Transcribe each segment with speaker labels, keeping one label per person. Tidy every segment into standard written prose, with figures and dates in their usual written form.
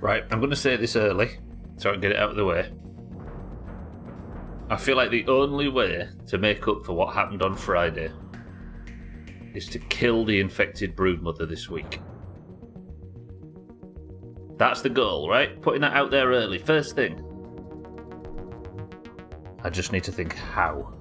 Speaker 1: Right, I'm going to say this early, so I can get it out of the way. I feel like the only way to make up for what happened on Friday is to kill the infected broodmother this week. That's the goal, right? Putting that out there early. First thing. I just need to think how.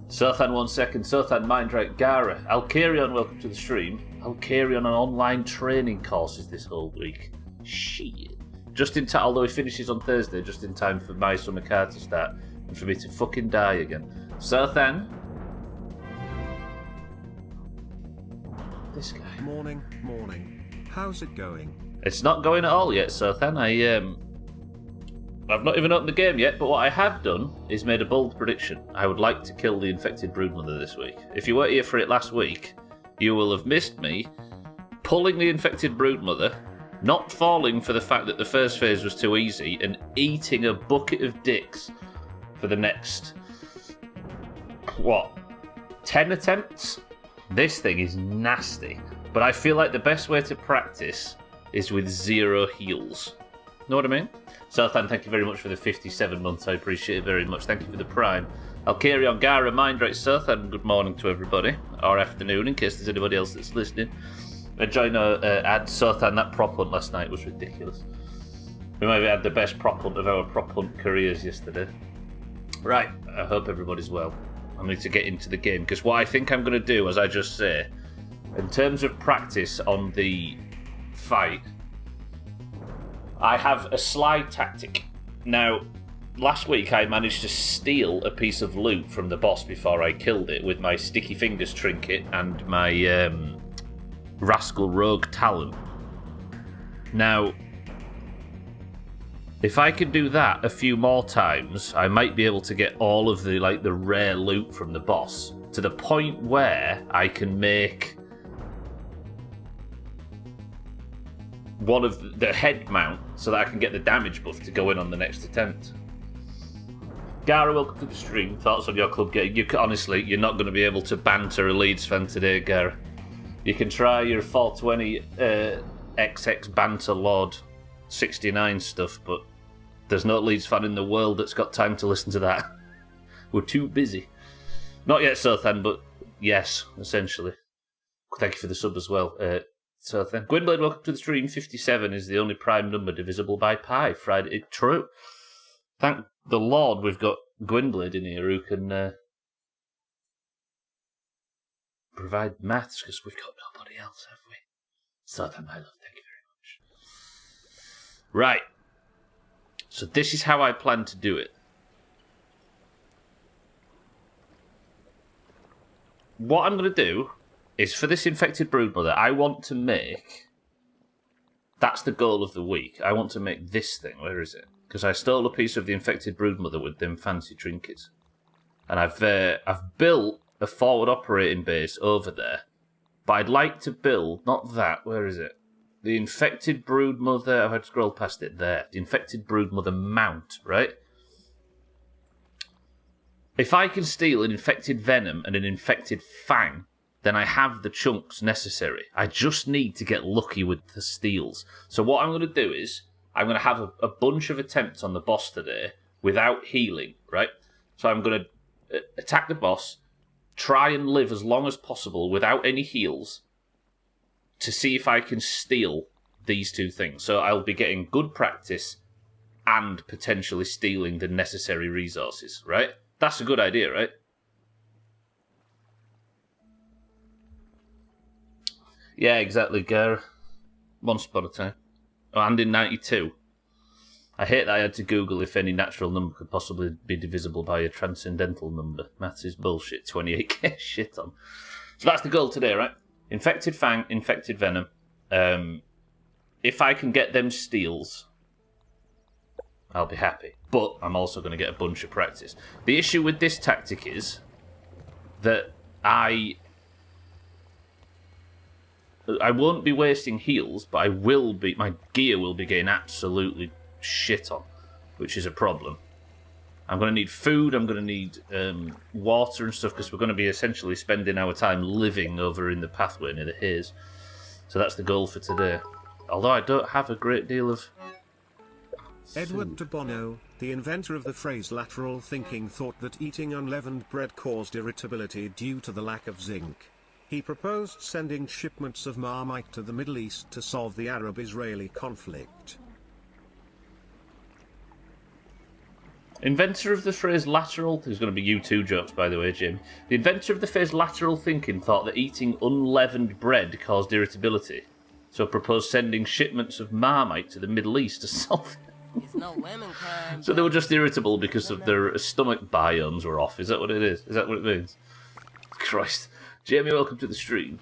Speaker 1: Sothan 1 second. Sothan, Mindrake, Gara. Alkarion, welcome to the stream. Alkarion on online training courses this whole week. Shit. Just in time, although he finishes on Thursday, just in time for my summer card to start and for me to fucking die again. Sothan. This guy.
Speaker 2: Morning. How's it going?
Speaker 1: It's not going at all yet, Sothan. I've not even opened the game yet, but what I have done is made a bold prediction. I would like to kill the infected broodmother this week. If you weren't here for it last week, you will have missed me pulling the infected broodmother, not falling for the fact that the first phase was too easy, and eating a bucket of dicks for the next, 10 attempts? This thing is nasty. But I feel like the best way to practice is with 0 heals. Know what I mean? Sothan, thank you very much for the 57 months. I appreciate it very much. Thank you for the prime. Alkarion, Gara, Mindrake, Sothan, good morning to everybody. Or afternoon, in case there's anybody else that's listening. Enjoying ad Sothan. That prop hunt last night was ridiculous. We maybe had the best prop hunt of our prop hunt careers yesterday. Right, I hope everybody's well. I need to get into the game, because what I think I'm going to do, as I just say, in terms of practice on the fight, I have a slide tactic. Now, last week I managed to steal a piece of loot from the boss before I killed it with my Sticky Fingers trinket and my Rascal Rogue Talon. Now, if I could do that a few more times, I might be able to get all of the rare loot from the boss to the point where I can make one of the head mount so that I can get the damage buff to go in on the next attempt. Gara, welcome to the stream. Thoughts on your club game? Honestly, you're not going to be able to banter a Leeds fan today, Gara. You can try your 420 XX banter Lord 69 stuff, but there's no Leeds fan in the world that's got time to listen to that. We're too busy. Not yet, Sothan, but yes, essentially. Thank you for the sub as well. Sothan. Gwynblade, welcome to the stream. 57 is the only prime number divisible by pi. Friday, true. Thank the Lord we've got Gwynblade in here who can provide maths, because we've got nobody else, have we? Sothan, my love, thank you very much. Right. So this is how I plan to do it. What I'm going to do is, for this infected broodmother, I want to make... That's the goal of the week. I want to make this thing. Where is it? Because I stole a piece of the infected broodmother with them fancy trinkets. And I've built a forward operating base over there. But I'd like to build... Not that. Where is it? The infected broodmother... I've had to scroll past it there. The infected broodmother mount, right? If I can steal an infected venom and an infected fang, then I have the chunks necessary. I just need to get lucky with the steals. So what I'm going to do is, I'm going to have a bunch of attempts on the boss today without healing, right? So I'm going to attack the boss, try and live as long as possible without any heals, to see if I can steal these two things. So I'll be getting good practice and potentially stealing the necessary resources, right? That's a good idea, right? Yeah, exactly, Gara. Once upon a time. Oh, and in 92. I hate that I had to Google if any natural number could possibly be divisible by a transcendental number. Maths is bullshit. 28k shit on. So that's the goal today, right? Infected fang, infected venom. If I can get them steals, I'll be happy. But I'm also going to get a bunch of practice. The issue with this tactic is that I won't be wasting heals, but I will be. My gear will be getting absolutely shit on, which is a problem. I'm going to need food. I'm going to need water and stuff, because we're going to be essentially spending our time living over in the pathway near the haze. So that's the goal for today. Although I don't have a great deal of
Speaker 2: Edward de Bono, the inventor of the phrase lateral thinking, thought that eating unleavened bread caused irritability due to the lack of zinc. He proposed sending shipments of Marmite to the Middle East to solve the Arab-Israeli conflict.
Speaker 1: Inventor of the phrase lateral... There's going to be U2 jokes, by the way, Jim. The inventor of the phrase lateral thinking thought that eating unleavened bread caused irritability, so proposed sending shipments of Marmite to the Middle East to solve it.
Speaker 3: It's no lemon crime.
Speaker 1: So they were just irritable because of their stomach biomes were off. Is that what it is? Is that what it means? Christ. Jamie, welcome to the stream.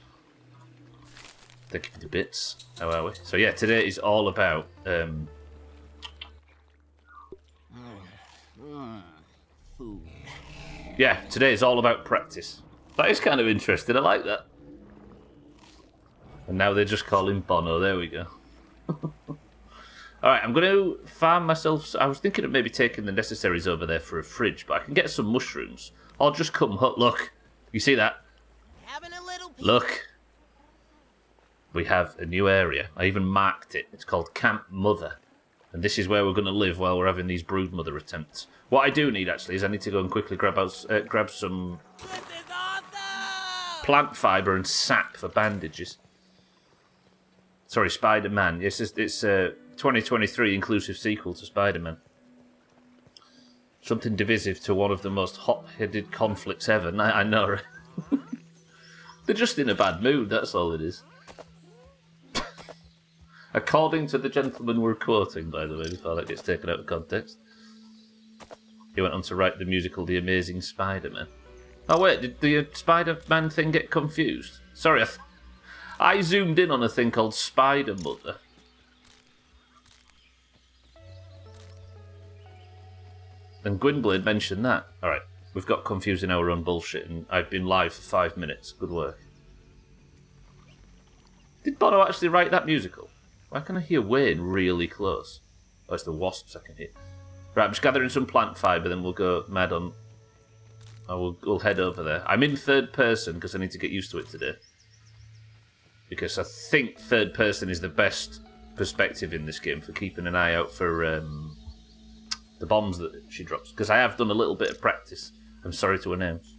Speaker 1: Thank you for the bits. How are we? So yeah, today is all about...
Speaker 3: Food.
Speaker 1: Yeah, today is all about practice. That is kind of interesting. I like that. And now they just call him Bono. There we go. Alright, I'm going to farm myself... I was thinking of maybe taking the necessaries over there for a fridge, but I can get some mushrooms. Or just come... Look, you see that?
Speaker 3: Having a little pee.
Speaker 1: Look. We have a new area. I even marked it. It's called Camp Mother. And this is where we're going to live while we're having these brood mother attempts. What I do need, actually, is I need to go and quickly grab some
Speaker 3: This is awesome!
Speaker 1: plant fibre and sap for bandages. Sorry, Spider-Man. Yes, it's 2023 inclusive sequel to Spider-Man. Something divisive to one of the most hot-headed conflicts ever. I know, right? They're just in a bad mood, that's all it is. According to the gentleman we're quoting, by the way, before that gets taken out of context. He went on to write the musical The Amazing Spider-Man. Oh wait, did the Spider-Man thing get confused? Sorry, I zoomed in on a thing called Spider-Mother. And Gwynblade mentioned that. Alright, we've got confused in our own bullshit, and I've been live for 5 minutes. Good work. Did Bono actually write that musical? Why can I hear Wayne really close? Oh, it's the wasps I can hear. Right, I'm just gathering some plant fibre, then we'll go mad on... We'll head over there. I'm in third person because I need to get used to it today. Because I think third person is the best perspective in this game for keeping an eye out for the bombs that she drops. Because I have done a little bit of practice, I'm sorry to announce.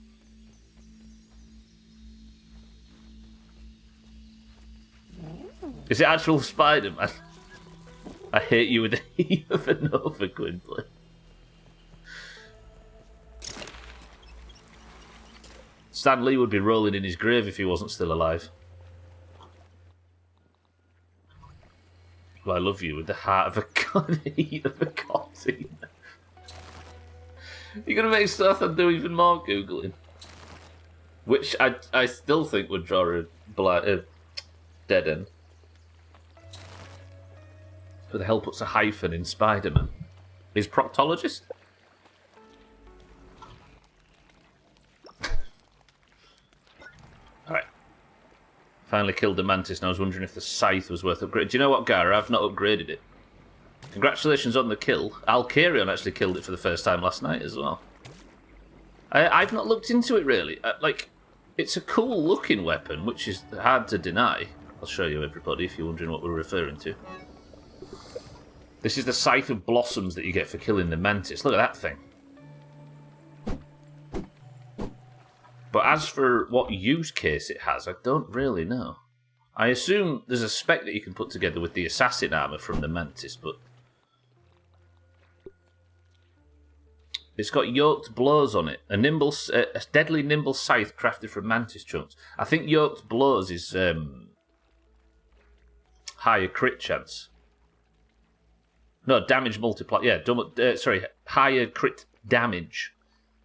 Speaker 1: Is it actual Spider-Man? I hate you with a heat of a Nova, Gwynplaine. Stan Lee would be rolling in his grave if he wasn't still alive. Well, I love you with the heart of a god, heat of a cotton. You're going to make Stothan do even more Googling. Which I still think would draw a dead end. Who the hell puts a hyphen in Spider-Man? Is proctologist? Alright. Finally killed the mantis, and I was wondering if the scythe was worth upgrading. Do you know what, Gara? I've not upgraded it. Congratulations on the kill. Alcarion actually killed it for the first time last night as well. I've not looked into it, really. It's a cool-looking weapon, which is hard to deny. I'll show you, everybody, if you're wondering what we're referring to. This is the Scythe of Blossoms that you get for killing the mantis. Look at that thing. But as for what use case it has, I don't really know. I assume there's a spec that you can put together with the assassin armour from the mantis, but... It's got yoked blows on it. A deadly nimble scythe crafted from mantis chunks. I think yoked blows is higher crit chance. No, damage multiplier. Yeah, higher crit damage.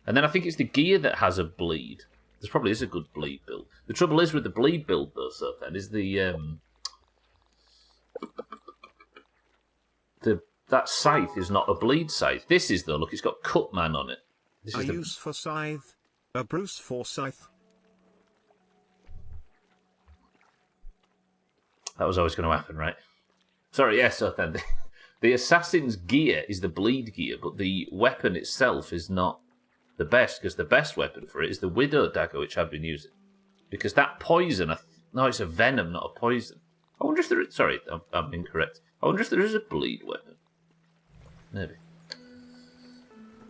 Speaker 1: And then I think it's the gear that has a bleed. There probably is a good bleed build. The trouble is with the bleed build, though, so then, is that scythe is not a bleed scythe. This is, though. Look, it's got Cutman on it. This is
Speaker 2: use for scythe, a Bruce for scythe.
Speaker 1: That was always going to happen, right? Sorry, yes, so then... The assassin's gear is the bleed gear, but the weapon itself is not the best, because the best weapon for it is the Widow Dagger, which I've been using. Because that poison... No, it's a venom, not a poison. I wonder if there is... Sorry, I'm incorrect. I wonder if there is a bleed weapon. Maybe.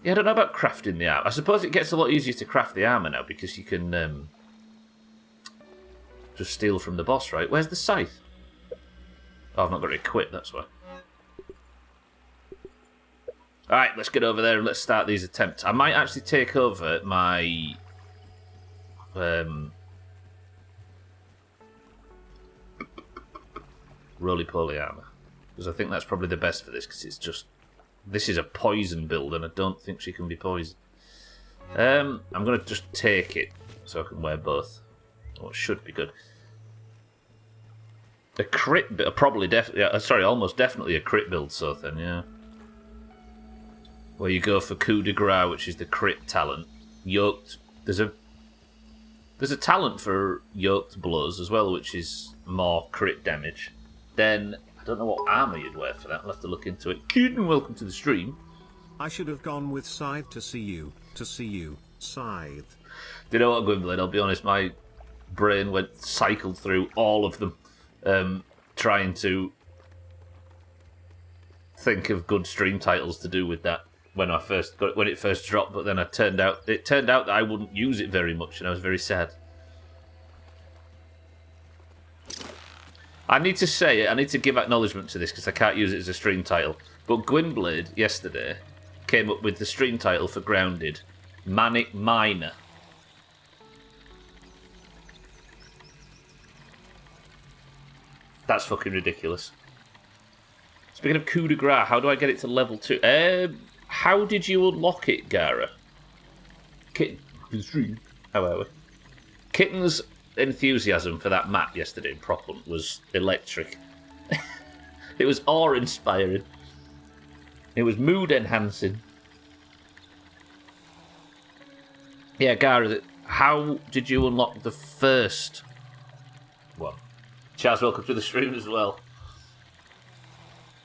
Speaker 1: Yeah, I don't know about crafting the armor. I suppose it gets a lot easier to craft the armor now because you can just steal from the boss, right? Where's the scythe? Oh, I've not got it equipped, that's why. Alright, let's get over there and let's start these attempts. I might actually take over my... roly-poly armor. Because I think that's probably the best for this, because it's just... This is a poison build, and I don't think she can be poisoned. I'm going to just take it, so I can wear both. Oh, it should be good. A crit build, probably definitely... sorry, almost definitely a crit build, so then, yeah. Where you go for coup de grace, which is the crit talent. Yoked... There's a talent for yoked blows as well, which is more crit damage. Then, I don't know what armour you'd wear for that. I'll have to look into it. Keaton, welcome to the stream.
Speaker 2: I should have gone with Scythe to see you, Scythe.
Speaker 1: Do you know what, Gwynblade? I'll be honest, my brain cycled through all of them, trying to think of good stream titles to do with that when it first dropped. But then it turned out that I wouldn't use it very much, and I was very sad. I need to give acknowledgement to this because I can't use it as a stream title. But Gwynblade yesterday came up with the stream title for Grounded, Manic Miner. That's fucking ridiculous. Speaking of coup de grace, how do I get it to level 2? How did you unlock it, Gara? How are we? Kitten's enthusiasm for that map yesterday in Prop Hunt was electric. It was awe-inspiring. It was mood-enhancing. Yeah, Gara, how did you unlock the first one? Chaz, welcome to the stream as well.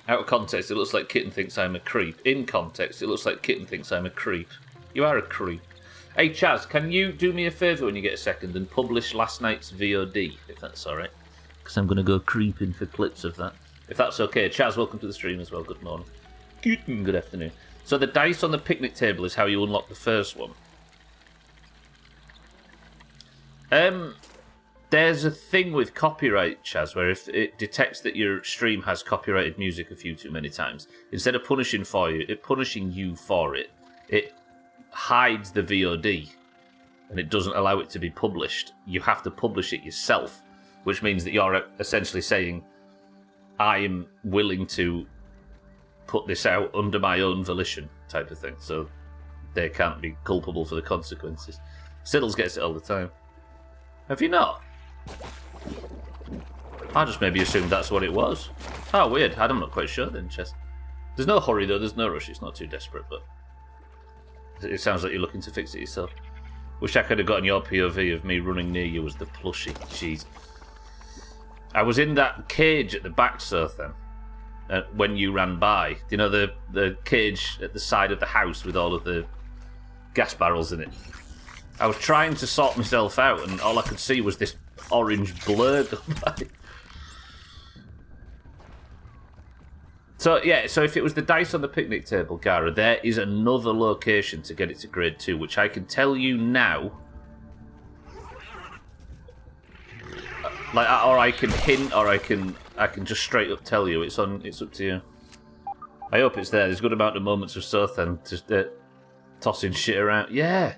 Speaker 1: Out of context, it looks like Kitten thinks I'm a creep. In context, it looks like Kitten thinks I'm a creep. You are a creep. Hey, Chaz, can you do me a favour when you get a second and publish last night's VOD, if that's alright? Because I'm going to go creeping for clips of that. If that's okay. Chaz, welcome to the stream as well. Good morning. Good afternoon. So the dice on the picnic table is how you unlock the first one. There's a thing with copyright, Chaz, where if it detects that your stream has copyrighted music a few too many times, instead of punishing you for it, it hides the VOD and it doesn't allow it to be published. You have to publish it yourself, which means that you're essentially saying, I am willing to put this out under my own volition, type of thing, so they can't be culpable for the consequences. Siddles gets it all the time. Have you not? I just maybe assumed that's what it was. Oh, weird. I'm not quite sure then, Chess. There's no hurry though, there's no rush, it's not too desperate, but it sounds like you're looking to fix it yourself. Wish I could have gotten your POV of me running near you as the plushie. Jeez. I was in that cage at the back, Sothan, when you ran by. Do you know the cage at the side of the house with all of the gas barrels in it? I was trying to sort myself out, and all I could see was this orange blur go by. So if it was the dice on the picnic table, Gara, there is another location to get it to grade 2, which I can tell you now. Or I can hint, or I can just straight up tell you. It's up to you. I hope it's there. There's a good amount of moments of Sothan just tossing shit around. Yeah.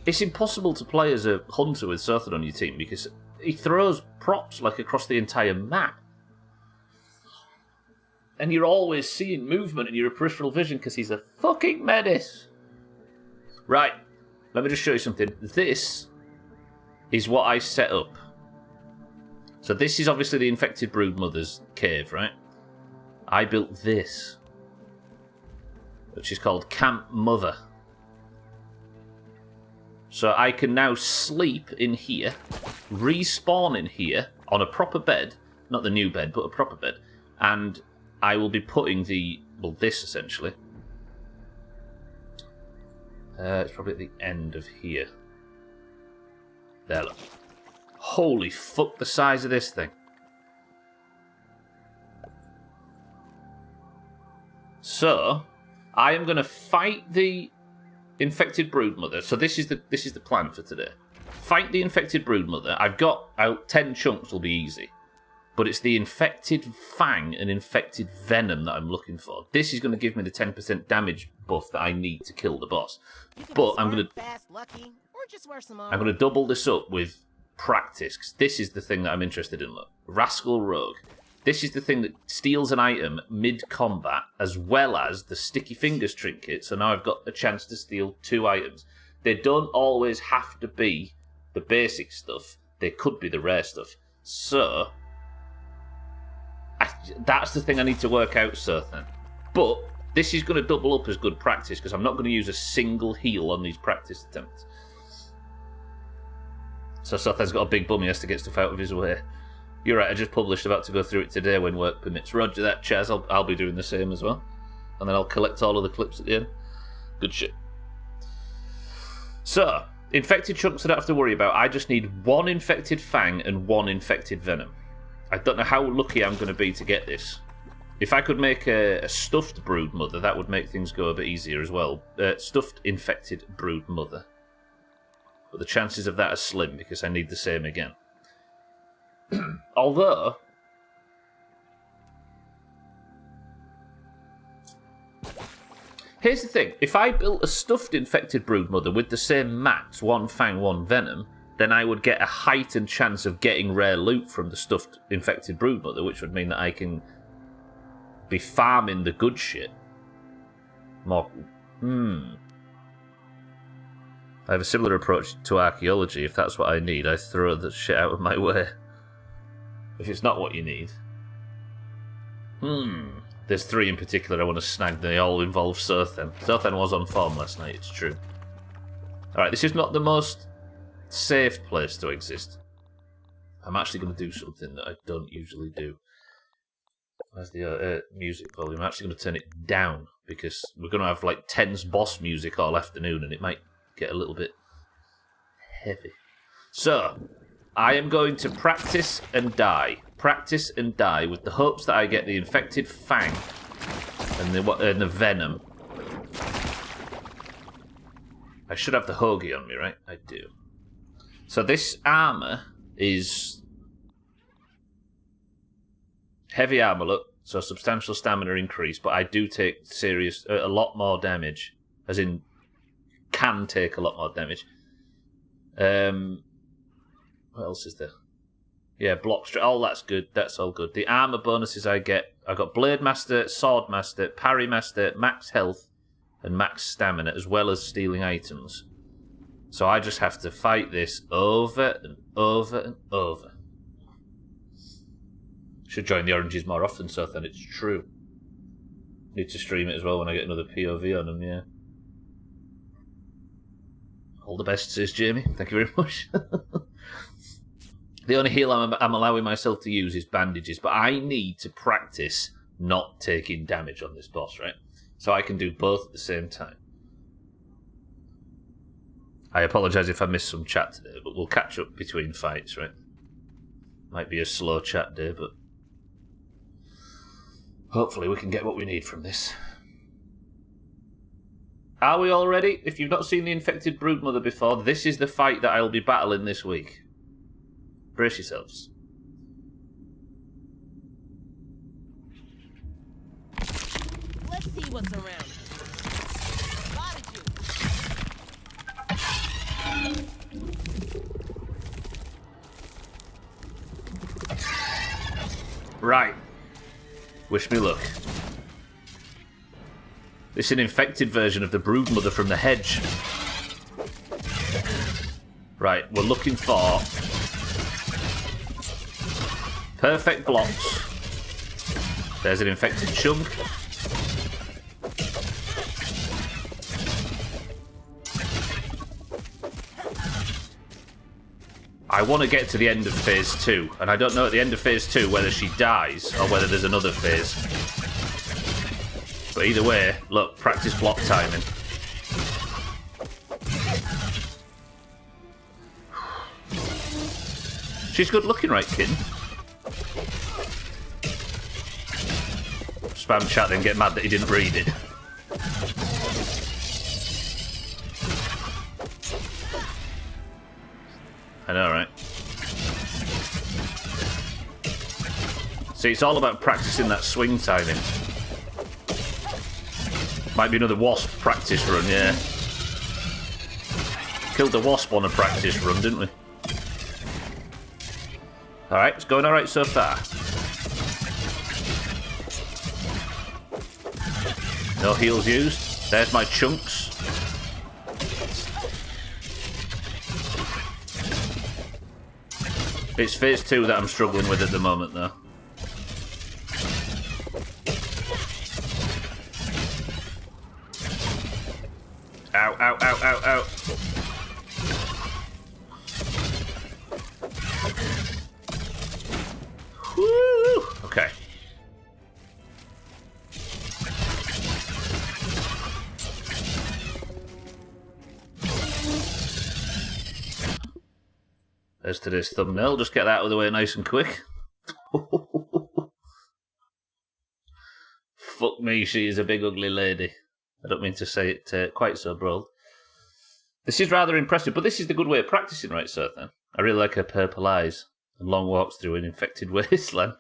Speaker 1: It's impossible to play as a hunter with Sothan on your team because he throws props like across the entire map. And you're always seeing movement in your peripheral vision because he's a fucking menace. Right, let me just show you something. This is what I set up. So this is obviously the infected broodmother's cave, right? I built this, which is called Camp Mother. So I can now sleep in here, respawn in here on a proper bed, not the new bed, but a proper bed, and I will be putting this essentially. It's probably at the end of here. There, look. Holy fuck, the size of this thing. So, I am going to fight the infected broodmother. So this is the plan for today. Fight the infected broodmother. I've got 10 chunks will be easy. But it's the infected fang and infected venom that I'm looking for. This is going to give me the 10% damage buff that I need to kill the boss. But I'm going to double this up with practice, because this is the thing that I'm interested in. Look, Rascal Rogue. This is the thing that steals an item mid-combat, as well as the Sticky Fingers trinket. So now I've got a chance to steal 2 items. They don't always have to be the basic stuff. They could be the rare stuff. So that's the thing I need to work out, Sothan. But this is going to double up as good practice, because I'm not going to use a single heal on these practice attempts. So Sothan's got a big bum, he has to get stuff out of his way. You're right, I just published about to go through it today when work permits. Roger that, Chaz, I'll be doing the same as well. And then I'll collect all of the clips at the end. Good shit. So, infected chunks I don't have to worry about. I just need 1 infected fang and 1 infected venom. I don't know how lucky I'm going to be to get this. If I could make a stuffed brood mother, that would make things go a bit easier as well. Stuffed infected brood mother. But the chances of that are slim, because I need the same again. Although, here's the thing. If I built a stuffed infected broodmother with the same max, 1 fang, 1 venom, then I would get a heightened chance of getting rare loot from the stuffed infected broodmother, which would mean that I can be farming the good shit. More. I have a similar approach to archaeology. If that's what I need, I throw the shit out of my way. If it's not what you need. There's 3 in particular I want to snag. They all involve Sothan. Sothan was on form last night, it's true. Alright, this is not the most safe place to exist. I'm actually going to do something that I don't usually do. Where's the music volume? I'm actually going to turn it down, because we're going to have like tense boss music all afternoon, and it might get a little bit heavy. So, I am going to practice and die. Practice and die with the hopes that I get the infected fang and the venom. I should have the hoagie on me, right? I do. So this armor is heavy armor, look. So substantial stamina increase, but I do take a lot more damage. As in, can take a lot more damage. What else is there? Yeah, block strike. All that's good. That's all good. The armor bonuses I got Blade Master, Sword Master, Parry Master, Max Health, and Max Stamina, as well as stealing items. So I just have to fight this over and over and over. Should join the oranges more often, so then it's true. Need to stream it as well when I get another POV on them, yeah. All the best, says Jamie. Thank you very much. The only heal I'm allowing myself to use is bandages, but I need to practice not taking damage on this boss, right? So I can do both at the same time. I apologise if I missed some chat today, but we'll catch up between fights, right? Might be a slow chat day, but hopefully we can get what we need from this. Are we all ready? If you've not seen the infected broodmother before, this is the fight that I'll be battling this week. Brace yourselves.
Speaker 3: Let's see what's around.
Speaker 1: Right. Wish me luck. This is an infected version of the broodmother from the hedge. Right, we're looking for perfect blocks. There's an infected chunk. I want to get to the end of phase 2, and I don't know at the end of phase 2 whether she dies or whether there's another phase. But either way, look, practice block timing. She's good looking, right, kid? spam chat then get mad that he didn't read it. I know, right? See, it's all about practicing that swing timing. Might be another wasp practice run, yeah. Killed a wasp on a practice run, didn't we? Alright, it's going alright so far. No heals used. There's my chunks. It's phase 2 that I'm struggling with at the moment, though. Ow, ow, ow, ow, ow. Woo! Okay. As to this thumbnail, just get that out of the way nice and quick. Fuck me, she is a big ugly lady. I don't mean to say it quite so broad. This is rather impressive, but this is the good way of practicing, right, so then? I really like her purple eyes and long walks through an infected wasteland.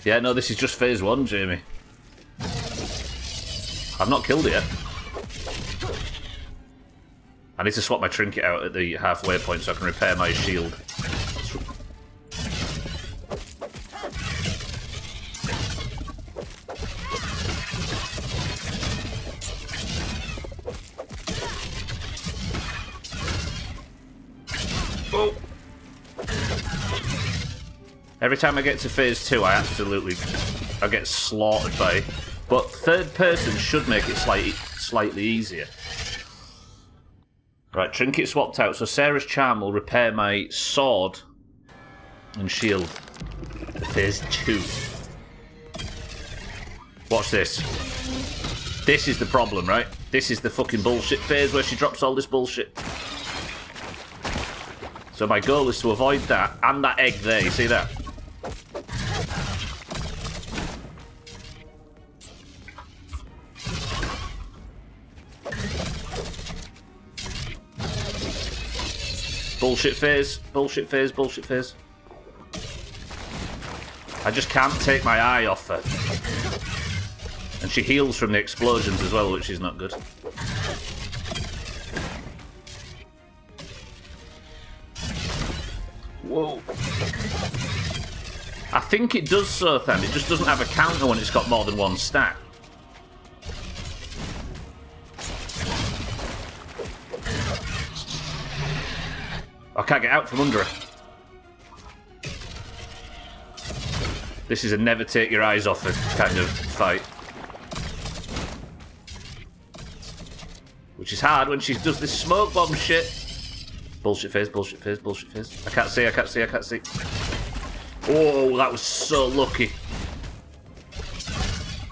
Speaker 1: Yeah, no, this is just phase 1, Jamie. I've not killed it yet. I need to swap my trinket out at the halfway point so I can repair my shield. Oh. Every time I get to phase 2, I get slaughtered by. But third person should make it slightly easier. Right, trinket swapped out, so Sarah's charm will repair my sword and shield. Phase 2. Watch this. This is the problem, right? This is the fucking bullshit phase where she drops all this bullshit. So my goal is to avoid that, and that egg there, you see that? Bullshit phase, bullshit phase, bullshit phase. I just can't take my eye off her. And she heals from the explosions as well, which is not good. Whoa. I think it does so then, it just doesn't have a counter when it's got more than one stack. I can't get out from under her. This is a never take your eyes off her kind of fight. Which is hard when she does this smoke bomb shit. Bullshit phase, bullshit phase, bullshit phase. I can't see, I can't see, I can't see. Oh, that was so lucky.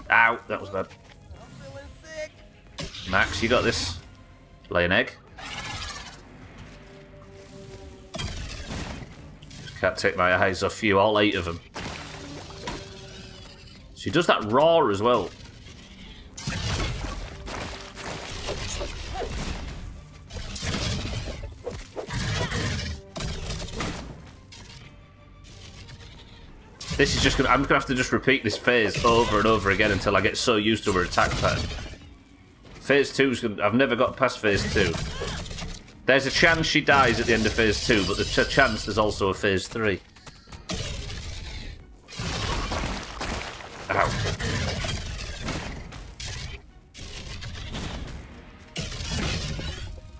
Speaker 1: Ow, that was bad. Max, you got this. Lay an egg. Just can't take my eyes off you, all 8 of them. She does that raw as well. This is just gonna, I'm gonna have to just repeat this phase over and over again until I get so used to her attack pattern. Phase 2's gonna, I've never got past phase 2. There's a chance she dies at the end of phase 2, but there's a chance there's also a phase 3. Ow.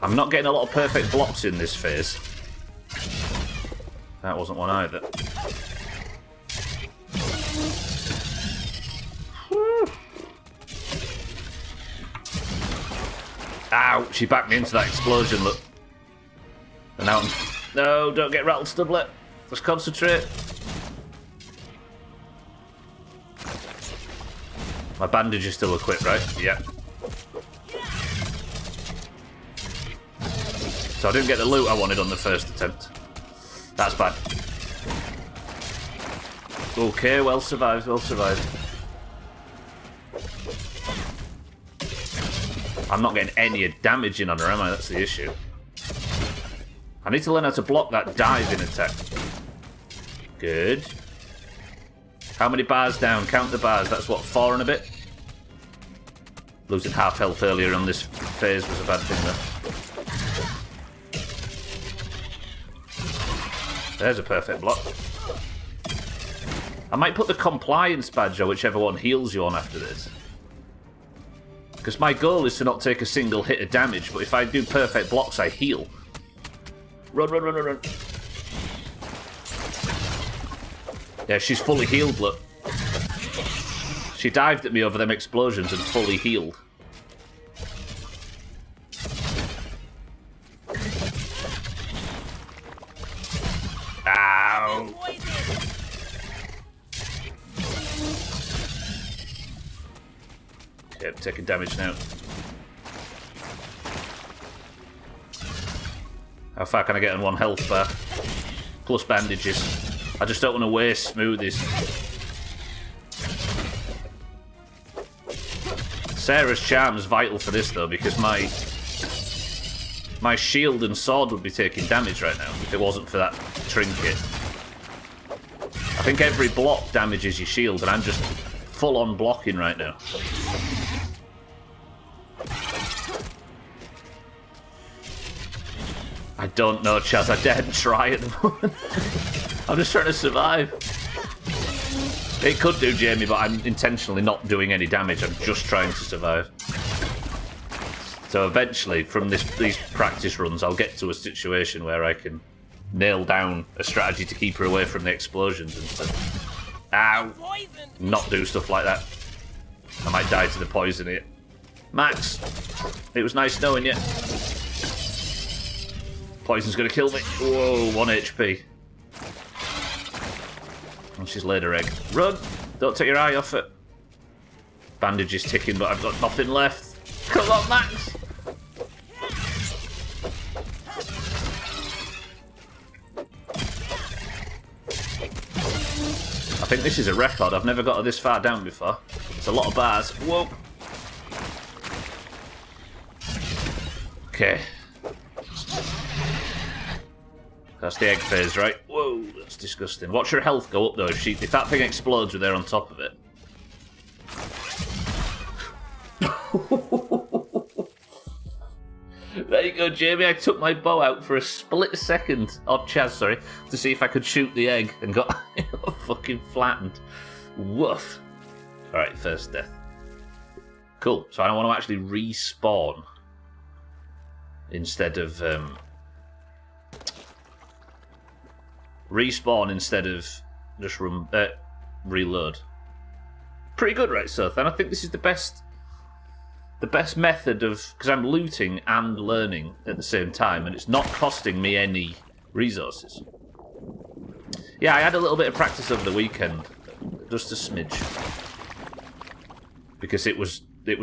Speaker 1: I'm not getting a lot of perfect blocks in this phase. That wasn't one either. Ow! She backed me into that explosion, look. And now I'm... No, don't get rattled, Stubbler. Let's concentrate. My bandage is still equipped, right? Yeah. So I didn't get the loot I wanted on the first attempt. That's bad. Okay, well survived, well survived. I'm not getting any damage in on her, am I? That's the issue. I need to learn how to block that diving attack. Good. How many bars down? Count the bars. That's what, 4 and a bit? Losing half health earlier on this phase was a bad thing, though. There's a perfect block. I might put the compliance badge or whichever one heals you on after this. Because my goal is to not take a single hit of damage, but if I do perfect blocks, I heal. Run, run, run, run, run. Yeah, she's fully healed, look. She dived at me over them explosions and fully healed. Ow! Okay, I'm taking damage now. How far can I get on 1 health bar? Plus bandages. I just don't want to waste smoothies. Sarah's charm's vital for this though, because my shield and sword would be taking damage right now if it wasn't for that trinket. I think every block damages your shield, and I'm just full on blocking right now. I don't know, Chaz. I daren't try at the moment. I'm just trying to survive. It could do, Jamie, but I'm intentionally not doing any damage. I'm just trying to survive. So eventually, from these practice runs, I'll get to a situation where I can nail down a strategy to keep her away from the explosions and stuff. Ow! Not do stuff like that. I might die to the poison here. Max, it was nice knowing you. Poison's gonna kill me. Whoa, 1 HP. Oh, she's laid her egg. Run! Don't take your eye off it. Bandage is ticking, but I've got nothing left. Come on, Max! I think this is a record. I've never got her this far down before. It's a lot of bars. Whoa! Okay. That's the egg phase, right? Whoa, that's disgusting. Watch her health go up, though. If that thing explodes with her on top of it. There you go, Jamie. I took my bow out for a split second. Oh, Chaz, sorry. To see if I could shoot the egg and got fucking flattened. Woof. Alright, first death. Cool. So I don't want to actually respawn. Instead of... respawn instead of just reload. Pretty good, right, so then I think this is the best method of, because I'm looting and learning at the same time, and it's not costing me any resources. Yeah, I had a little bit of practice over the weekend, just a smidge, because it was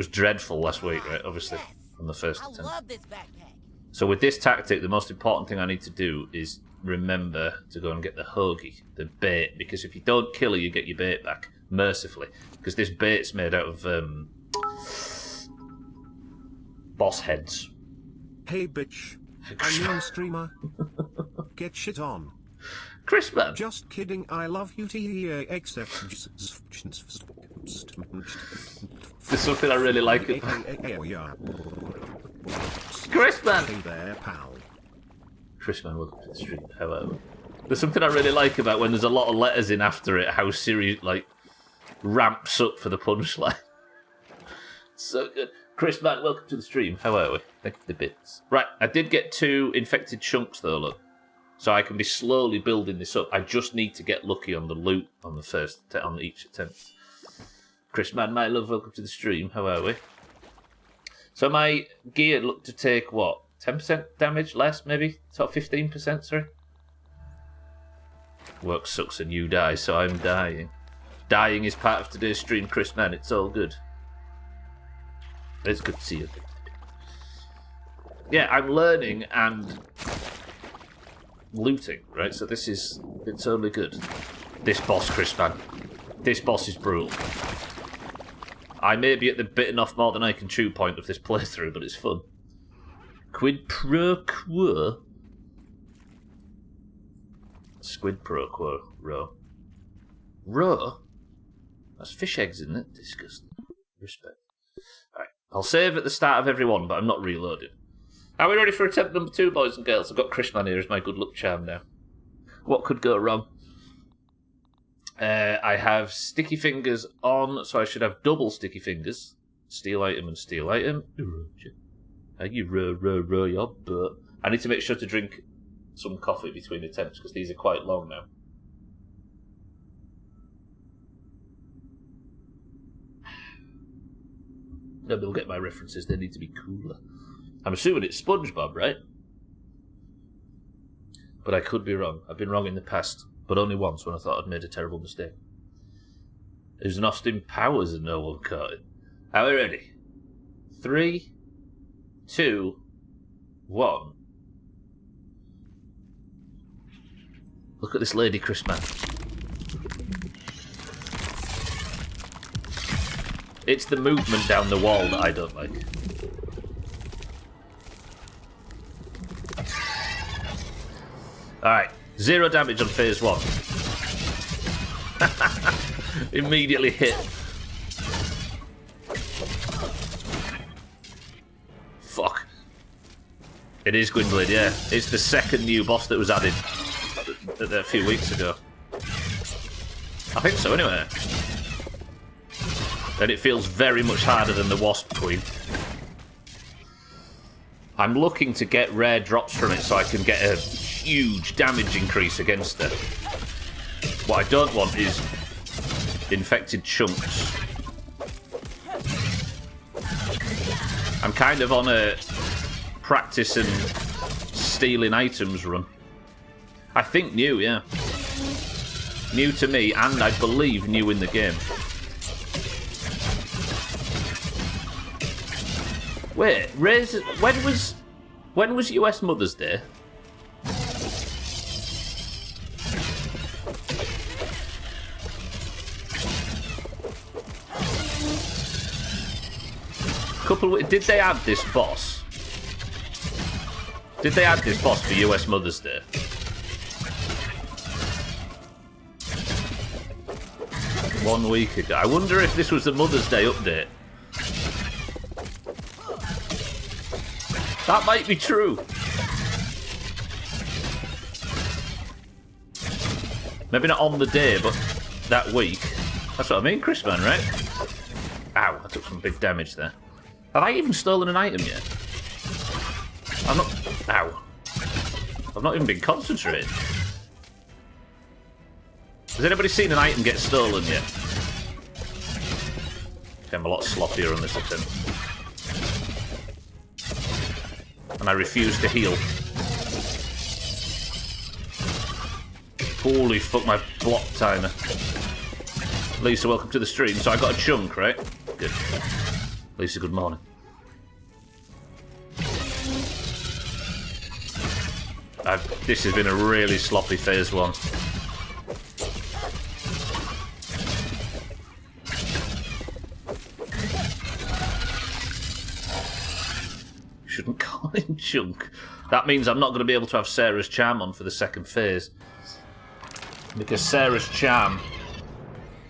Speaker 1: dreadful last week, right? Obviously, from the first attempt.
Speaker 3: I love this backpack. So
Speaker 1: with this tactic, the most important thing I need to do is remember to go and get the hoagie, the bait, because if you don't kill her, you get your bait back, mercifully. Because this bait's made out of boss heads.
Speaker 2: Hey bitch, I'm a streamer. Get shit on.
Speaker 1: Chris, man.
Speaker 2: Just kidding, I love you except...
Speaker 1: There's something I really like about... Chris, man.
Speaker 2: Hey there, pal.
Speaker 1: Chris, man, welcome to the stream. Hello. There's something I really like about when there's a lot of letters in after it, how Siri, like, ramps up for the punchline. So good. Chris, man, welcome to the stream. How are we? Thank you for the bits. Right, I did get 2 infected chunks, though, look. So I can be slowly building this up. I just need to get lucky on the loot on each attempt. Chris, man, my love, welcome to the stream. How are we? So my gear looked to take, what, 10% damage? Less, maybe? Sort of 15%, sorry? Work sucks and you die, so I'm dying. Dying is part of today's stream, Chris, man. It's all good. It's good to see you. Yeah, I'm learning and looting, right? So it's only good. This boss, Chris, man. This boss is brutal. I may be at the bitten off more than I can chew point of this playthrough, but it's fun. Quid pro quo. Squid pro quo. Row. Row? That's fish eggs, isn't it? Disgusting. Respect. Alright. I'll save at the start of every one, but I'm not reloading. Are we ready for attempt number 2, boys and girls? I've got Chrisman here as my good luck charm now. What could go wrong? I have sticky fingers on, so I should have double sticky fingers. Steel item and steel item. You row your butt. I need to make sure to drink some coffee between attempts, because these are quite long now. Nobody will get my references, they need to be cooler. I'm assuming it's SpongeBob, right? But I could be wrong. I've been wrong in the past, but only once when I thought I'd made a terrible mistake. It was an Austin Powers and no one caught it. Are we ready? 3, 2, 1. Look at this lady, Chris, man. It's the movement down the wall that I don't like. Alright, 0 damage on phase 1. Immediately hit. Fuck. It is Gwynblade, yeah. It's the second new boss that was added a few weeks ago. I think so, anyway. And it feels very much harder than the Wasp Queen. I'm looking to get rare drops from it so I can get a huge damage increase against her. What I don't want is infected chunks. I'm kind of on a practice and stealing items run. I think new, yeah. New to me, and I believe new in the game. Wait, when was US Mother's Day? Did they add this boss? Did they add this boss for US Mother's Day? One week ago. I wonder if this was the Mother's Day update. That might be true. Maybe not on the day, but that week. That's what I mean, Chris, man, right? Ow, I took some big damage there. Have I even stolen an item yet? I'm not... Ow. I've not even been concentrating. Has anybody seen an item get stolen yet? Okay, I'm a lot sloppier on this attempt. And I refuse to heal. Holy fuck, my block timer. Lisa, welcome to the stream. So I got a chunk, right? Good. Lisa, good morning. This has been a really sloppy phase 1. Shouldn't call him chunk. That means I'm not going to be able to have Sarah's charm on for the second phase. Because Sarah's charm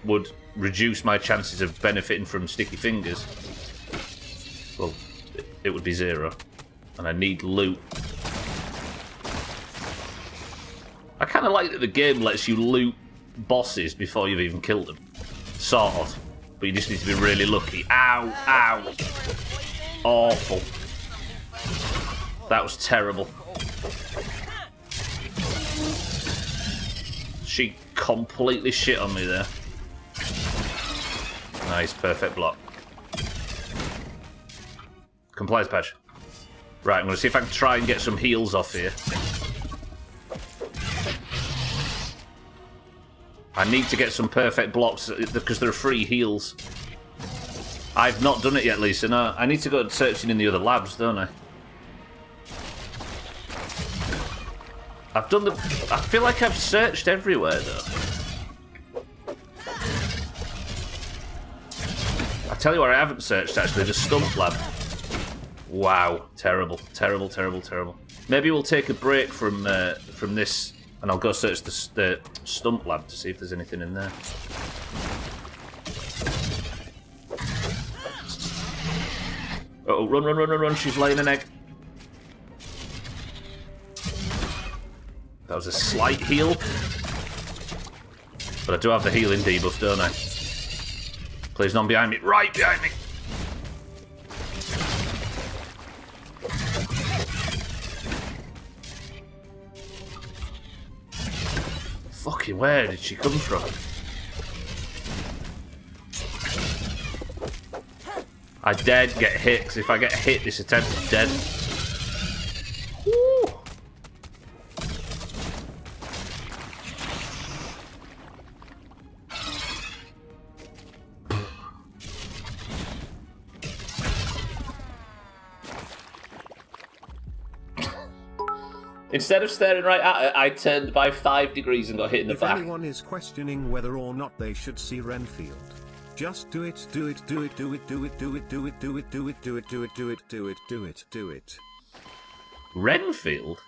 Speaker 1: would reduce my chances of benefiting from sticky fingers. Well, it would be 0. And I need loot. I kind of like that the game lets you loot bosses before you've even killed them. Sort of. But you just need to be really lucky. Ow, ow. Awful. That was terrible. She completely shit on me there. Nice, perfect block. Compliance patch. Right, I'm going to see if I can try and get some heals off here. I need to get some perfect blocks because there are free heals. I've not done it yet, Lisa. No, I need to go searching in the other labs, don't I? I've done the... I feel like I've searched everywhere, though. tell you what I haven't searched, actually, the stump lab. Wow. Terrible. Terrible, terrible, terrible. Maybe we'll take a break from this, and I'll go search the stump lab to see if there's anything in there. Oh, run, run, run, run, run. She's laying an egg. That was a slight heal. But I do have the healing debuff, don't I? Please, none behind me. Right behind me. Fucking where did she come from? I dared get hit, because if I get hit, this attempt is dead. Woo. Instead of staring right at it, I turned by 5 degrees and got hit in the back.
Speaker 2: If anyone is questioning whether or not they should see Renfield, just do it, do it, do it, do it, do it, do it, do it, do it, do it, do it, do it, do it, do it, do it, do it.
Speaker 1: Renfield?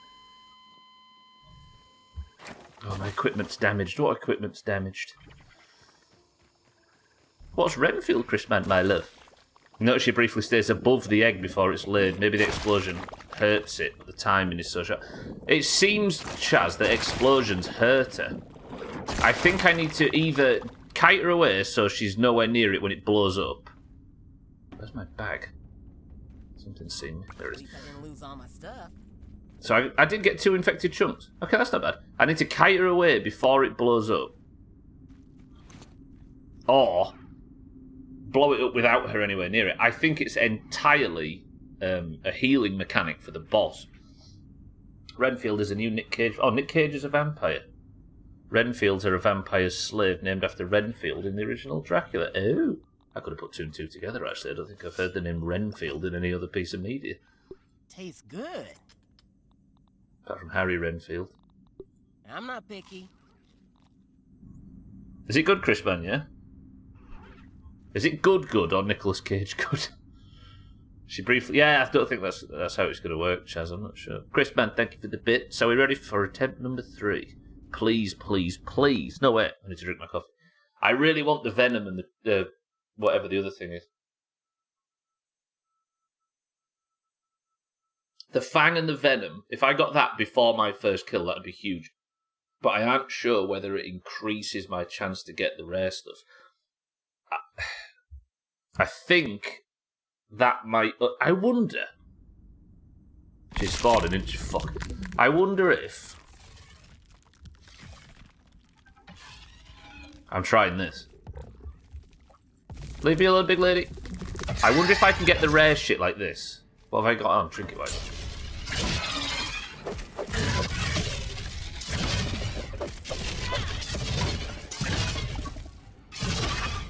Speaker 1: Oh, my equipment's damaged. What equipment's damaged? What's Renfield, Chris Man, my love? Notice she briefly stays above the egg before it's laid. Maybe the explosion hurts it, but the timing is so short. It seems, Chaz, that explosions hurt her. I think I need to either kite her away so she's nowhere near it when it blows up. Where's my bag? Something's seen me. There it is.
Speaker 3: I didn't lose all my stuff.
Speaker 1: So I did get 2 infected chunks. Okay, that's not bad. I need to kite her away before it blows up. Or blow it up without her anywhere near it. I think it's entirely a healing mechanic for the boss. Renfield is a new Nick Cage. Oh, Nick Cage is a vampire. Renfields are a vampire's slave named after Renfield in the original Dracula. Oh, I could have put 2 and 2 together, actually. I don't think I've heard the name Renfield in any other piece of media.
Speaker 3: Tastes good.
Speaker 1: Apart from Harry Renfield.
Speaker 3: I'm not picky.
Speaker 1: Is it good, Chris Man, yeah? Is it good or Nicolas Cage good? She briefly... Yeah, I don't think that's how it's going to work, Chaz. I'm not sure. Chris Man, thank you for the bit. So we're ready for attempt number 3. Please, please, please. No, wait. I need to drink my coffee. I really want the venom and the whatever the other thing is. The fang and the venom. If I got that before my first kill, that'd be huge. But I aren't sure whether it increases my chance to get the rare stuff. I think that might... I wonder... She's spawning, isn't she? Fuck. I wonder if... I'm trying this. Leave me alone, big lady. I wonder if I can get the rare shit like this. What have I got on? Trinket wise.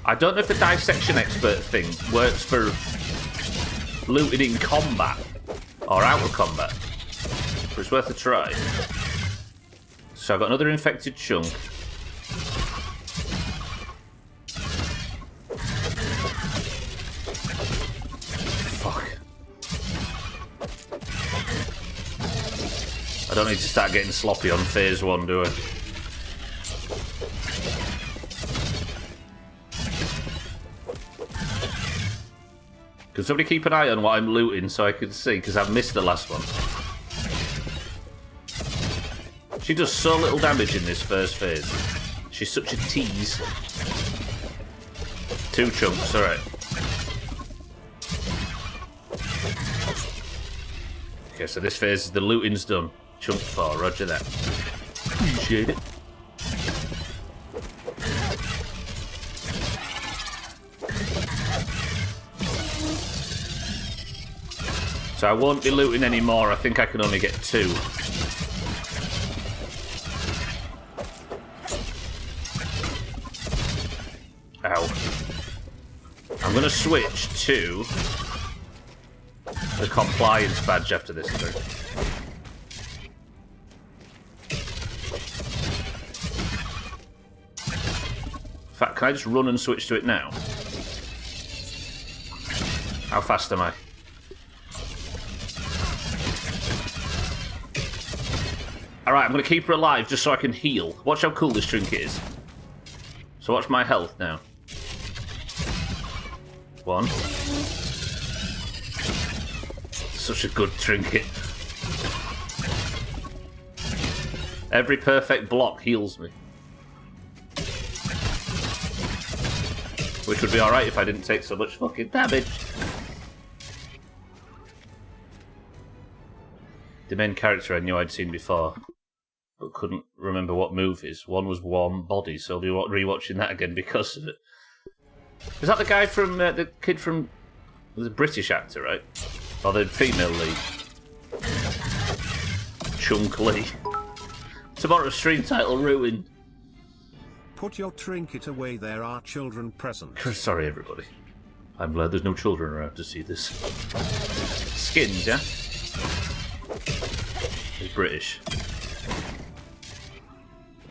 Speaker 1: I don't know if the dissection expert thing works for looting in combat or out of combat, but it's worth a try. So I've got another infected chunk. Fuck. I don't need to start getting sloppy on phase 1, do I? Can somebody keep an eye on what I'm looting so I can see? Because I've missed the last one. She does so little damage in this first phase. She's such a tease. 2 chunks, alright. Okay, so this phase is the looting's done. Chunk 4, roger that. Appreciate it. So I won't be looting anymore. I think I can only get 2. Ow. I'm going to switch to the compliance badge after this turn. In fact, can I just run and switch to it now? How fast am I? Alright, I'm going to keep her alive just so I can heal. Watch how cool this trinket is. So watch my health now. 1. Such a good trinket. Every perfect block heals me. Which would be alright if I didn't take so much fucking damage. The main character I knew I'd seen before, but couldn't remember what move is. One was Warm Body, so I'll be rewatching that again because of it. Is that the guy from, the kid from, the British actor, right? Or the female lead? Chunk Lee. Tomorrow's stream title ruined.
Speaker 2: Put your trinket away, there are children present.
Speaker 1: Sorry, everybody. I'm glad there's no children around to see this. Skins, yeah? He's British.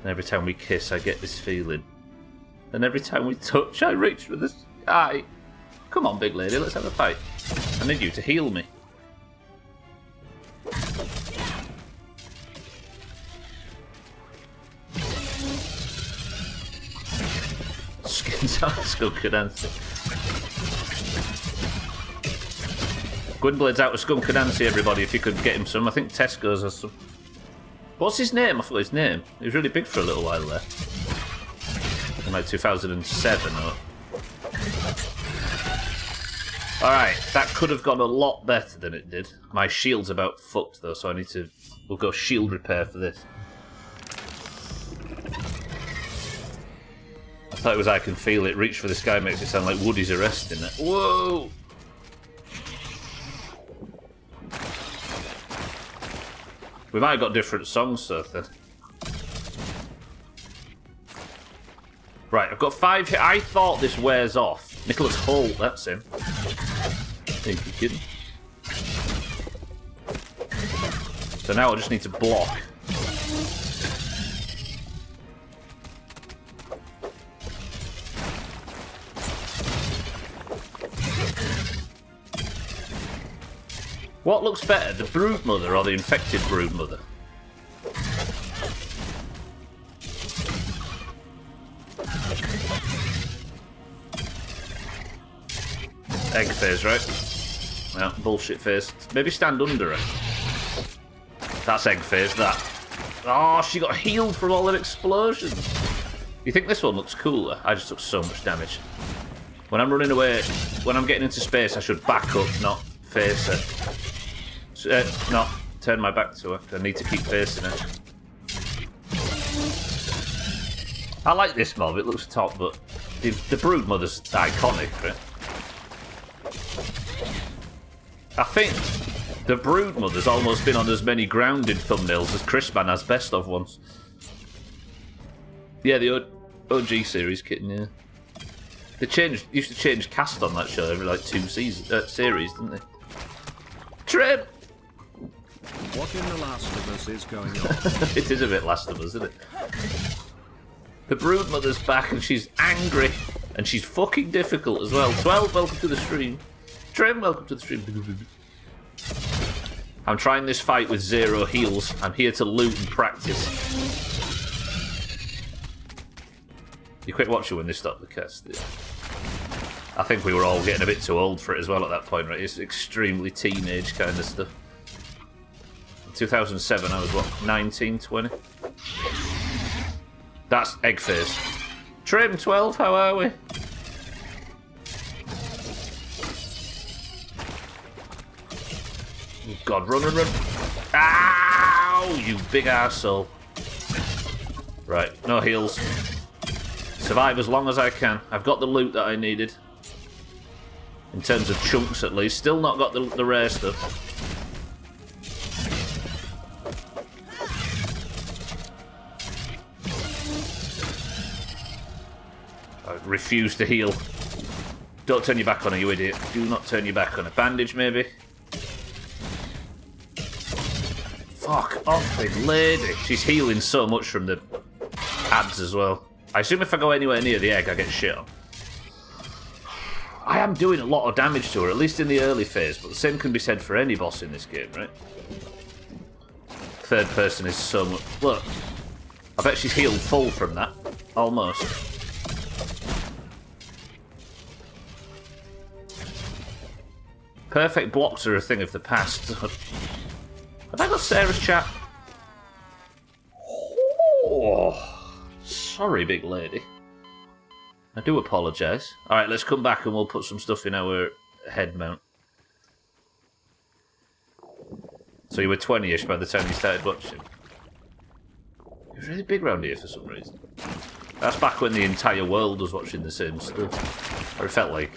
Speaker 1: And every time we kiss, I get this feeling. And every time we touch, I reach for the sky. Come on, big lady, let's have a fight. I need you to heal me. Skins out Skunk and Nancy. Gwynblade's out of Skunk and Nancy, everybody, if you could get him some. I think Tesco's has some. What's his name? I forgot his name. He was really big for a little while there. In like 2007 or... Alright, that could have gone a lot better than it did. My shield's about fucked though, so I need to... We'll go shield repair for this. I thought it was I Can Feel It. Reach for the Sky makes it sound like Woody's arresting it. Whoa! We might have got different songs, so then. Right, I've got 5 here. I thought this wears off. Nicholas Hoult, that's him. Think you're kidding. So now I just need to block. What looks better, the Broodmother or the infected Broodmother? Egg phase, right? Well, bullshit phase. Maybe stand under her. That's egg phase, that. Oh, she got healed from all them explosions. You think this one looks cooler? I just took so much damage. When I'm running away, when I'm getting into space, I should back up, not face her. No, turn my back to her. I need to keep facing her. I like this mob, it looks top, but the Broodmother's iconic, right? I think the Broodmother's almost been on as many grounded thumbnails as Chrisman has best of ones. Yeah, the OG series kitten, yeah. They used to change cast on that show every like 2 series, didn't they? Trim!
Speaker 2: What in The Last of Us is going on?
Speaker 1: It is a bit Last of Us, isn't it? The Broodmother's back and she's angry. And she's fucking difficult as well. 12, welcome to the stream. Trim, welcome to the stream. I'm trying this fight with 0 heals. I'm here to loot and practice. You quit watching when they stopped the cast. Yeah. I think we were all getting a bit too old for it as well at that point, right? It's extremely teenage kind of stuff. In 2007, I was what, 19, 20? That's egg phase. Trim 12, how are we? Oh God, run, run, run. Ow, you big arsehole. Right, no heals. Survive as long as I can. I've got the loot that I needed. In terms of chunks, at least. Still not got the rare stuff. I refuse to heal. Don't turn your back on her, you idiot. Do not turn your back on her. Bandage, maybe? Fuck off, big lady. She's healing so much from the ads as well. I assume if I go anywhere near the egg, I get shit on. I am doing a lot of damage to her, at least in the early phase, but the same can be said for any boss in this game, right? Third person is so much... Look, I bet she's healed full from that. Almost. Perfect blocks are a thing of the past. Have I got Sarah's chat? Oh, sorry, big lady. I do apologise. Alright, let's come back and we'll put some stuff in our head mount. So you were 20-ish by the time you started watching. It was really big round here for some reason. That's back when the entire world was watching the same stuff. Or it felt like.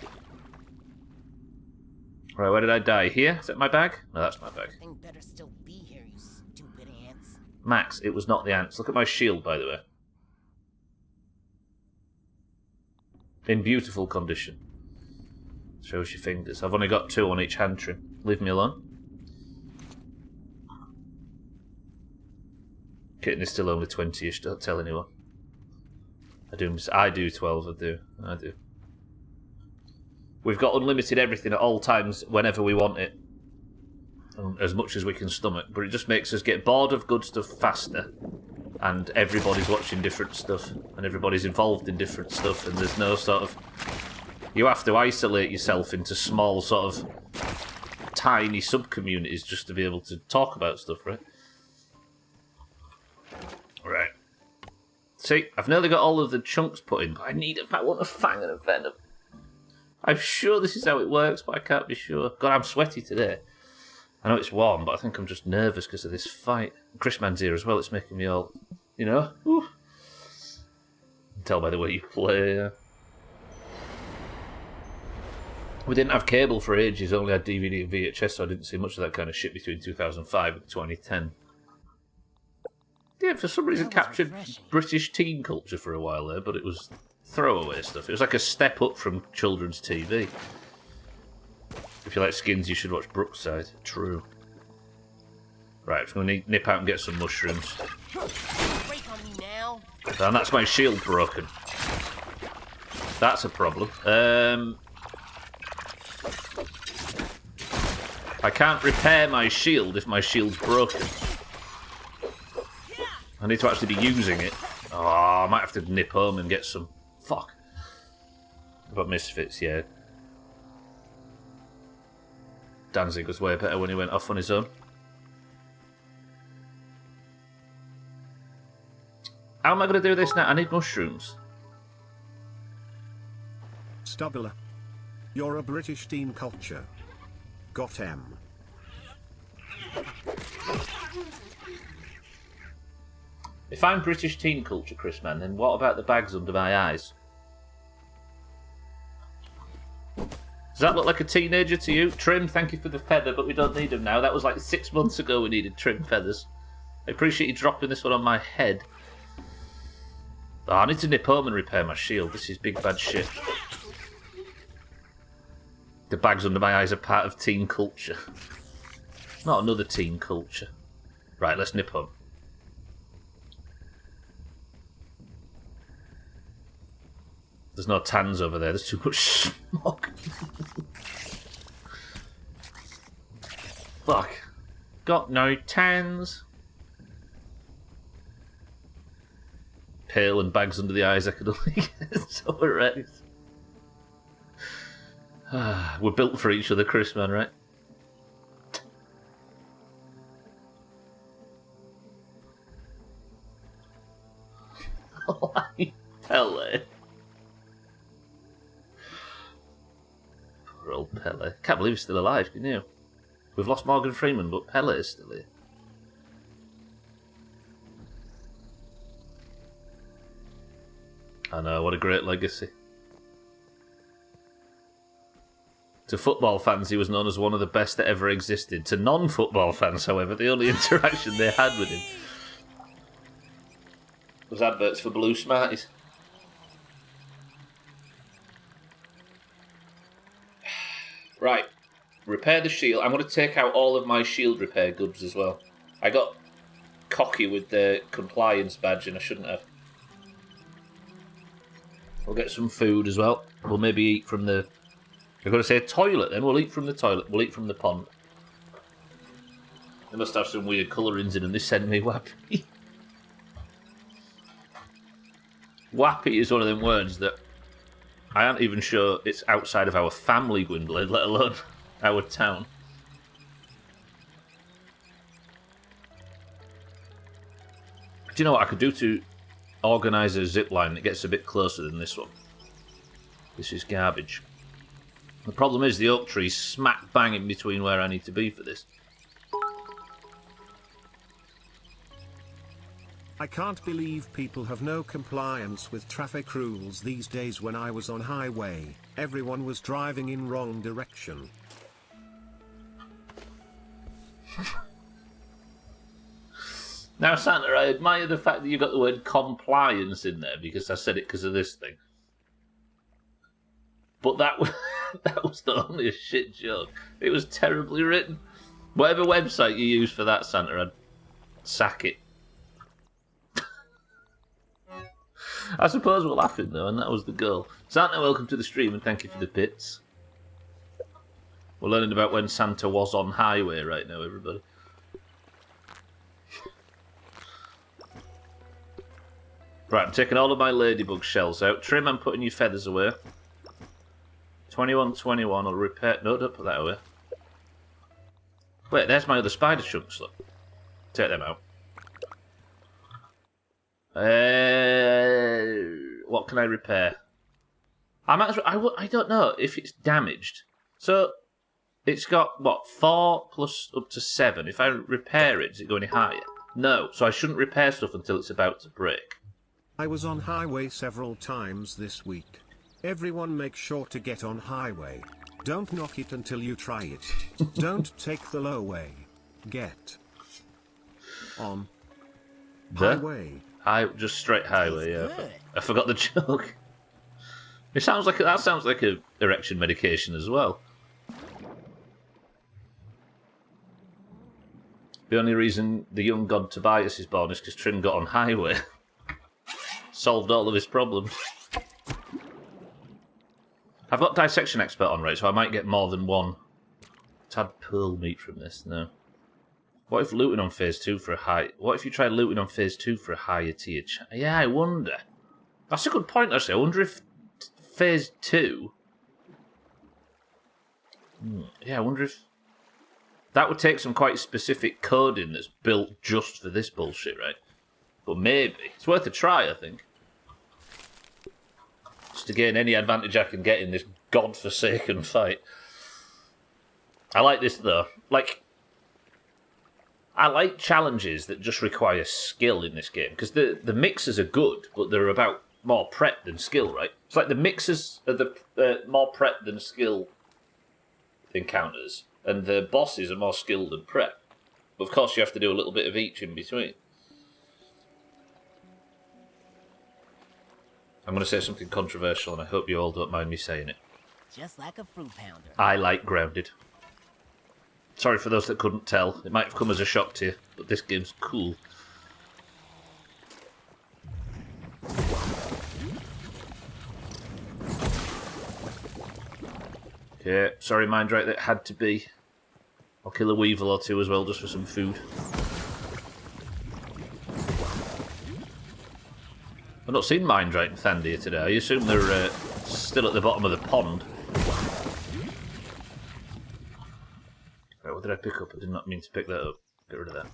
Speaker 1: Right, where did I die? Here? Is that my bag? No, that's my bag.
Speaker 3: Thing better still be here, you stupid ants.
Speaker 1: Max, it was not the ants. Look at my shield, by the way. In beautiful condition. Shows your fingers. I've only got 2 on each hand trim. Leave me alone. Kitten is still only 20-ish, don't tell anyone. I do 12, I do. We've got unlimited everything at all times, whenever we want it. As much as we can stomach. But it just makes us get bored of good stuff faster. And everybody's watching different stuff. And everybody's involved in different stuff. And there's no sort of... You have to isolate yourself into small sort of tiny sub-communities just to be able to talk about stuff, right? Right. See, I've nearly got all of the chunks put in, but I want a fang and a venom. I'm sure this is how it works, but I can't be sure. God, I'm sweaty today. I know it's warm, but I think I'm just nervous because of this fight. Chris Man's here as well, it's making me all, you know, whew. You can tell by the way you play. We didn't have cable for ages, only had DVD and VHS, so I didn't see much of that kind of shit between 2005 and 2010. Yeah, for some reason captured British teen culture for a while there, but it was throwaway stuff. It was like a step up from children's TV. If you like Skins, you should watch Brookside. True. Right, I'm going to nip out and get some mushrooms.
Speaker 3: Break on me now.
Speaker 1: And that's my shield broken. That's a problem. I can't repair my shield if my shield's broken. I need to actually be using it. Oh, I might have to nip home and get some. Fuck. I've got Misfits, yeah. Danzig was way better when he went off on his own. How am I going to do this now? I need mushrooms.
Speaker 2: Stubbler. You're a British teen culture. Got M.
Speaker 1: If I'm British teen culture, Chris Man, then what about the bags under my eyes? Does that look like a teenager to you? Trim, thank you for the feather, but we don't need them now. That was like 6 months ago we needed trim feathers. I appreciate you dropping this one on my head. Oh, I need to nip home and repair my shield. This is big bad shit. The bags under my eyes are part of teen culture. Not another teen culture. Right, let's nip home. There's no tans over there. There's too much smoke. Fuck. Got no tans. Pale and bags under the eyes I could only get so erect. We're built for each other, Chris, man, right? Like Pele. Poor old Pele. Can't believe he's still alive, can you? We've lost Morgan Freeman, but Pele is still here. I know, what a great legacy. To football fans, he was known as one of the best that ever existed. To non-football fans, however, the only interaction they had with him was adverts for Blue Smarties. Right, repair the shield. I'm going to take out all of my shield repair goods as well. I got cocky with the compliance badge and I shouldn't have. We'll get some food as well. We'll maybe eat from the I've got to say toilet, then. We'll eat from the toilet. We'll eat from the pond. They must have some weird colourings in them. They send me wappy. Wappy is one of them words that I aren't even sure it's outside of our family, Gwynplaine, let alone our town. Do you know what I could do to organise a zip line that gets a bit closer than this one? This is garbage. The problem is the oak tree's smack bang in between where I need to be for this.
Speaker 2: I can't believe people have no compliance with traffic rules these days. When I was on highway, everyone was driving in wrong direction.
Speaker 1: Now, Santa, I admire the fact that you got the word compliance in there because I said it because of this thing. But that was not only a shit joke. It was terribly written. Whatever website you use for that, Santa, I'd sack it. I suppose we're laughing, though, and that was the goal. Santa, welcome to the stream, and thank you for the bits. We're learning about when Santa was on highway right now, everybody. Right, I'm taking all of my ladybug shells out. Trim, I'm putting your feathers away. 21, I'll repair... No, don't put that away. Wait, there's my other spider chunks, look. Take them out. What can I repair? I might as well, I don't know if it's damaged. So, it's got, what, 4 plus up to 7. If I repair it, does it go any higher? No, so I shouldn't repair stuff until it's about to break.
Speaker 2: I was on highway several times this week. Everyone make sure to get on highway. Don't knock it until you try it. Don't take the low way. Get on highway.
Speaker 1: Just straight highway, yeah. I forgot the joke. That sounds like a erection medication as well. The only reason the young god Tobias is born is because Trim got on highway. Solved all of his problems. I've got dissection expert on, right, so I might get more than one tad pearl meat from this. No. What if looting on phase 2 for a high... What if you try looting on phase 2 for a higher tier... Yeah, I wonder. That's a good point, actually. I wonder if phase 2... Yeah, I wonder if... That would take some quite specific coding that's built just for this bullshit, right? But maybe. It's worth a try, I think. Just to gain any advantage I can get in this godforsaken fight. I like this, though. I like challenges that just require skill in this game, because the mixers are good, but they're about more prep than skill, right? It's like the mixers are the more prep than skill encounters, and the bosses are more skill than prep. But of course, you have to do a little bit of each in between. I'm going to say something controversial, and I hope you all don't mind me saying it.
Speaker 3: Just like a fruit pounder.
Speaker 1: I like Grounded. Sorry for those that couldn't tell. It might have come as a shock to you, but this game's cool. Okay, sorry, Mindright, that had to be. I'll kill a weevil or two as well, just for some food. I've not seen Mindright and Thandia today. I assume they're still at the bottom of the pond. Right, what did I pick up? I did not mean to pick that up. Get rid of that.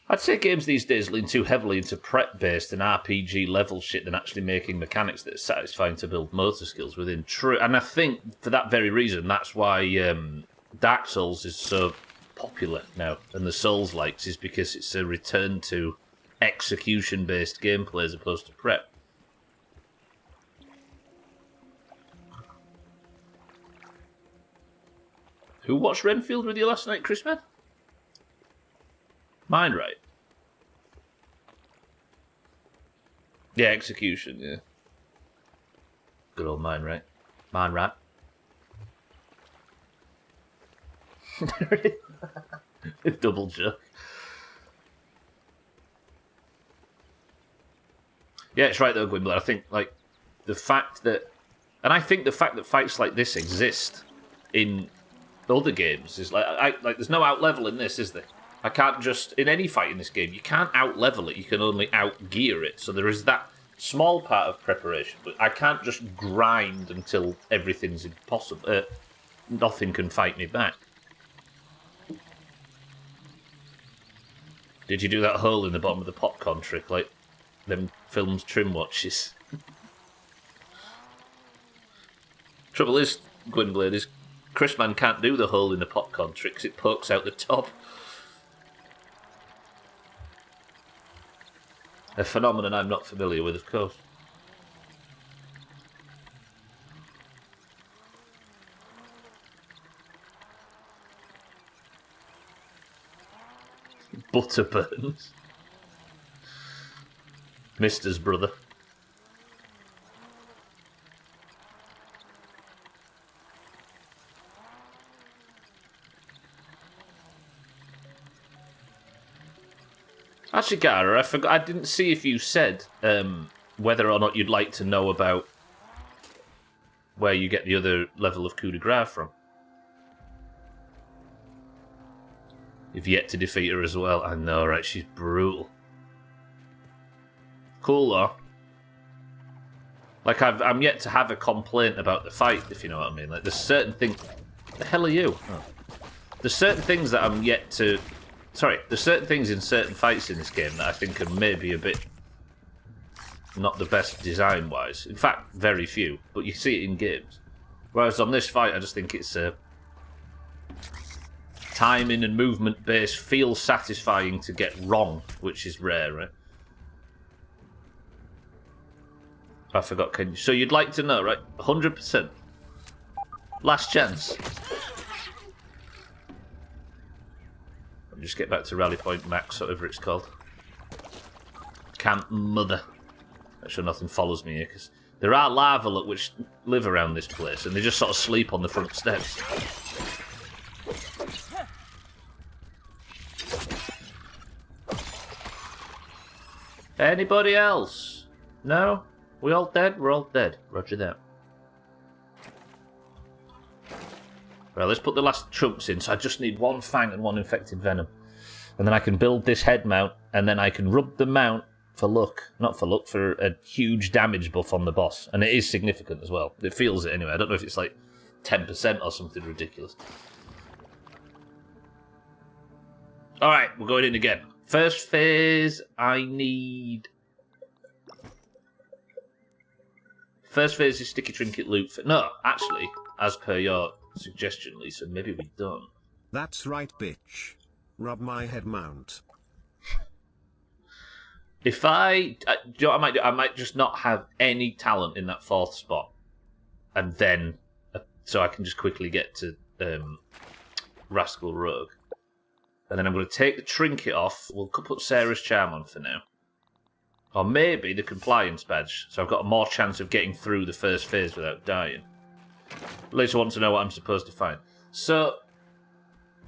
Speaker 1: I'd say games these days lean too heavily into prep-based and RPG level shit than actually making mechanics that are satisfying to build motor skills within. True, and I think for that very reason, that's why Dark Souls is so popular now, and the Souls-likes is because it's a return to execution-based gameplay as opposed to prep. Who watched Renfield with you last night, Chris, man? Mine, right? Yeah, execution, yeah. Good old mine, right? Mine, right? Double joke. Yeah, it's right though, Gwynplaine. I think, like, the fact that And I think the fact that fights like this exist in other games is like there's no out level in this, is there? I can't just in any fight in this game you can't out level it. You can only out gear it. So there is that small part of preparation, but I can't just grind until everything's impossible. Nothing can fight me back. Did you do that hole in the bottom of the popcorn trick like them films Trim watches? Trouble is, Gwynblade, is Chrisman can't do the hole in the popcorn trick because it pokes out the top. A phenomenon I'm not familiar with, of course. Butterburns. Mister's brother. Actually, Gara, I forgot. I didn't see if you said whether or not you'd like to know about where you get the other level of coup de grace from. You've yet to defeat her as well. I know, right? She's brutal. Cool, though. Like, I'm yet to have a complaint about the fight, if you know what I mean. Like, there's certain things... The hell are you? Oh. There's certain things that I'm yet to... Sorry, there's certain things in certain fights in this game that I think are maybe a bit... not the best design-wise. In fact, very few. But you see it in games. Whereas on this fight, I just think it's... timing and movement based feels satisfying to get wrong, which is rare, right? I forgot, can you? So you'd like to know, right? 100%. Last chance. I'll just get back to Rally Point Max, whatever it's called. Camp Mother. Make sure nothing follows me here, because there are larvae which live around this place, and they just sort of sleep on the front steps. Anybody else? No? We all dead? We're all dead. Roger that. Right, let's put the last chunks in. So I just need one fang and one infected venom. And then I can build this head mount, and then I can rub the mount for luck. Not for luck, for a huge damage buff on the boss. And it is significant as well. It feels it anyway. I don't know if it's like 10% or something ridiculous. Alright, we're going in again. First phase, I need... First phase is Sticky Trinket loot. No, actually, as per your suggestion, Lisa, maybe we don't.
Speaker 2: That's right, bitch. Rub my head mount.
Speaker 1: If I... do you know what I might do? I might just not have any talent in that fourth spot. And then... so I can just quickly get to Rascal Rogue. And then I'm going to take the trinket off. We'll put Sarah's charm on for now. Or maybe the compliance badge. So I've got a more chance of getting through the first phase without dying. Lisa wants to know what I'm supposed to find. So,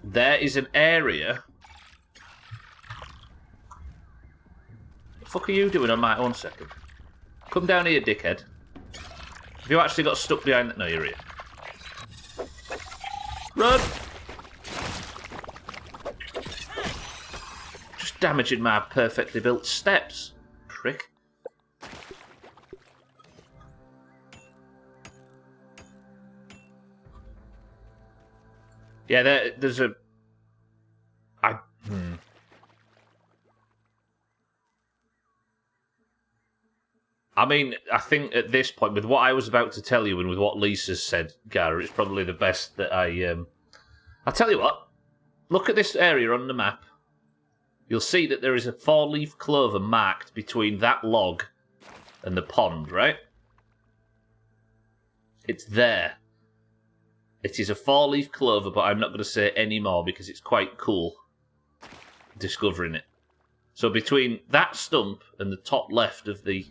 Speaker 1: there is an area... What the fuck are you doing on my own second? Come down here, dickhead. Have you actually got stuck behind that? No, you're here. Run! Just damaging my perfectly built steps. Prick. Yeah, there's a... I mean, I think at this point, with what I was about to tell you and with what Lisa's said, Gara, it's probably the best that I'll tell you what. Look at this area on the map. You'll see that there is a 4-leaf clover marked between that log and the pond, right? It's there. It is a 4-leaf clover, but I'm not going to say any more because it's quite cool discovering it. So between that stump and the top left of the...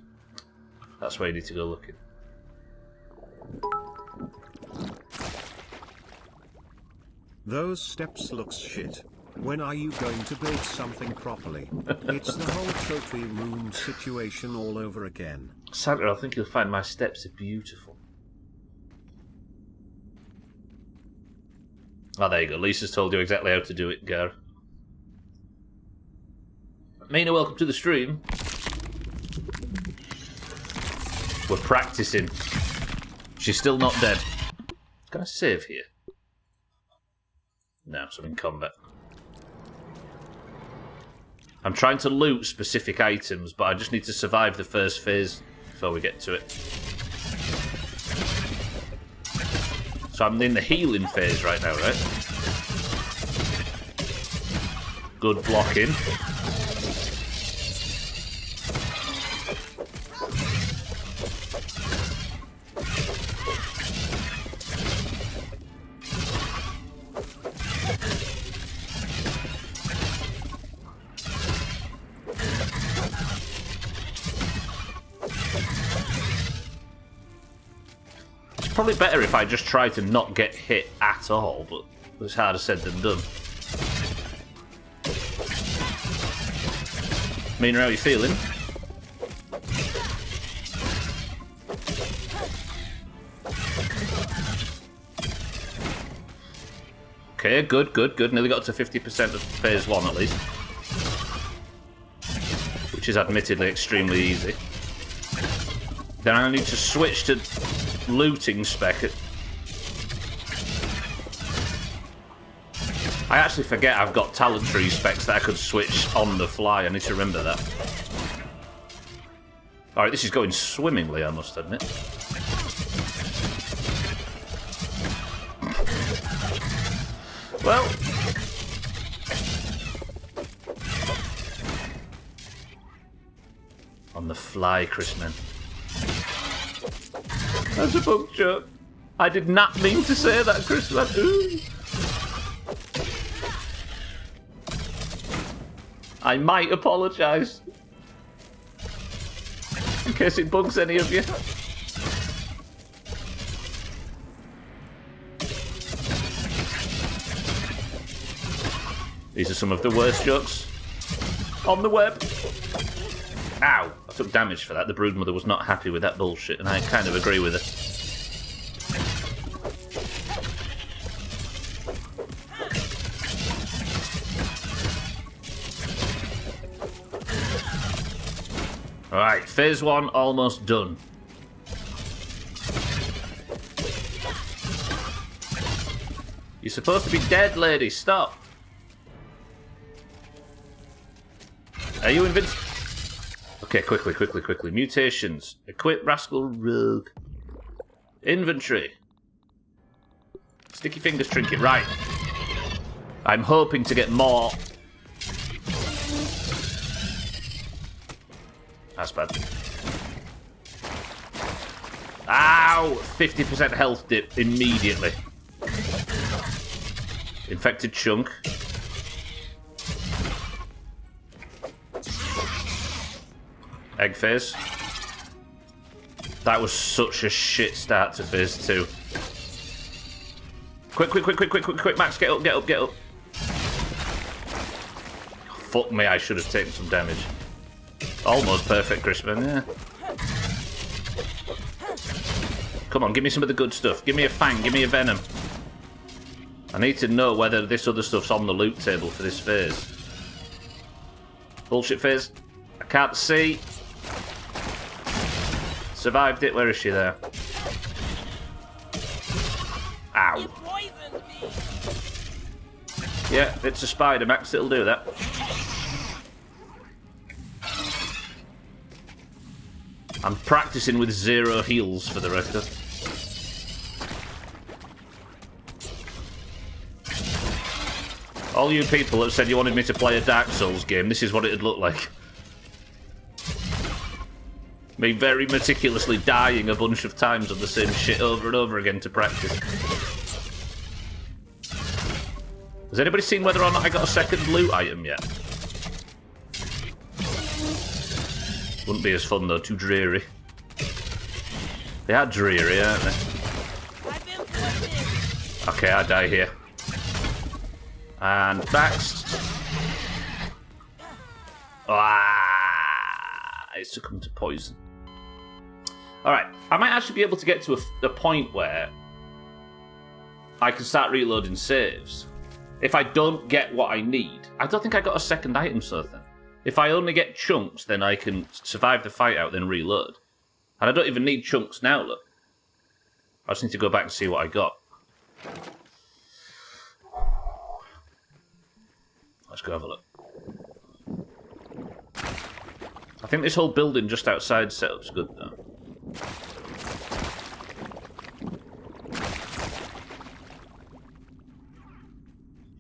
Speaker 1: That's where you need to go looking.
Speaker 2: Those steps looks shit. When are you going to build something properly? It's the whole trophy room situation all over again.
Speaker 1: Santa, I think you'll find my steps are beautiful. Oh, there you go. Lisa's told you exactly how to do it, Gar. Mina, welcome to the stream. We're practicing. She's still not dead. Can I save here? No, so I'm in combat. I'm trying to loot specific items, but I just need to survive the first phase before we get to it. So I'm in the healing phase right now, right? Good blocking. Probably better if I just try to not get hit at all, but it's harder said than done. Mina, how are you feeling? Okay, good. Nearly got to 50% of phase 1 at least. Which is admittedly extremely easy. Then I need to switch to looting spec. I actually forget I've got talent tree specs that I could switch on the fly. I need to remember that. Alright, this is going swimmingly, I must admit. Well, on the fly, Chrisman. That's a bug joke. I did not mean to say that, Chrisman. Ooh. I might apologise. In case it bugs any of you. These are some of the worst jokes on the web. Ow! I took damage for that. The broodmother was not happy with that bullshit, and I kind of agree with her. Alright, phase 1 almost done. You're supposed to be dead, lady. Stop. Are you invincible? Okay, quickly. Mutations. Equip Rascal Rogue. Inventory. Sticky Fingers Trinket. Right. I'm hoping to get more. That's bad. Ow! 50% health dip immediately. Infected chunk. Egg phase. That was such a shit start to phase 2. Quick, Max, get up. Fuck me, I should have taken some damage. Almost perfect, Crispin, yeah. Come on, give me some of the good stuff. Give me a Fang, give me a Venom. I need to know whether this other stuff's on the loot table for this phase. Bullshit phase. I can't see. Survived it. Where is she there? Ow.
Speaker 3: You poisoned me.
Speaker 1: Yeah, it's a spider, Max. It'll do that. I'm practicing with 0 heals for the record. All you people that said you wanted me to play a Dark Souls game, this is what it'd look like. Me very meticulously dying a bunch of times of the same shit over and over again to practice. Has anybody seen whether or not I got a second loot item yet? Wouldn't be as fun though, too dreary. They are dreary, aren't they? Okay, I die here. And next. I succumb to poison. Alright, I might actually be able to get to a point where I can start reloading saves. If I don't get what I need, I don't think I got a second item, so then. If I only get chunks, then I can survive the fight out, then reload. And I don't even need chunks now, look. I just need to go back and see what I got. Let's go have a look. I think this whole building just outside setup's good, though.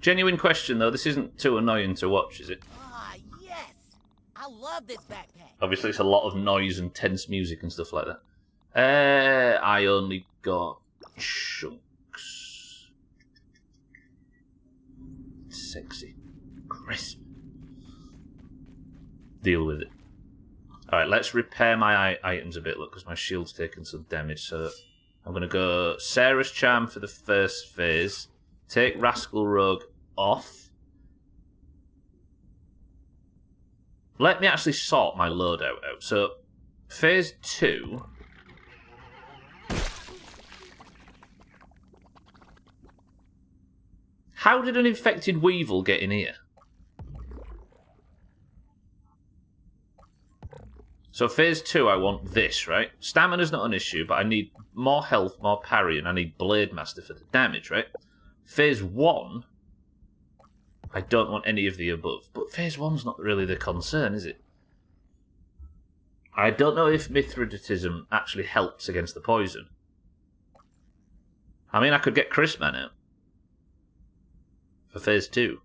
Speaker 1: Genuine question, though. This isn't too annoying to watch, is it?
Speaker 3: Ah, yes! I love this backpack.
Speaker 1: Obviously, it's a lot of noise and tense music and stuff like that. I only got chunks. Sexy. Crisp. Deal with it. Alright, let's repair my items a bit, look, because my shield's taken some damage. So I'm going to go Sarah's Charm for the first phase. Take Rascal Rogue off. Let me actually sort my loadout out. So, phase 2. How did an infected weevil get in here? So phase 2, I want this, right? Stamina's not an issue, but I need more health, more parry, and I need Blade Master for the damage, right? Phase 1, I don't want any of the above. But phase 1's not really the concern, is it? I don't know if Mithridatism actually helps against the poison. I mean, I could get Chrisman out for phase 2.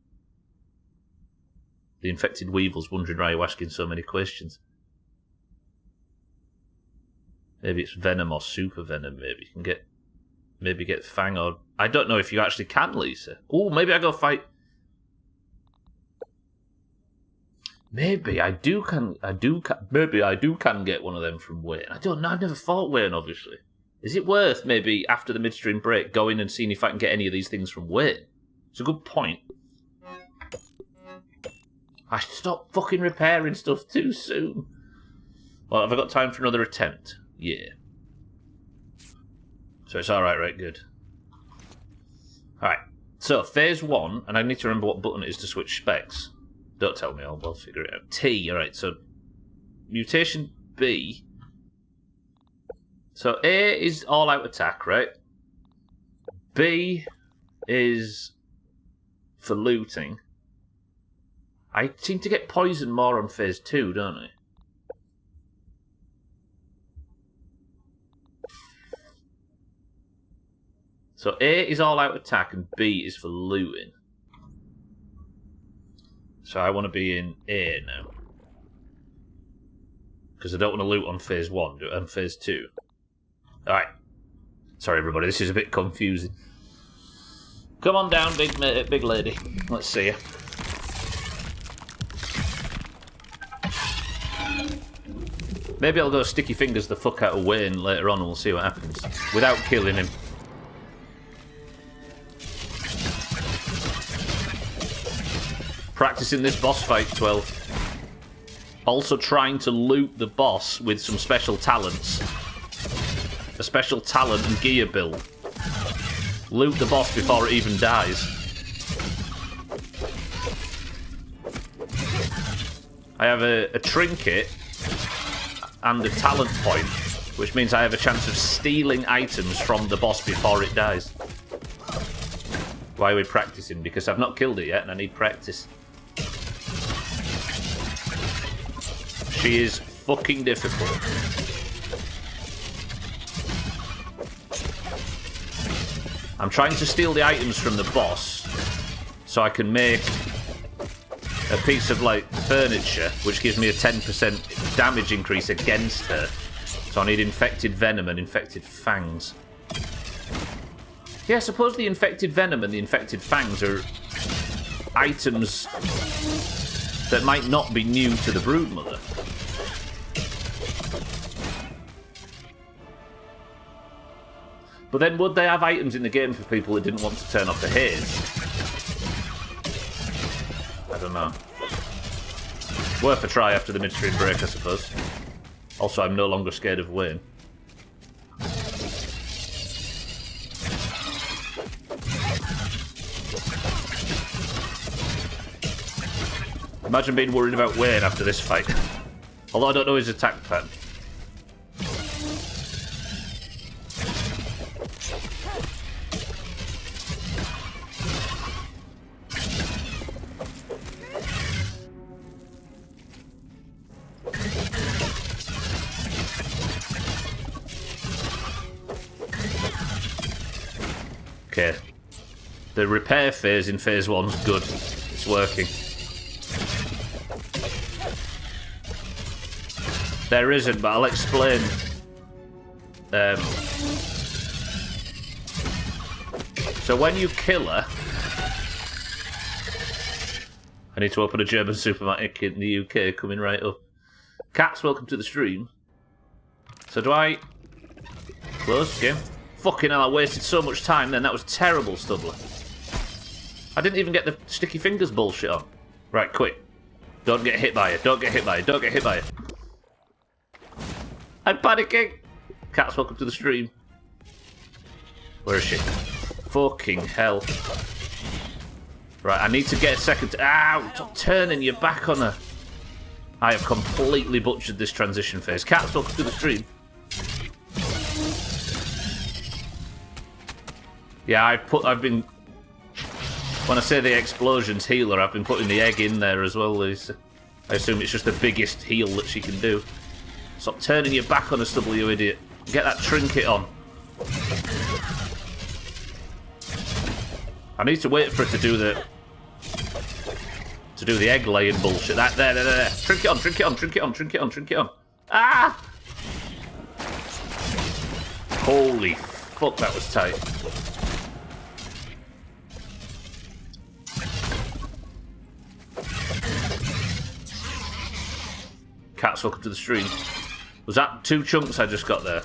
Speaker 1: The infected weevil's wondering why you're asking so many questions. Maybe it's venom or super venom. Maybe you can get, Fang, or I don't know if you actually can, Lisa. Oh, maybe I go fight. Maybe I do can get one of them from Wayne. I don't know. I've never fought Wayne, obviously. Is it worth maybe after the midstream break going and seeing if I can get any of these things from Wayne? It's a good point. I stopped fucking repairing stuff too soon. Well, have I got time for another attempt? Yeah. So it's alright, right? Good. Alright. So, phase 1, and I need to remember what button it is to switch specs. Don't tell me, I'll figure it out. T, alright, so mutation B. So A is all-out attack, right? B is for looting. I seem to get poisoned more on phase 2, don't I? So A is all-out attack and B is for looting. So I want to be in A now. Because I don't want to loot on phase 1, do it on phase 2. Alright. Sorry everybody, this is a bit confusing. Come on down, big lady. Let's see you. Maybe I'll go sticky fingers the fuck out of Wayne later on and we'll see what happens. Without killing him. Practicing this boss fight, 12. Also trying to loot the boss with some special talents. A special talent and gear build. Loot the boss before it even dies. I have a trinket and a talent point, which means I have a chance of stealing items from the boss before it dies. Why are we practicing? Because I've not killed it yet and I need practice. She is fucking difficult. I'm trying to steal the items from the boss so I can make a piece of, like, furniture, which gives me a 10% damage increase against her. So I need infected venom and infected fangs. Yeah, I suppose the infected venom and the infected fangs are items that might not be new to the Broodmother. But then would they have items in the game for people that didn't want to turn off the haze? I don't know. Worth a try after the midstream break, I suppose. Also, I'm no longer scared of Wayne. Imagine being worried about Wayne after this fight. Although I don't know his attack pattern. Okay. The repair phase in phase 1's good. It's working. There isn't, but I'll explain. So when you kill her... I need to open a German supermarket in the UK, coming right up. Cats, welcome to the stream. So do I... Close game? Fucking hell, I wasted so much time then. That was terrible, Stubbler. I didn't even get the sticky fingers bullshit on. Right, quick. Don't get hit by it. Don't get hit by it. Don't get hit by it. I'm panicking. Cats, welcome to the stream. Where is she? Fucking hell. Right, I need to get a second... Ow! Stop turning your back on her. I have completely butchered this transition phase. Cats, welcome to the stream. Yeah, I've been... When I say the explosions healer, I've been putting the egg in there as well. I assume it's just the biggest heal that she can do. Stop turning your back on us, you idiot. Get that trinket on. I need to wait for it to do the... egg laying bullshit. There. Trinket on, trinket on, trinket on, trinket on, trinket on. Ah! Holy fuck, that was tight. Cats, welcome to the stream. Was that 2 chunks I just got there?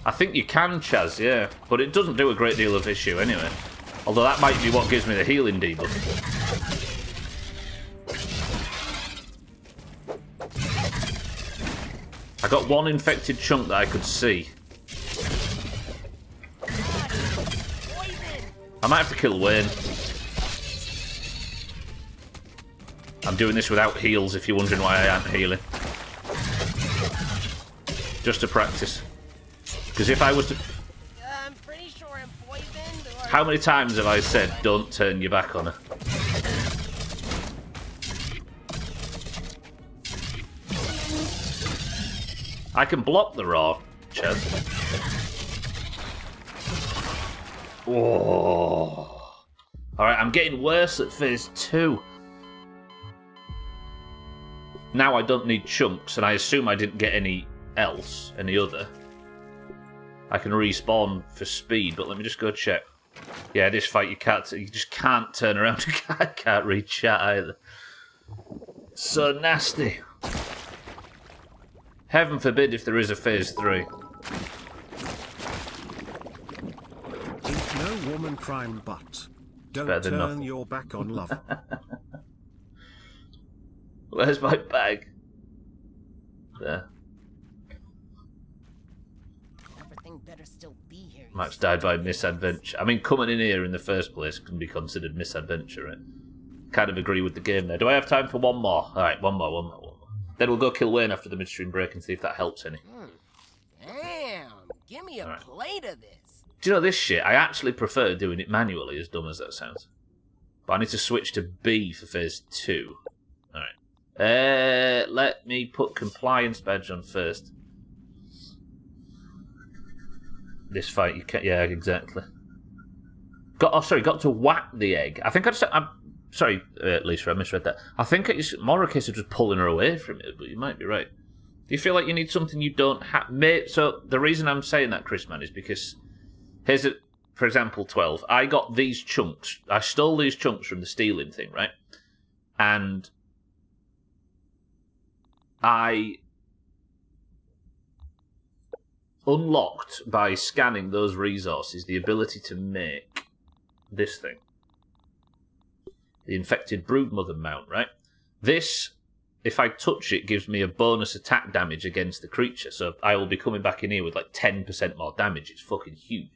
Speaker 1: I think you can, Chaz, yeah. But it doesn't do a great deal of issue anyway. Although that might be what gives me the healing debuff. I got 1 infected chunk that I could see. I might have to kill Wayne. I'm doing this without heals, if you're wondering why I aren't healing. Just to practice. Because if I was to...
Speaker 3: I'm pretty sure I'm poisoned or...
Speaker 1: How many times have I said, don't turn your back on her? I can block the raw, Chaz. Oh. Alright, I'm getting worse at phase 2. Now I don't need chunks, and I assume I didn't get any other. I can respawn for speed, but let me just go check. Yeah, this fight you just can't turn around. I can't read chat either. So nasty. Heaven forbid if there is a phase 3.
Speaker 2: Ain't no woman crime but. Don't
Speaker 1: Better than
Speaker 2: turn
Speaker 1: nothing.
Speaker 2: your back on love.
Speaker 1: Where's my bag? There.
Speaker 3: Everything better still be here.
Speaker 1: Max died by misadventure. I mean, coming in here in the first place can be considered misadventure, right? Kind of agree with the game there. Do I have time for one more? Alright, one more. Then we'll go kill Wayne after the midstream break and see if that helps any.
Speaker 3: Damn, give me a plate of this.
Speaker 1: Do you know this shit? I actually prefer doing it manually, as dumb as that sounds. But I need to switch to B for phase 2. Alright. Let me put compliance badge on first. This fight, you can't... Yeah, exactly. Got to whack the egg. I think I'm sorry, Lisa, I misread that. I think it's more a case of just pulling her away from it, but you might be right. Do you feel like you need something you don't have? So the reason I'm saying that, Chris, man, is because here's a, for example, 12. I got these chunks. I stole these chunks from the stealing thing, right? And I unlocked by scanning those resources the ability to make this thing. The infected broodmother mount, right? This, if I touch it, gives me a bonus attack damage against the creature. So I will be coming back in here with like 10% more damage. It's fucking huge.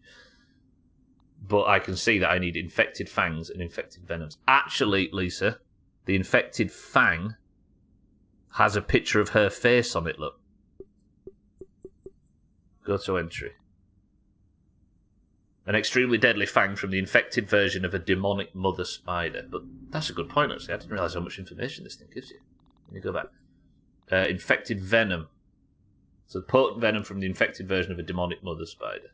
Speaker 1: but I can see that I need infected fangs and infected venoms. Actually, Lisa, the infected fang has a picture of her face on it, look. Go to entry. An extremely deadly fang from the infected version of a demonic mother spider. But that's a good point, actually. I didn't realise how much information this thing gives you. Let me go back. Infected venom. So potent venom from the infected version of a demonic mother spider.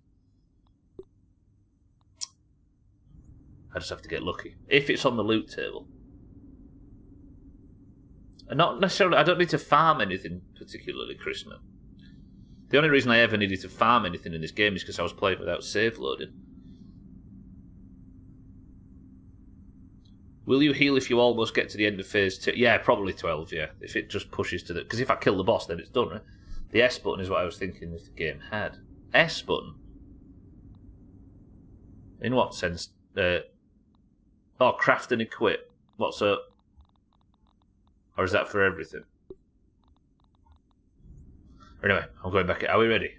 Speaker 1: I just have to get lucky. If it's on the loot table. And not necessarily... I don't need to farm anything particularly, Christmas. The only reason I ever needed to farm anything in this game is because I was playing without save loading. Will you heal if you almost get to the end of phase 2? Yeah, probably 12, yeah. If it just pushes to the... Because if I kill the boss, then it's done, right? The S button is what I was thinking if the game had. S button? In what sense? Oh, craft and equip. What's up? Or is that for everything? Anyway, I'm going back. Are we ready?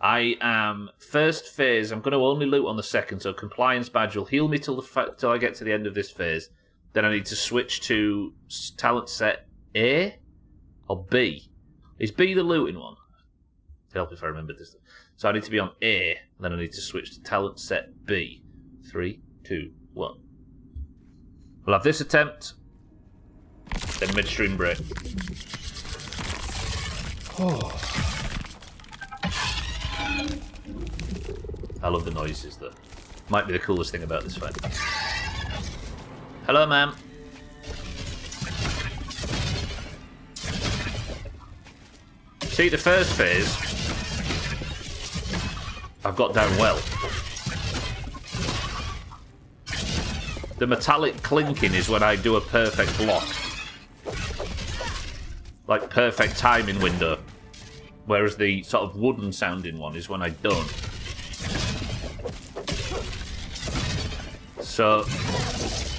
Speaker 1: I am first phase. I'm going to only loot on the second, so compliance badge will heal me till I get to the end of this phase. Then I need to switch to talent set A or B. Is B the looting one? Help if I remember this. So I need to be on A, and then I need to switch to talent set B. 3, 2, 1. We'll have this attempt, then midstream break. Oh. I love the noises, though. Might be the coolest thing about this fight. Hello, ma'am. See, the first phase, I've got down well. The metallic clinking is when I do a perfect block. Like, perfect timing window. Whereas the sort of wooden sounding one is when I don't. So,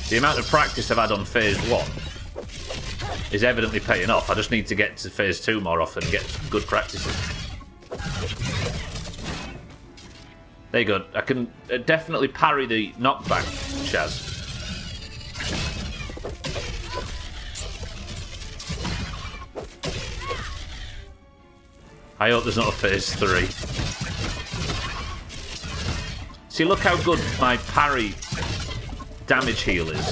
Speaker 1: the amount of practice I've had on phase 1 is evidently paying off. I just need to get to phase 2 more often and get some good practices. There you go. I can definitely parry the knockback, Shaz. I hope there's not a phase 3. See, look how good my parry damage heal is.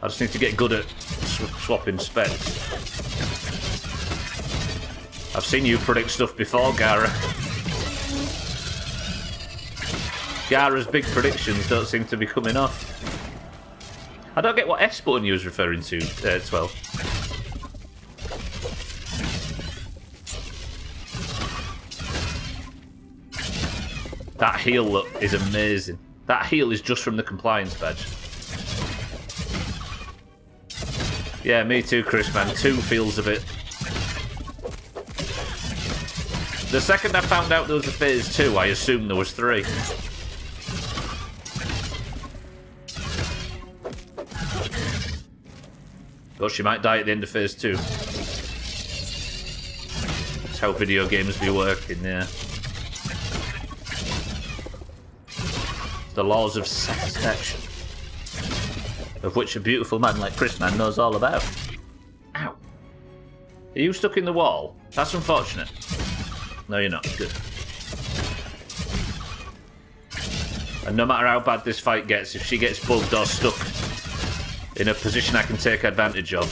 Speaker 1: I just need to get good at swapping specs. I've seen you predict stuff before, Gara. Gara's big predictions don't seem to be coming off. I don't get what S button you was referring to, 12. That heal look is amazing. That heal is just from the compliance badge. Yeah, me too, Chris, man. 2 feels a bit... The second I found out there was a phase 2, I assumed there was 3. But she might die at the end of phase 2. That's how video games be working, yeah. The laws of satisfaction. Of which a beautiful man like Chris Man knows all about. Ow. Are you stuck in the wall? That's unfortunate. No, you're not. Good. And no matter how bad this fight gets, if she gets bugged or stuck in a position I can take advantage of,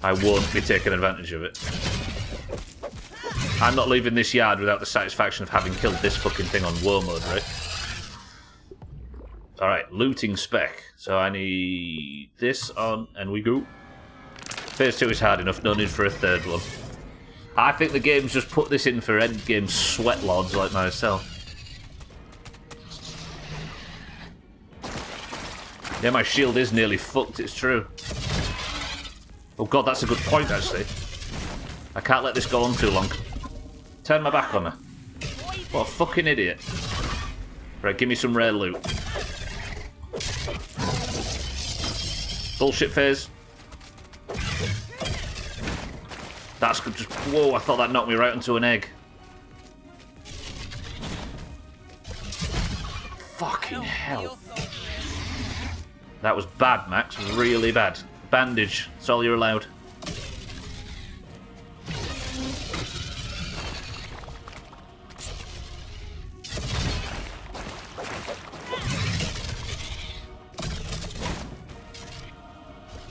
Speaker 1: I won't be taking advantage of it. I'm not leaving this yard without the satisfaction of having killed this fucking thing on war mode, right? Alright, looting spec. So I need this on, and we go. Phase 2 is hard enough, no need for a third one. I think the game's just put this in for endgame sweatlords like myself. Yeah, my shield is nearly fucked, it's true. Oh god, that's a good point, actually. I can't let this go on too long. Turn my back on her. What a fucking idiot. Right, give me some rare loot. Bullshit phase. That's good. Just whoa! I thought that knocked me right into an egg. Fucking hell! That was bad, Max. Really bad. Bandage. That's all you're allowed.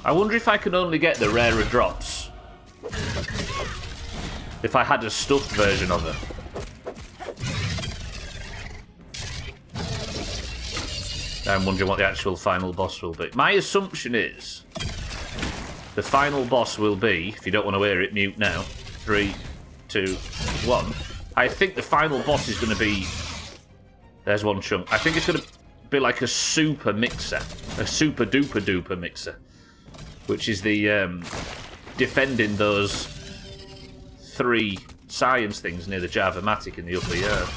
Speaker 1: I wonder if I can only get the rarer drops. If I had a stuffed version of it. I'm wondering what the actual final boss will be. My assumption is the final boss will be, if you don't want to hear it, mute now. 3, 2, 1. I think the final boss is going to be... There's one chunk. I think it's going to be like a super mixer. A super duper duper mixer. Which is the defending those 3 science things near the Java-matic in the upper yard.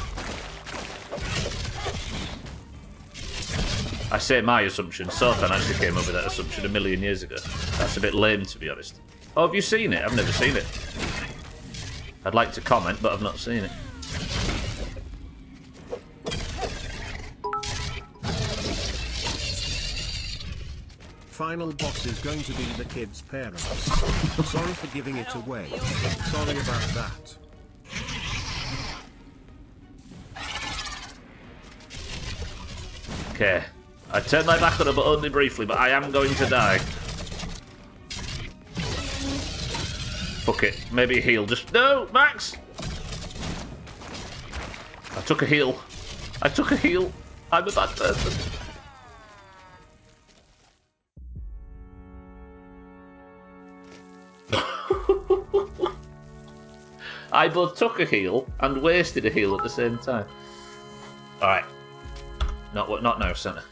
Speaker 1: I say my assumption. Sothan actually came up with that assumption a million years ago. That's a bit lame, to be honest. Oh, have you seen it? I've never seen it. I'd like to comment, but I've not seen it.
Speaker 2: Final boss is going to be the kid's parents. Sorry for giving it away. Sorry about that.
Speaker 1: Okay. I turned my back on her, but only briefly, but I am going to die. Fuck it. Maybe a heal. Just... No, Max! I took a heal. I took a heal. I'm a bad person. I both took a heal and wasted a heal at the same time. Alright. Not now, Santa.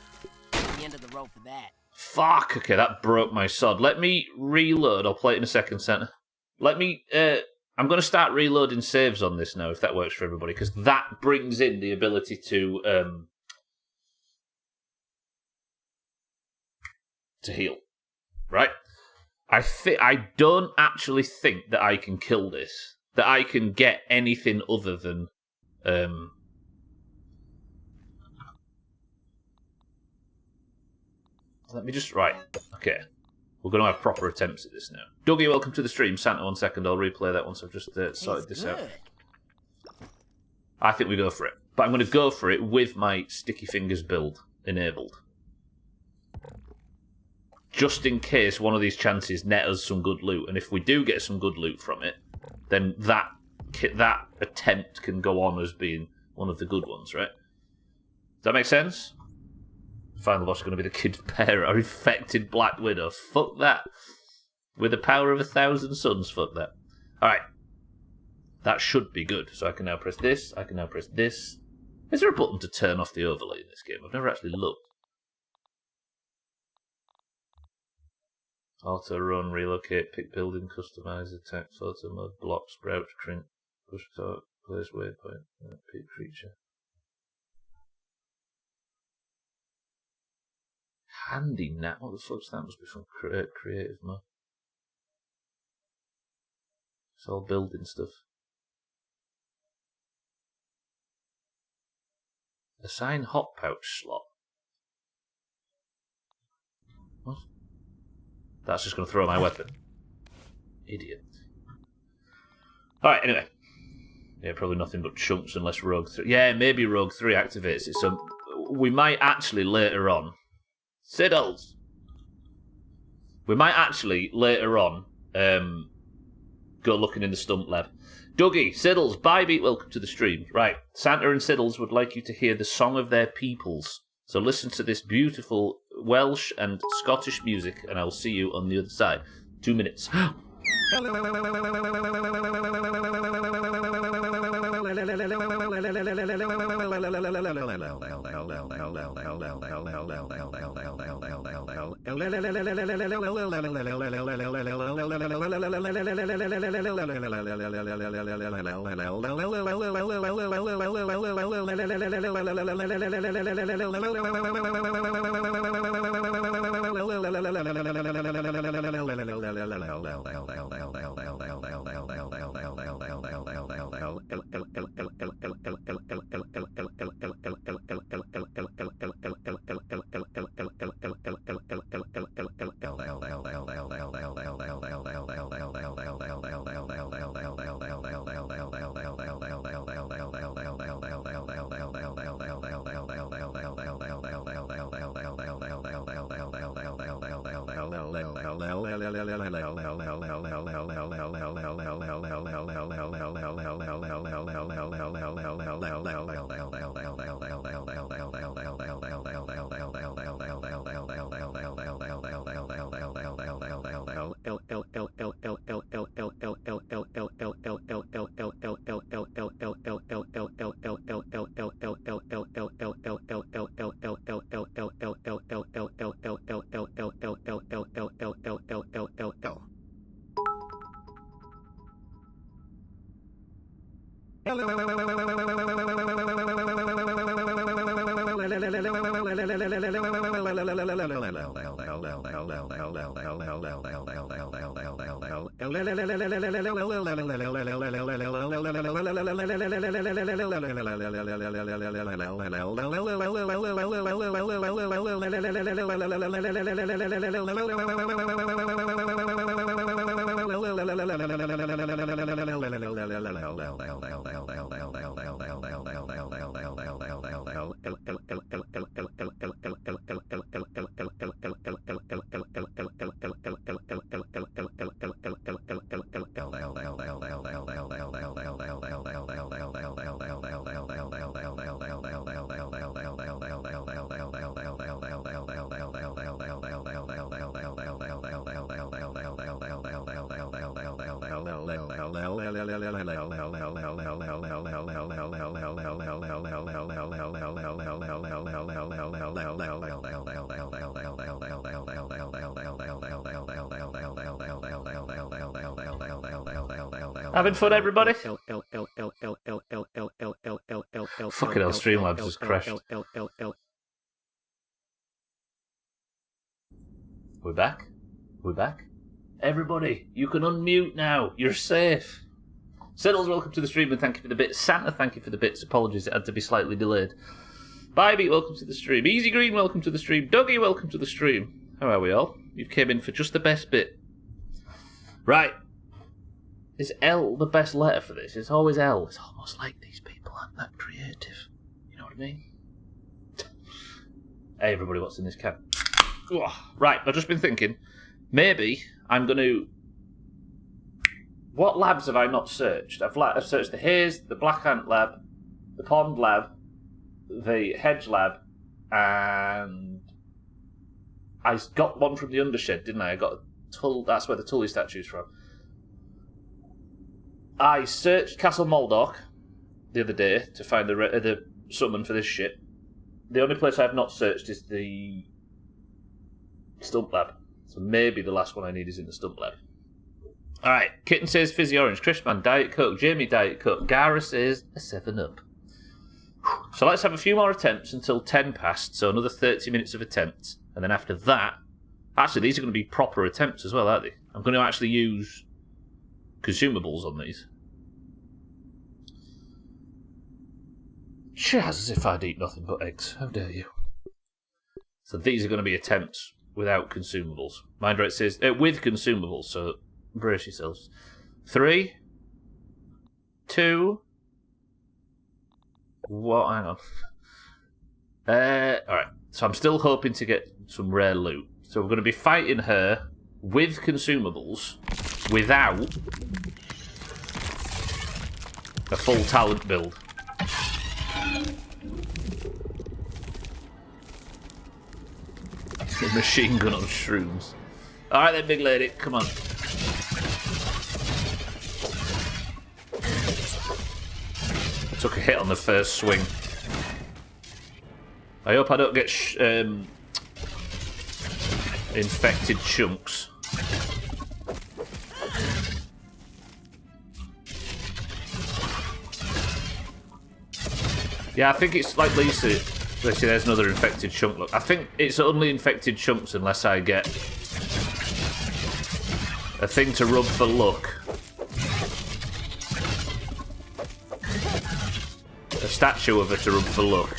Speaker 3: The end of the road for that.
Speaker 1: Fuck, okay, that broke my sod. Let me reload. I'll play it in a second, Santa. Let me... I'm going to start reloading saves on this now, if that works for everybody, because that brings in the ability to heal. Right? I don't actually think that I can kill this. That I can get anything other than... Let me just... Right. Okay. We're going to have proper attempts at this now. Dougie, welcome to the stream. Santa, 1 second. I'll replay that once I've just sorted this out. I think we go for it. But I'm going to go for it with my Sticky Fingers build enabled. Just in case one of these chances net us some good loot. And if we do get some good loot from it, then that attempt can go on as being one of the good ones, right? Does that make sense? Final boss is going to be the kid's parent, our infected Black Widow. Fuck that. With the power of 1,000 suns, fuck that. Alright. That should be good. So I can now press this, I can now press this. Is there a button to turn off the overlay in this game? I've never actually looked. Auto run, relocate, pick building, customize, attack, photo mode, block, sprout, print, push talk, place waypoint, pick creature. Handy nap. What the fuck's that? Must be from creative mode. It's all building stuff. Assign hot pouch slot. What? That's just going to throw my weapon. Idiot. Alright, anyway. Yeah, probably nothing but chunks unless Rogue 3... Yeah, maybe Rogue 3 activates it. So we might actually later on... Siddles! We might actually later on go looking in the stump lab. Dougie, Siddles, Bybeat, welcome to the stream. Right, Santa and Siddles would like you to hear the song of their peoples. So listen to this beautiful Welsh and Scottish music, and I'll see you on the other side. 2 minutes. Having fun, everybody? Fucking hell, Streamlabs just crashed. We're back. We're back. Everybody, you can unmute now. You're safe. Siddles, welcome to the stream and thank you for the bits. Santa, thank you for the bits. Apologies, it had to be slightly delayed. Bybee, welcome to the stream. Easy Green, welcome to the stream. Dougie, welcome to the stream. How are we all? You've came in for just the best bit. Right. Is L the best letter for this? It's always L. It's almost like these people aren't that creative. You know what I mean? Hey, everybody, what's in this can? Right, I've just been thinking, maybe I'm going to... What labs have I not searched? I've searched the Haze, the Black Ant lab, the Pond lab, the Hedge lab, and I got one from the Undershed, didn't I? I got a Tull. That's where the Tully statue's from. I searched Castle Moldorc the other day to find the summon for this shit. The only place I have not searched is the Stump lab. So maybe the last one I need is in the Stump lab. Alright, Kitten says Fizzy Orange, Chrisman, Diet Coke, Jamie Diet Coke, Gara says a 7-Up. So let's have a few more attempts until 10 past, so another 30 minutes of attempts. And then after that, actually these are going to be proper attempts as well, aren't they? I'm going to actually use consumables on these. Chaz, as if I'd eat nothing but eggs. How dare you? So these are going to be attempts without consumables. Mind right says, with consumables, so brace yourselves. 3, 2, 1, hang on. Alright, so I'm still hoping to get some rare loot. So we're going to be fighting her with consumables, without a full talent build. The machine gun on shrooms. Alright then, big lady, come on. I took a hit on the first swing. I hope I don't get infected chunks. Yeah, I think it's like Lisa. There's another infected chunk. Look, I think it's only infected chunks unless I get a thing to rub for luck. statue of her to rub for luck.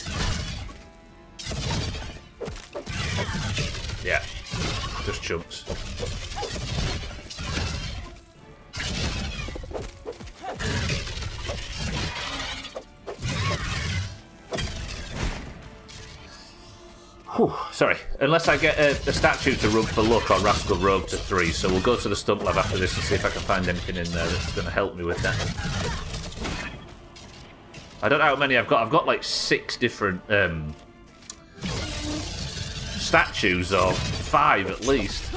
Speaker 1: Yeah, just chunks. Whew, sorry. Unless I get a statue to rub for luck or Rascal Rogue to 3, so we'll go to the stump lab after this and see if I can find anything in there that's going to help me with that. I don't know how many I've got. I've got like 6 different statues, or 5 at least.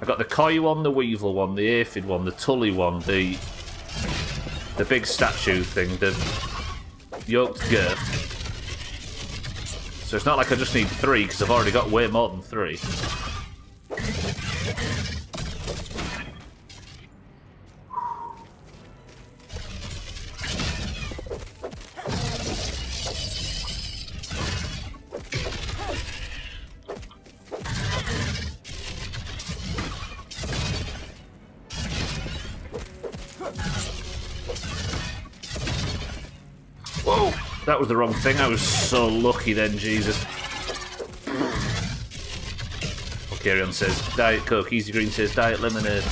Speaker 1: I've got the Koi one, the Weevil one, the Aphid one, the Tully one, the big statue thing, the Yoked Girth. So it's not like I just need 3, because I've already got way more than 3. Whoa! That was the wrong thing. I was so lucky then, Jesus. Carry-on says Diet Coke. Easy Green says Diet Lemonade.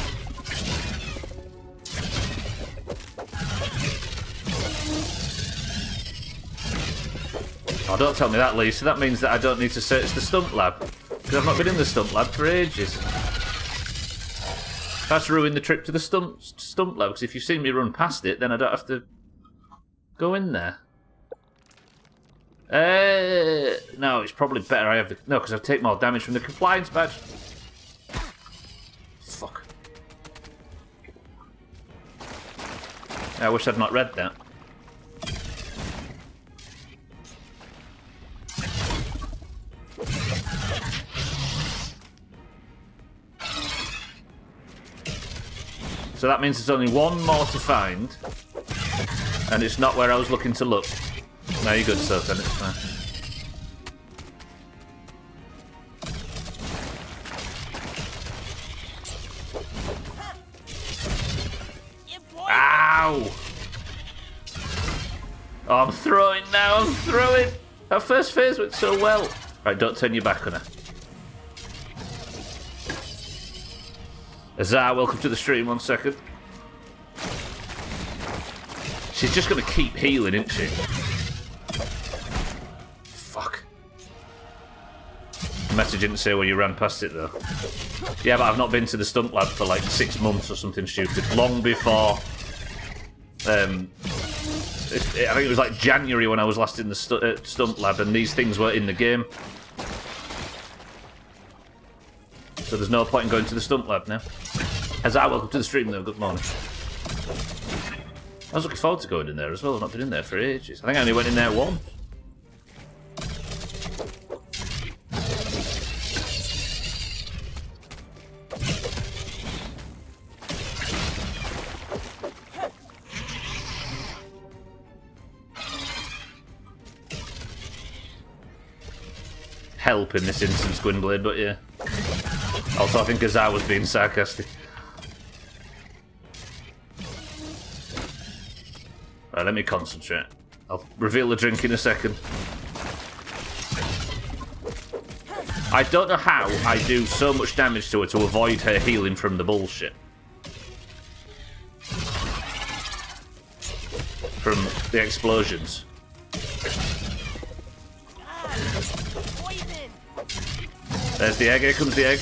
Speaker 1: Oh, don't tell me that, Lisa. That means that I don't need to search the stump lab. Because I've not been in the stump lab for ages. That's ruined the trip to the stump lab, because if you've seen me run past it, then I don't have to go in there. No, it's probably better I have the... No, because I take more damage from the compliance badge. Fuck. I wish I'd not read that. So that means there's only one more to find. And it's not where I was looking to look. No, you're good, so then it's fine. Ow! Oh, I'm throwing now, I'm throwing! Our first phase went so well. Right, don't turn your back on her. Azar, welcome to the stream, 1 second. She's just going to keep healing, isn't she? Fuck. The message didn't say where you ran past it, though. Yeah, but I've not been to the stump lab for like 6 months or something stupid. Long before... I think it was like January when I was last in the stump lab, and these things were in the game. So there's no point in going to the stump lab now. Azar, welcome to the stream, though. Good morning. I was looking forward to going in there as well. I've not been in there for ages. I think I only went in there once. Help in this instance, Gwynblade, but yeah. Also, I think Azar was being sarcastic. Right, let me concentrate. I'll reveal the drink in a second. I don't know how I do so much damage to her to avoid her healing from the bullshit. From the explosions. There's the egg, here comes the egg.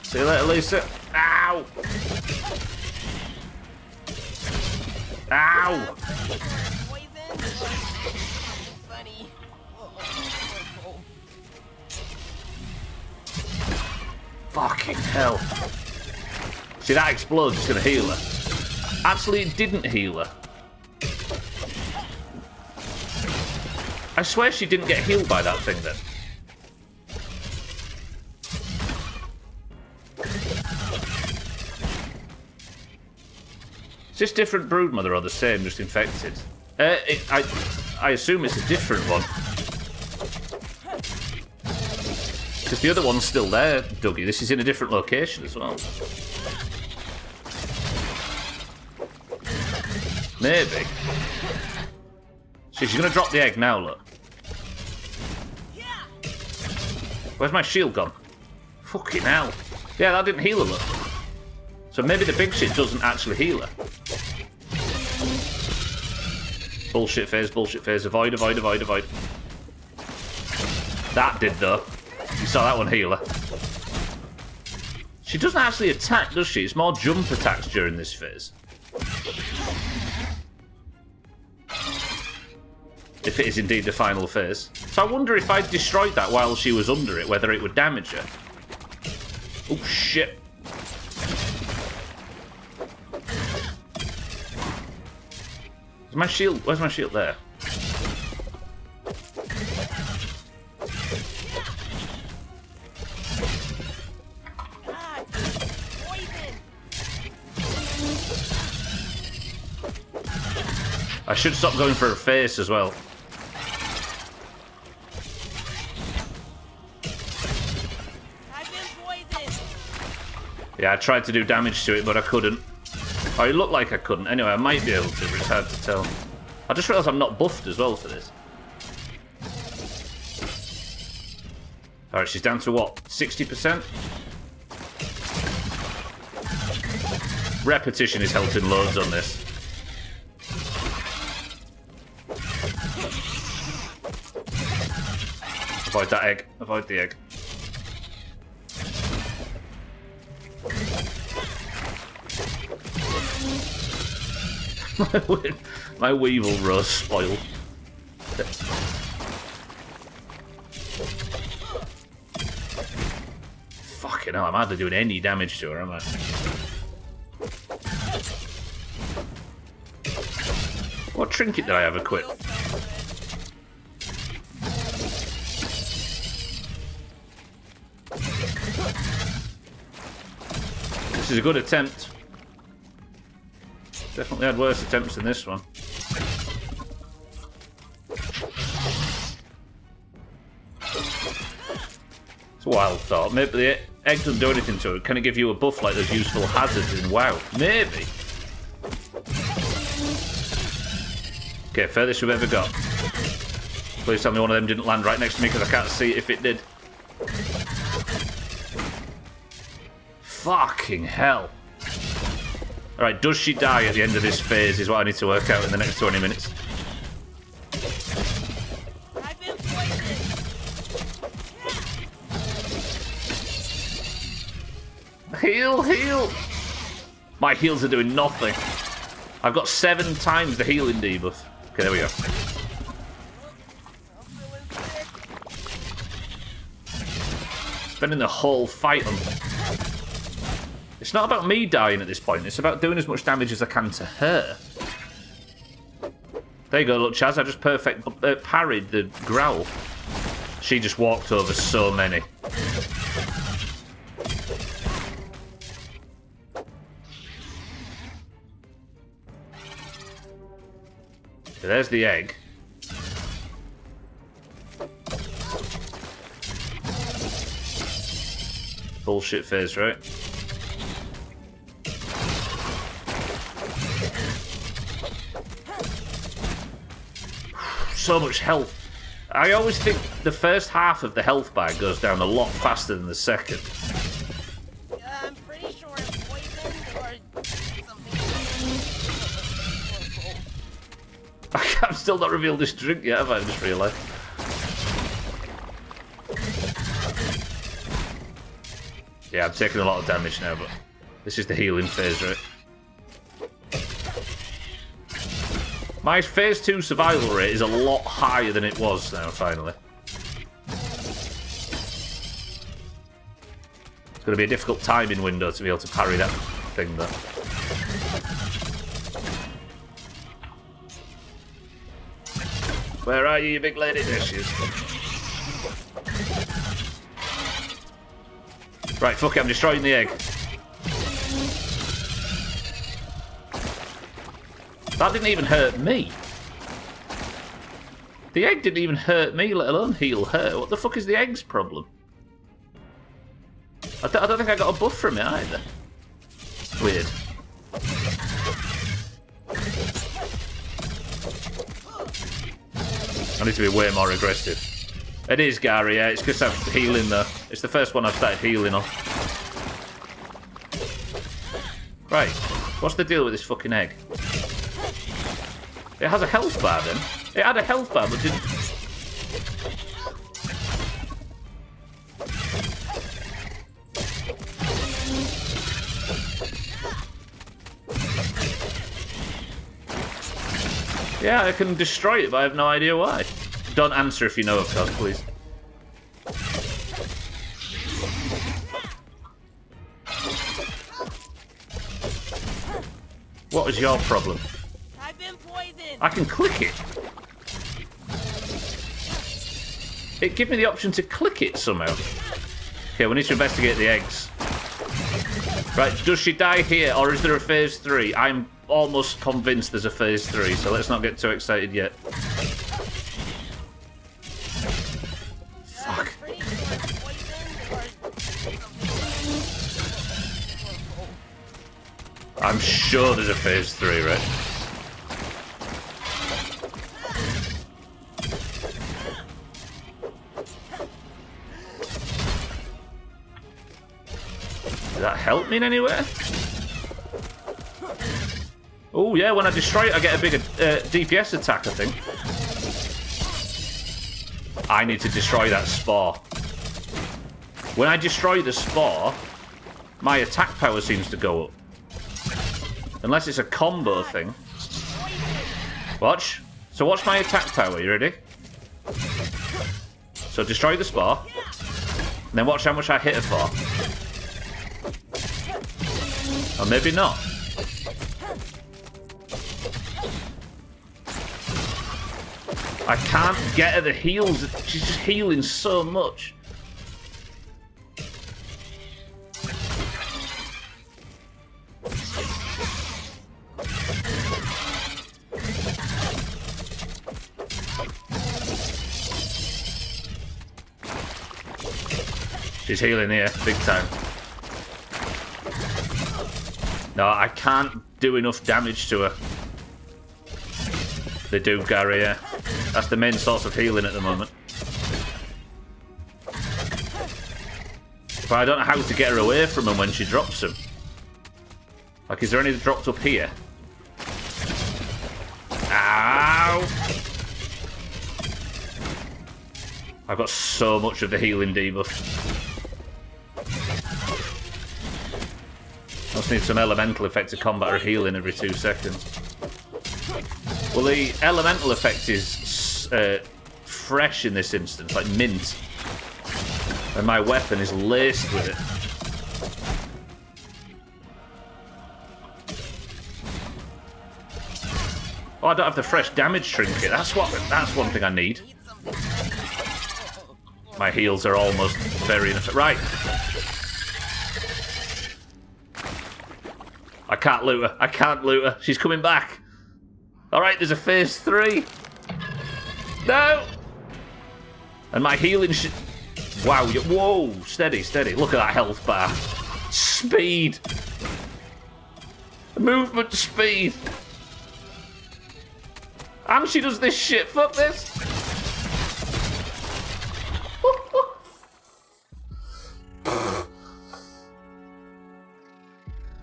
Speaker 1: See you later, Lisa. Ow! Ow! Fucking hell. See, that explosion's gonna heal her. Actually, it didn't heal her. I swear she didn't get healed by that thing then. Is this different broodmother or the same, just infected? I assume it's a different one. Because the other one's still there, Dougie. This is in a different location as well. Maybe. See, she's going to drop the egg now, look. Where's my shield gone? Fucking hell. Yeah, that didn't heal her, look. So maybe the big shit doesn't actually heal her. Bullshit phase, bullshit phase. Avoid, avoid, avoid, avoid. That did, though. You saw that one heal her. She doesn't actually attack, does she? It's more jump attacks during this phase. If it is indeed the final phase. So I wonder if I destroyed that while she was under it, whether it would damage her. Oh, shit. Where's my shield? Where's my shield? There. I should stop going for her face as well. Yeah, I tried to do damage to it, but I couldn't. Oh, it looked like I couldn't. Anyway, I might be able to, but it's hard to tell. I just realised I'm not buffed as well for this. Alright, she's down to what? 60%? Repetition is helping loads on this. Avoid that egg. Avoid the egg. My Weevil rose spoiled. Fucking hell, I'm hardly doing any damage to her, am I? What trinket did I have equipped? This is a good attempt. Definitely had worse attempts than this one. It's a wild thought. Maybe the egg doesn't do anything to it. Can it give you a buff like those useful hazards in WoW? Maybe. Okay, furthest we've ever got. Please tell me one of them didn't land right next to me because I can't see it if it did. Fucking hell. Alright, does she die at the end of this phase is what I need to work out in the next 20 minutes.
Speaker 3: I've been poisoned.
Speaker 1: Heal, heal! My heals are doing nothing. I've got 7 times the healing debuff. Okay, there we go. Spending the whole fight on... It's not about me dying at this point, it's about doing as much damage as I can to her. There you go, look, Chaz, I just parried the growl. She just walked over so many. So there's the egg. Bullshit phase, right? So much health. I always think the first half of the health bar goes down a lot faster than the second.
Speaker 3: I'm pretty sure it's poisoned or something.
Speaker 1: I've still not revealed this drink yet, have I? Just realised. Yeah, I'm taking a lot of damage now, but this is the healing phase, right? My phase 2 survival rate is a lot higher than it was now, finally. It's going to be a difficult timing window to be able to parry that thing, though. Where are you big lady? There she is. Right, fuck it, I'm destroying the egg. That didn't even hurt me. The egg didn't even hurt me, let alone heal her. What the fuck is the egg's problem? I don't think I got a buff from it either. Weird. need to be way more aggressive. It is, Gary, yeah. It's because I'm healing, though. It's the first one I've started healing on. Right. What's the deal with this fucking egg? It has a health bar, then. It had a health bar, but didn't... Yeah, I can destroy it, but I have no idea why. Don't answer if you know, of course, please. What is your problem?
Speaker 3: I've been poisoned.
Speaker 1: I can click it. It gives me the option to click it somehow. Okay, we need to investigate the eggs. Right, does she die here, or is there a phase 3? I'm almost convinced there's a phase 3, so let's not get too excited yet. Fuck.
Speaker 3: Pretty sure it's poisoned or...
Speaker 1: I'm sure there's a phase 3, right? Does that help me in any way? Oh, yeah, when I destroy it, I get a bigger DPS attack, I think. I need to destroy that spore. When I destroy the spore, my attack power seems to go up. Unless it's a combo thing. Watch. So watch my attack power, you ready? So destroy the spore. And then watch how much I hit her for. Or maybe not. I can't get her the heals. She's just healing so much. She's healing here, big time. No, I can't do enough damage to her. They do, Gary, yeah. That's the main source of healing at the moment. But I don't know how to get her away from him when she drops him. Like, is there any dropped up here? Ow! I've got so much of the healing debuff. I just need some elemental effect to combat her healing every 2 seconds. Well, the elemental effect is fresh in this instance, like mint. And my weapon is laced with it. Oh, I don't have the fresh damage trinket. That's one thing I need. My heals are almost very ineffective. Right. I can't loot her. I can't loot her. She's coming back. Alright, there's a phase 3. No! And my healing wow, whoa, steady, steady. Look at that health bar. Speed. Movement speed. And she does this shit. Fuck this.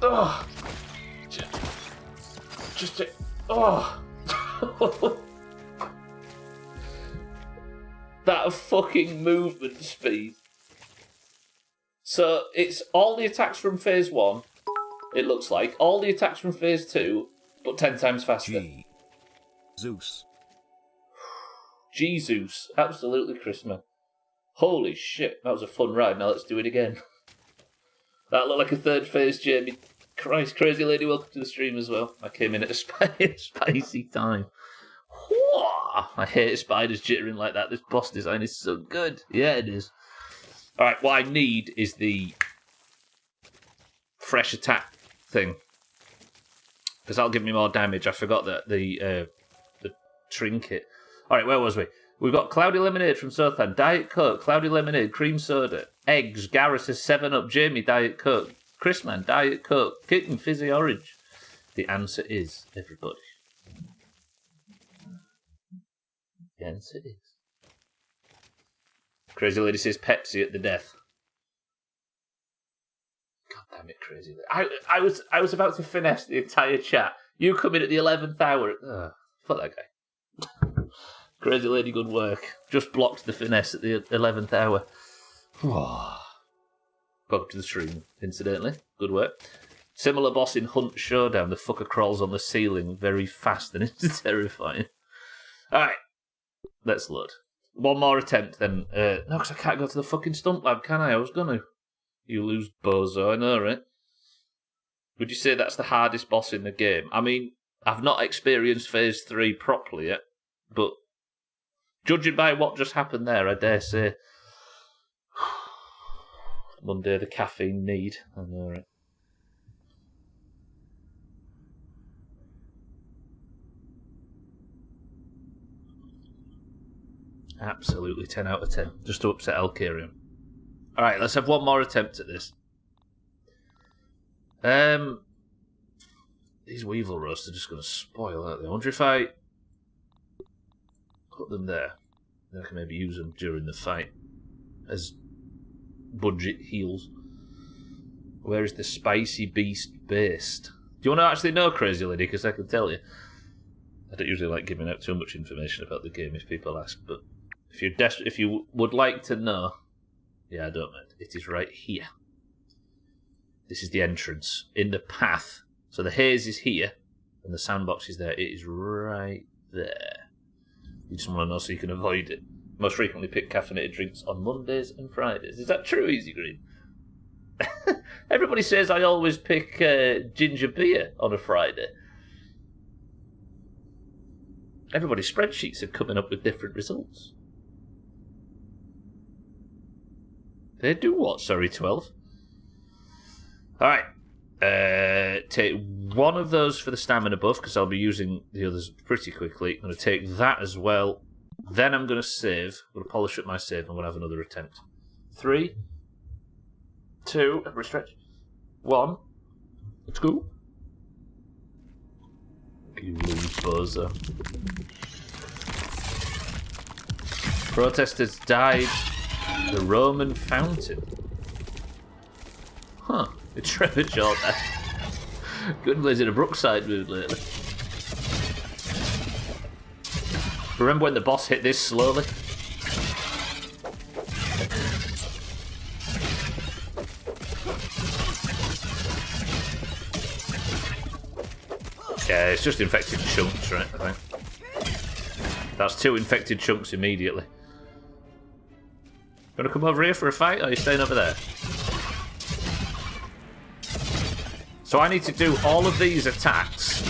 Speaker 1: Oh. Just a... Oh. That fucking movement speed. So it's all the attacks from phase 1, it looks like. All the attacks from phase 2, but 10 times faster.
Speaker 2: Zeus.
Speaker 1: Jesus. Absolutely, Christmas. Holy shit. That was a fun ride. Now let's do it again. That looked like a third phase, Jamie. Christ, crazy lady, welcome to the stream as well. I came in at a spicy time. I hate spiders jittering like that. This boss design is so good. Yeah, it is. Alright, what I need is the fresh attack thing. Because that'll give me more damage. I forgot that the trinket. Alright, where was we? We've got Cloudy Lemonade from Sothan, Diet Coke, Cloudy Lemonade, Cream Soda, Eggs, Gareth says 7-Up, Jamie, Diet Coke, Chrisman, Diet Coke, Kitten, Fizzy Orange. The answer is everybody. Yes, it is. Crazy Lady says Pepsi at the death. God damn it, Crazy Lady. I was about to finesse the entire chat. You come in at the 11th hour. Oh, fuck that guy. Crazy Lady, good work. Just blocked the finesse at the 11th hour. Welcome to the stream, incidentally. Good work. Similar boss in Hunt Showdown. The fucker crawls on the ceiling very fast and it's terrifying. Alright. Let's load. One more attempt then. No, because I can't go to the fucking stump lab, can I? I was gonna. You lose bozo, I know, right? Would you say that's the hardest boss in the game? I mean, I've not experienced Phase 3 properly yet, but judging by what just happened there, I dare say Monday the caffeine need. I know, right? Absolutely 10 out of 10. Just to upset Alkarium. Alright, let's have one more attempt at this. These Weevil roasts are just going to spoil, aren't they? I wonder if I put them there. Then I can maybe use them during the fight as budget heals. Where is the Spicy Beast based? Do you want to actually know, Crazy Lady? Because I can tell you. I don't usually like giving out too much information about the game if people ask, but if you would like to know, yeah, I don't mind. It is right here. This is the entrance in the path. So the haze is here, and the sandbox is there. It is right there. You just want to know so you can avoid it. Most frequently pick caffeinated drinks on Mondays and Fridays. Is that true, Easy Green? Everybody says I always pick ginger beer on a Friday. Everybody's spreadsheets are coming up with different results. They do what? Sorry, 12. Alright. Take one of those for the stamina buff, because I'll be using the others pretty quickly. I'm going to take that as well. Then I'm going to save. I'm going to polish up my save. I'm going to have another attempt. 3, 2, every stretch. 1. Let's go. You lose, bozo. Protesters died at the Roman fountain. Huh. It's Trevor Jordan. Goodman's in a Brookside mood lately. Remember when the boss hit this slowly? Yeah, it's just infected chunks, right, I think. That's 2 infected chunks immediately. Gonna come over here for a fight, or are you staying over there? So I need to do all of these attacks.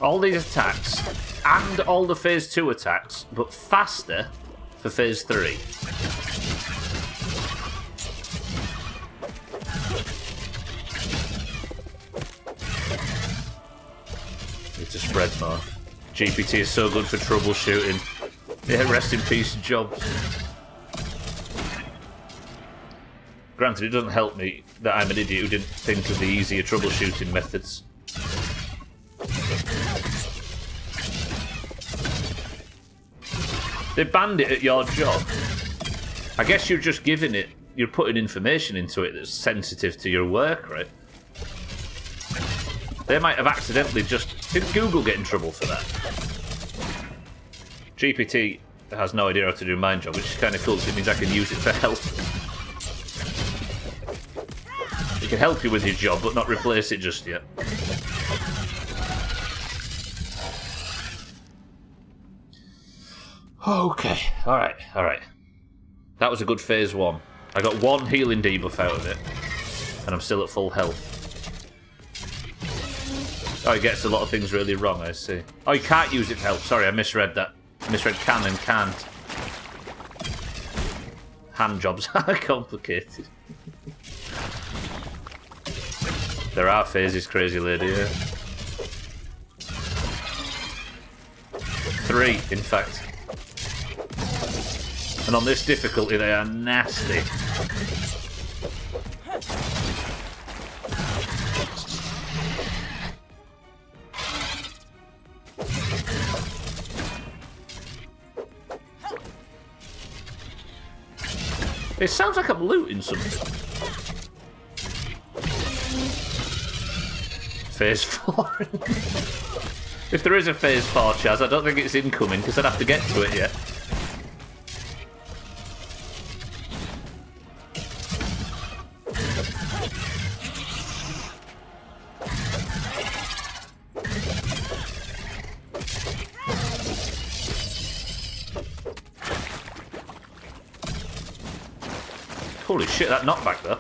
Speaker 1: All these attacks, and all the Phase 2 attacks, but faster for Phase 3. Need to spread more. GPT is so good for troubleshooting. Yeah, rest in peace, Jobs. Granted, it doesn't help me that I'm an idiot who didn't think of the easier troubleshooting methods. They banned it at your job. I guess you're just giving it, you're putting information into it that's sensitive to your work, right? They might have accidentally just... Did Google get in trouble for that? GPT has no idea how to do my job, which is kind of cool because it means I can use it for help. It can help you with your job, but not replace it just yet. Okay, alright. That was a good Phase 1. I got 1 healing debuff out of it, and I'm still at full health. Oh, it gets a lot of things really wrong, I see. Oh, you can't use it for health. Sorry, I misread that. I misread can and can't. Hand jobs are complicated. There are phases, crazy lady, yeah. 3, in fact. And on this difficulty, they are nasty. It sounds like I'm looting something. Phase 4. If there is a Phase 4, Chaz, I don't think it's incoming, because I'd have to get to it yet. Holy shit, that knockback though.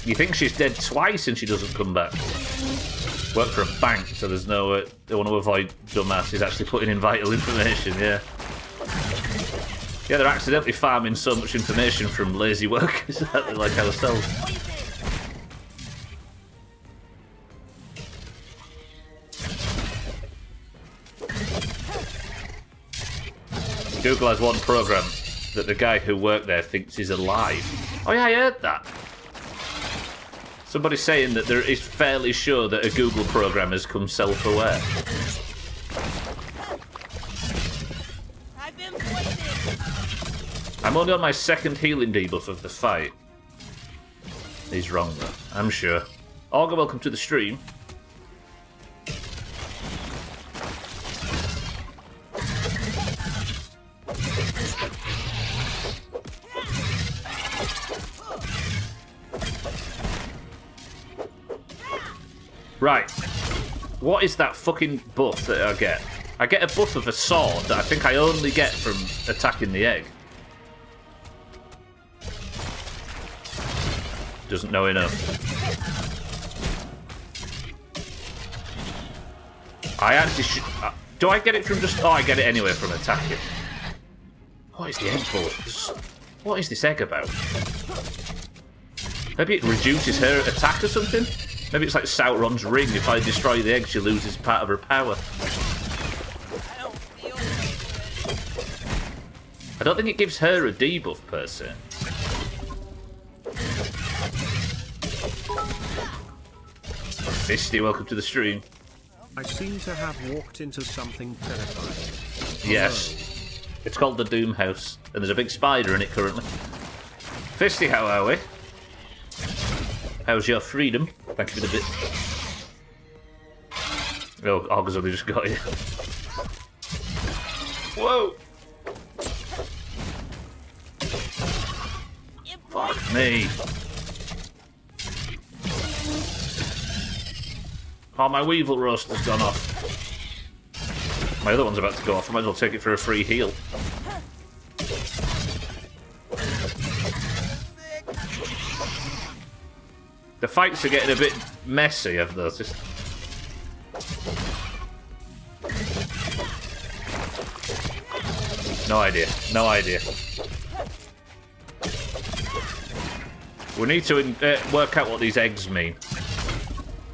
Speaker 1: You think she's dead twice and she doesn't come back. Work for a bank, so there's no... they want to avoid dumbasses actually putting in vital information, yeah. Yeah, they're accidentally farming so much information from lazy workers like ourselves. Google has one program that the guy who worked there thinks is alive. Oh yeah, I heard that. Somebody's saying that there is fairly sure that a Google program has come self-aware.
Speaker 3: I've been poisoned.
Speaker 1: I'm only on my second healing debuff of the fight. He's wrong though, I'm sure. Olga, welcome to the stream. Right. What is that fucking buff that I get? I get a buff of a sword that I think I only get from attacking the egg. Doesn't know enough. I actually should... do I get it from just... oh, I get it anyway from attacking. What is the egg buff? What is this egg about? Maybe it reduces her attack or something? Maybe it's like Sauron's ring. If I destroy the egg, she loses part of her power.
Speaker 3: I don't feel so good.
Speaker 1: I don't think it gives her a debuff per se. Fisty, welcome to the stream.
Speaker 2: I seem to have walked into something terrifying.
Speaker 1: Yes. It's called the Doomhaus, and there's a big spider in it currently. Fisty, how are we? How's your freedom? Thank you for the bit. Oh, Augur's only just got you. Whoa! Fuck me. Oh, my Weevil roast has gone off. My other one's about to go off. I might as well take it for a free heal. The fights are getting a bit messy, I've noticed. No idea. No idea. We need to work out what these eggs mean.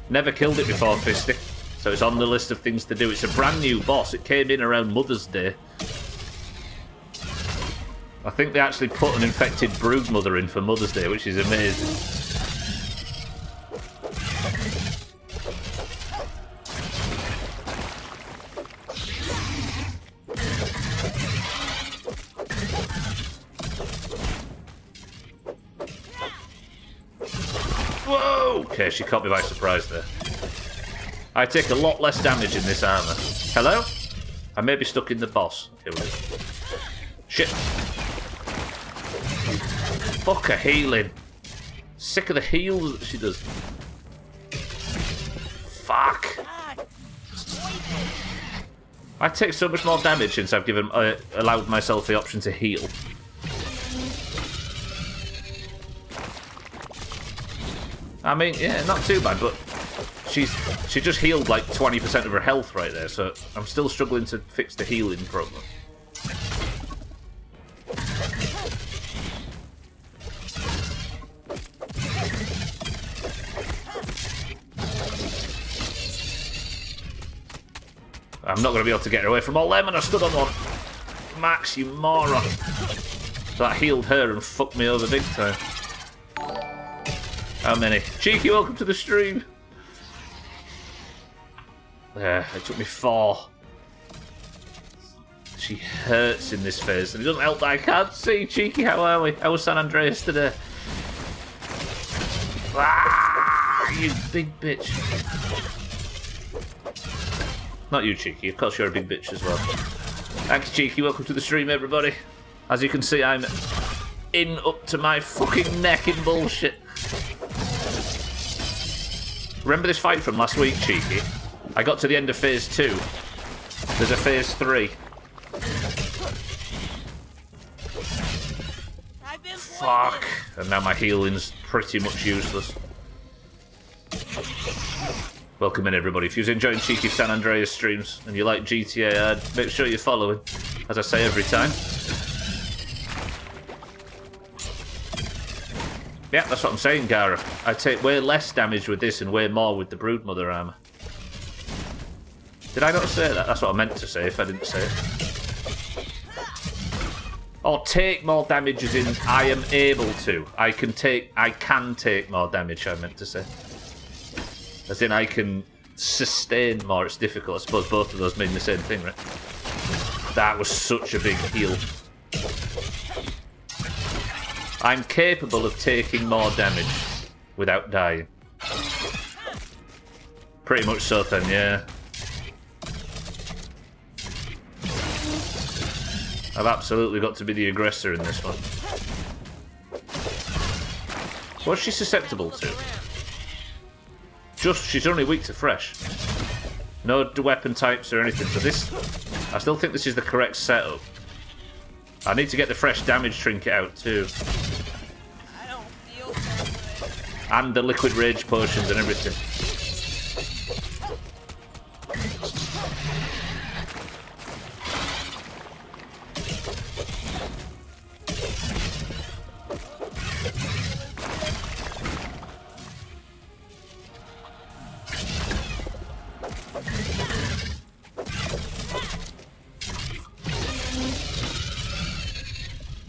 Speaker 1: Never killed it before, Fisty. So it's on the list of things to do. It's a brand new boss. It came in around Mother's Day. I think they actually put an infected broodmother in for Mother's Day, which is amazing. Whoa! Okay, she caught me by surprise there. I take a lot less damage in this armour. Hello? I may be stuck in the boss. Here we go. Shit. Fuck her healing. Sick of the heals that she does. Fuck. I take so much more damage since I've allowed myself the option to heal. I mean, yeah, not too bad, but she just healed like 20% of her health right there, so I'm still struggling to fix the healing problem. I'm not going to be able to get her away from all them, and I stood on one. Max, you moron. That healed her and fucked me over big time. How many? Cheeky, welcome to the stream. There, it took me 4. She hurts in this phase, and it doesn't help that I can't see. Cheeky, how are we? How was San Andreas today? Ah, you big bitch. Not you, Cheeky. Of course you're a big bitch as well. Thank you, Cheeky. Welcome to the stream, everybody. As you can see, I'm in up to my fucking neck in bullshit. Remember this fight from last week, Cheeky? I got to the end of phase 2. There's a phase 3. Fuck. And now my healing's pretty much useless. Welcome in, everybody. If you're enjoying Cheeky San Andreas streams and you like GTA, make sure you're following, as I say every time. Yeah, that's what I'm saying, Gara. I take way less damage with this and way more with the Broodmother armor. Did I not say that? That's what I meant to say if I didn't say it. Or take more damage as in I am able to. I can take more damage, I meant to say. As in I can sustain more, it's difficult. I suppose both of those mean the same thing, right? That was such a big heal. I'm capable of taking more damage without dying. Pretty much so then, yeah. I've absolutely got to be the aggressor in this one. What's she susceptible to? She's only weak to fresh. No weapon types or anything. So this, I still think this is the correct setup. I need to get the fresh damage trinket out too.
Speaker 3: I don't feel so good.
Speaker 1: And the liquid rage potions and everything.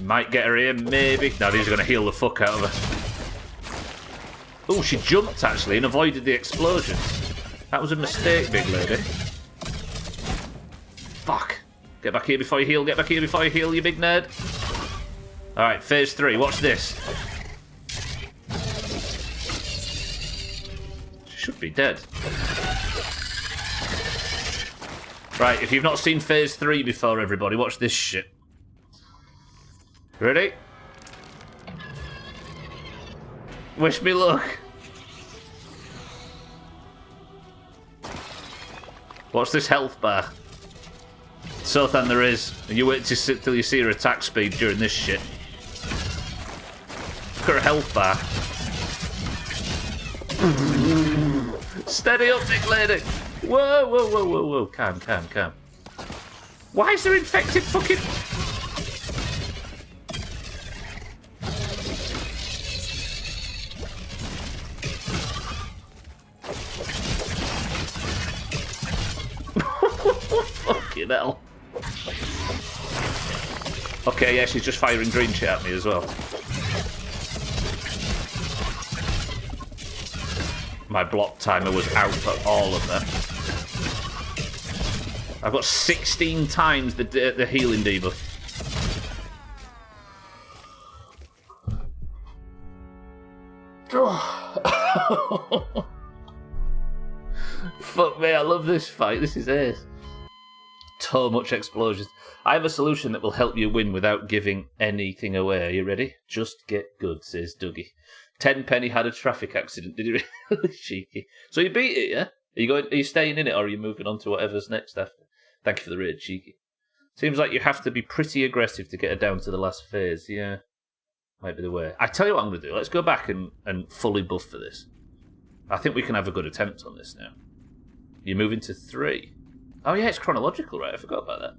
Speaker 1: Might get her here, maybe. No, these are going to heal the fuck out of her. Oh, she jumped, actually, and avoided the explosions. That was a mistake, big lady. Fuck. Get back here before you heal, get back here before you heal, you big nerd. Alright, phase 3. Watch this. She should be dead. Right, if you've not seen phase 3 before, everybody, watch this shit. Ready? Wish me luck. Watch this health bar. So than there is. And you wait to sit till you see her attack speed during this shit. Look at her health bar. Steady up, big lady. Whoa, whoa, whoa, whoa, whoa. Calm, calm, calm. Why is there infected fucking... Fucking hell. Okay, yeah, she's just firing green shit at me as well. My block timer was out for all of that. I've got 16 times the healing debuff. Fuck me, I love this fight. This is ace. So much explosions. I have a solution that will help you win without giving anything away. Are you ready? Just get good, says Dougie. Tenpenny had a traffic accident. Did he really? Cheeky. So you beat it, yeah? Are you staying in it, or are you moving on to whatever's next after? Thank you for the raid, Cheeky. Seems like you have to be pretty aggressive to get her down to the last phase. Yeah, might be the way. I tell you what I'm going to do. Let's go back and fully buff for this. I think we can have a good attempt on this now. You're moving to 3. Oh yeah, it's chronological, right? I forgot about that.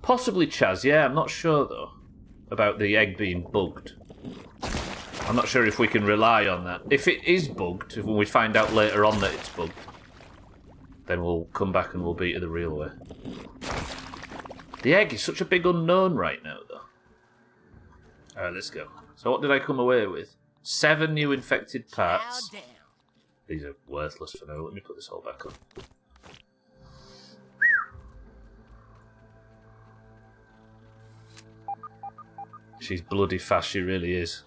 Speaker 1: Possibly Chaz, yeah, I'm not sure though about the egg being bugged. I'm not sure if we can rely on that. If it is bugged, when we find out later on that it's bugged, then we'll come back and we'll beat it the real way. The egg is such a big unknown right now though. Alright, let's go. So what did I come away with? 7 new infected parts.
Speaker 3: Chow down.
Speaker 1: These are worthless for now. Let me put this all back on. She's bloody fast, she really is.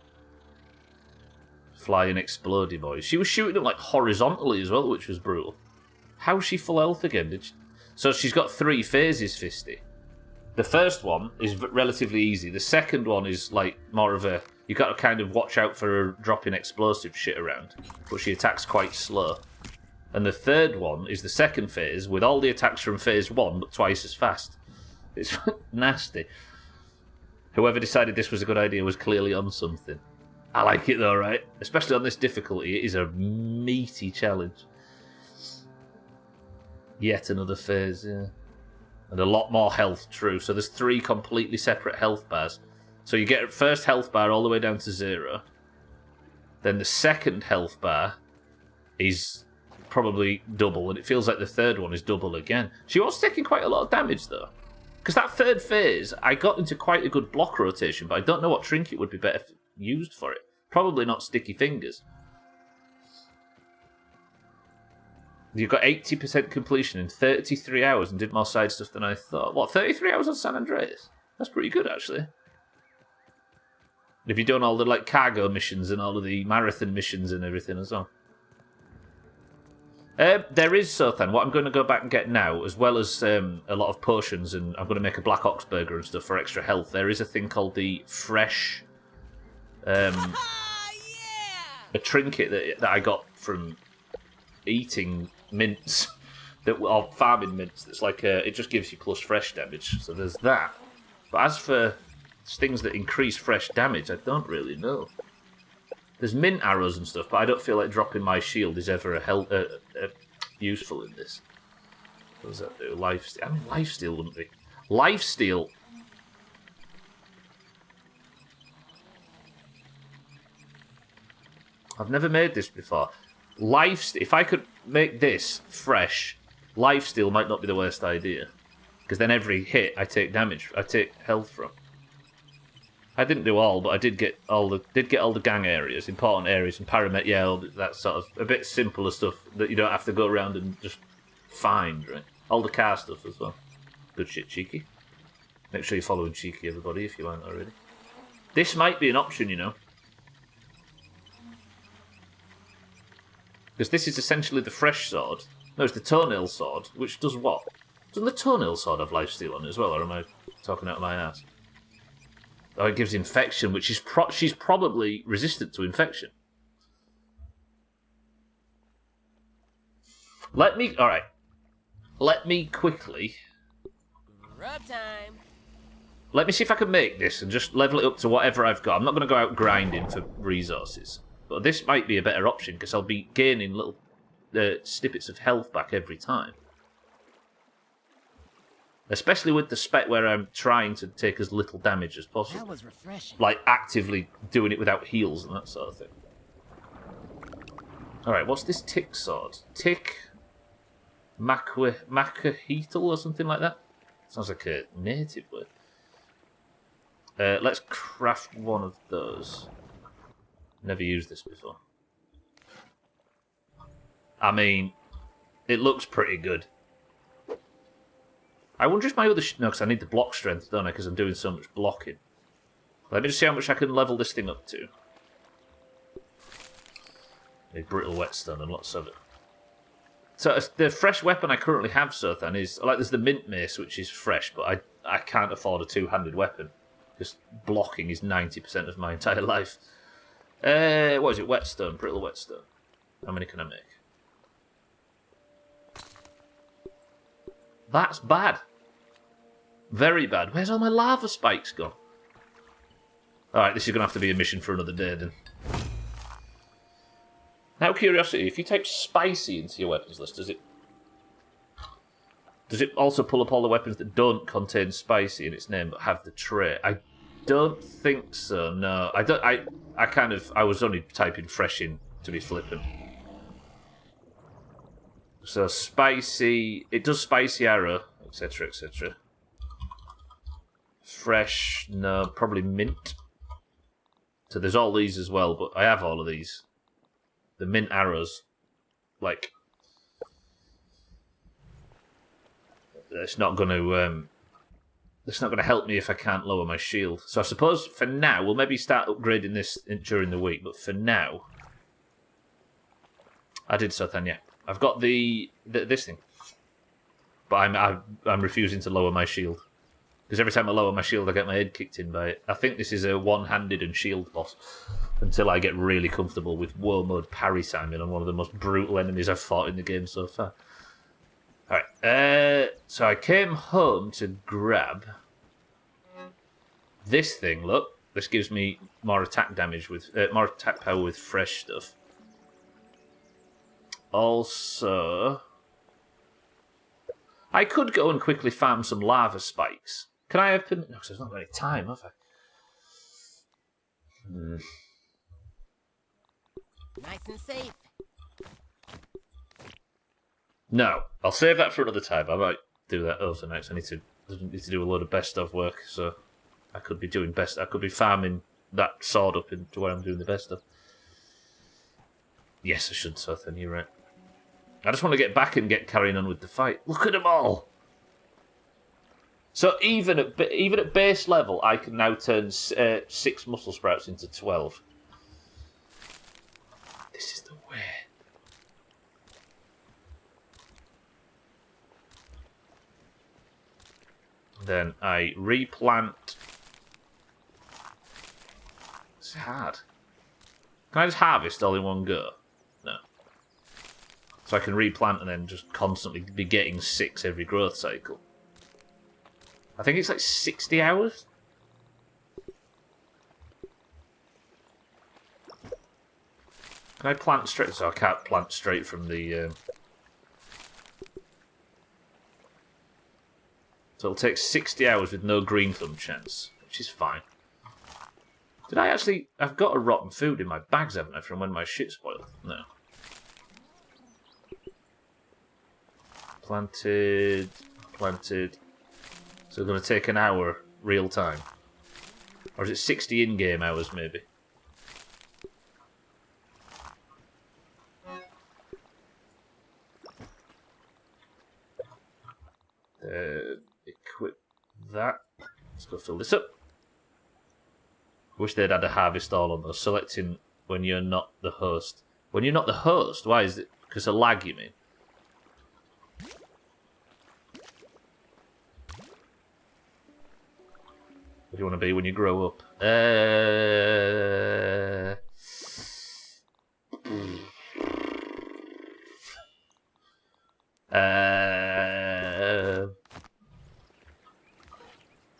Speaker 1: Flying explodey boys. She was shooting them like horizontally as well, which was brutal. How's she full health again? So she's got 3 phases, Fisty. The first one is relatively easy. The second one is like more of a... You got to kind of watch out for her dropping explosive shit around. But she attacks quite slow. And the third one is the second phase with all the attacks from phase 1, but twice as fast. It's nasty. Whoever decided this was a good idea was clearly on something. I like it though, right? Especially on this difficulty, it is a meaty challenge. Yet another phase, yeah. And a lot more health, true. So there's 3 completely separate health bars. So you get first health bar all the way down to 0. Then the second health bar is probably double, and it feels like the third one is double again. She was taking quite a lot of damage though. Because that third phase, I got into quite a good block rotation, but I don't know what trinket would be better used for it. Probably not sticky fingers. You've got 80% completion in 33 hours and did more side stuff than I thought. What, 33 hours on San Andreas? That's pretty good, actually. Have you done all the like cargo missions and all of the marathon missions and everything as well? There is, Sothan, what I'm going to go back and get now, as well as a lot of potions, and I'm going to make a Black Ox burger and stuff for extra health. There is a thing called the fresh...
Speaker 3: Yeah!
Speaker 1: a trinket that I got from eating mints, or farming mints, that's like it just gives you plus fresh damage. So there's that. But as for things that increase fresh damage, I don't really know. There's mint arrows and stuff, but I don't feel like dropping my shield is ever useful in this. What does that do? Lifesteal. I mean, lifesteal wouldn't be. Lifesteal. I've never made this before. If I could make this fresh, lifesteal might not be the worst idea. Because then every hit I take damage, I take health from. I didn't do all, but I did get all the gang areas, important areas, and paramet. Yeah, all that sort of a bit simpler stuff that you don't have to go around and just find, right? All the car stuff as well. Good shit, Cheeky. Make sure you're following Cheeky, everybody, if you aren't already. This might be an option, you know. Because this is essentially the fresh sword. No, it's the toenail sword, which does what? Doesn't the toenail sword have lifesteal on it as well, or am I talking out of my ass? Oh, it gives infection, which is she's probably resistant to infection. Alright. Let me quickly...
Speaker 3: Rub time.
Speaker 1: Let me see if I can make this and just level it up to whatever I've got. I'm not going to go out grinding for resources. But this might be a better option, because I'll be gaining little snippets of health back every time. Especially with the spec where I'm trying to take as little damage as possible.
Speaker 3: That was refreshing.
Speaker 1: Like, actively doing it without heals and that sort of thing. Alright, what's this tick sword? Tick... Macahetal or something like that? Sounds like a native word. Let's craft one of those. Never used this before. I mean, it looks pretty good. I wonder if my other... no, because I need the block strength, don't I? Because I'm doing so much blocking. Let me just see how much I can level this thing up to. A brittle whetstone and lots of it. So the fresh weapon I currently have, Sothan, is... like, there's the mint mace, which is fresh, but I can't afford a two-handed weapon. Because blocking is 90% of my entire life. What is it? Whetstone, brittle whetstone. How many can I make? That's bad. Very bad. Where's all my lava spikes gone? Alright, this is going to have to be a mission for another day then. Now, curiosity, if you type spicy into your weapons list, does it also pull up all the weapons that don't contain spicy in its name but have the trait? I don't think so. No, I don't. I was only typing fresh in to be flippant. So spicy, it does spicy arrow, etc., etc. Fresh, no, probably mint. So there's all these as well, but I have all of these. The mint arrows, like, it's not going to help me if I can't lower my shield. So I suppose for now we'll maybe start upgrading this during the week. But for now, I did so then. Yeah, I've got this thing, but I'm refusing to lower my shield because every time I lower my shield, I get my head kicked in by it. I think this is a one-handed and shield boss until I get really comfortable with War Mode Parry Simon on one of the most brutal enemies I've fought in the game so far. Alright, so I came home to grab this thing. Look, this gives me more attack damage with more attack power with fresh stuff. Also, I could go and quickly farm some lava spikes. Can I have? No, because there's not any time, have I?
Speaker 3: Nice and safe.
Speaker 1: No, I'll save that for another time. I might do that also next. I need to do a load of best of work, so I could be doing best. I could be farming that sword up into where I'm doing the best of. Yes, I should. So then you're right. I just want to get back and get carrying on with the fight. Look at them all. So even at base level, I can now turn 6 muscle sprouts into 12. This is the way. Then I replant. It's hard. Can I just harvest all in one go? No. So I can replant and then just constantly be getting 6 every growth cycle. I think it's like 60 hours. Can I plant straight? So I can't plant straight from the... So it'll take 60 hours with no green thumb chance, which is fine. Did I actually... I've got a rotten food in my bags, haven't I, from when my shit spoiled? No. Planted. So it's going to take an hour real time. Or is it 60 in-game hours, maybe? Equip that. Let's go fill this up. Wish they'd had a harvest all on those. Selecting when you're not the host. When you're not the host? Why is it? Because of lag, you mean? What do you want to be when you grow up?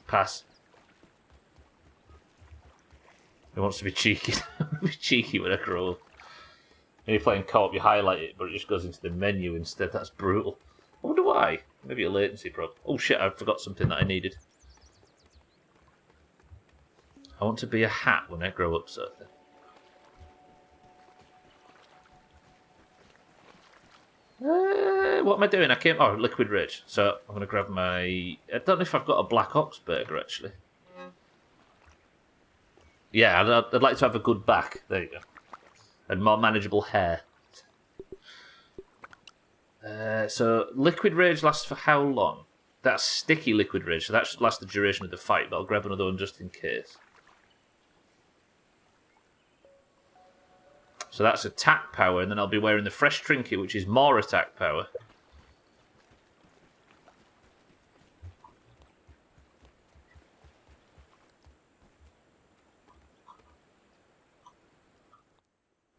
Speaker 1: Pass. Who wants to be cheeky? Be cheeky when I grow up. When you're playing co-op, you highlight it, but it just goes into the menu instead. That's brutal. I wonder why. Maybe a latency problem. Oh shit! I forgot something that I needed. I want to be a hat when I grow up, sort of thing. What am I doing? Liquid Rage. So I'm going to grab my... I don't know if I've got a Black Ops burger, actually. Yeah, I'd like to have a good back. There you go. And more manageable hair. So Liquid Rage lasts for how long? That's sticky Liquid Rage, so that should last the duration of the fight, but I'll grab another one just in case. So that's attack power, and then I'll be wearing the fresh trinket, which is more attack power.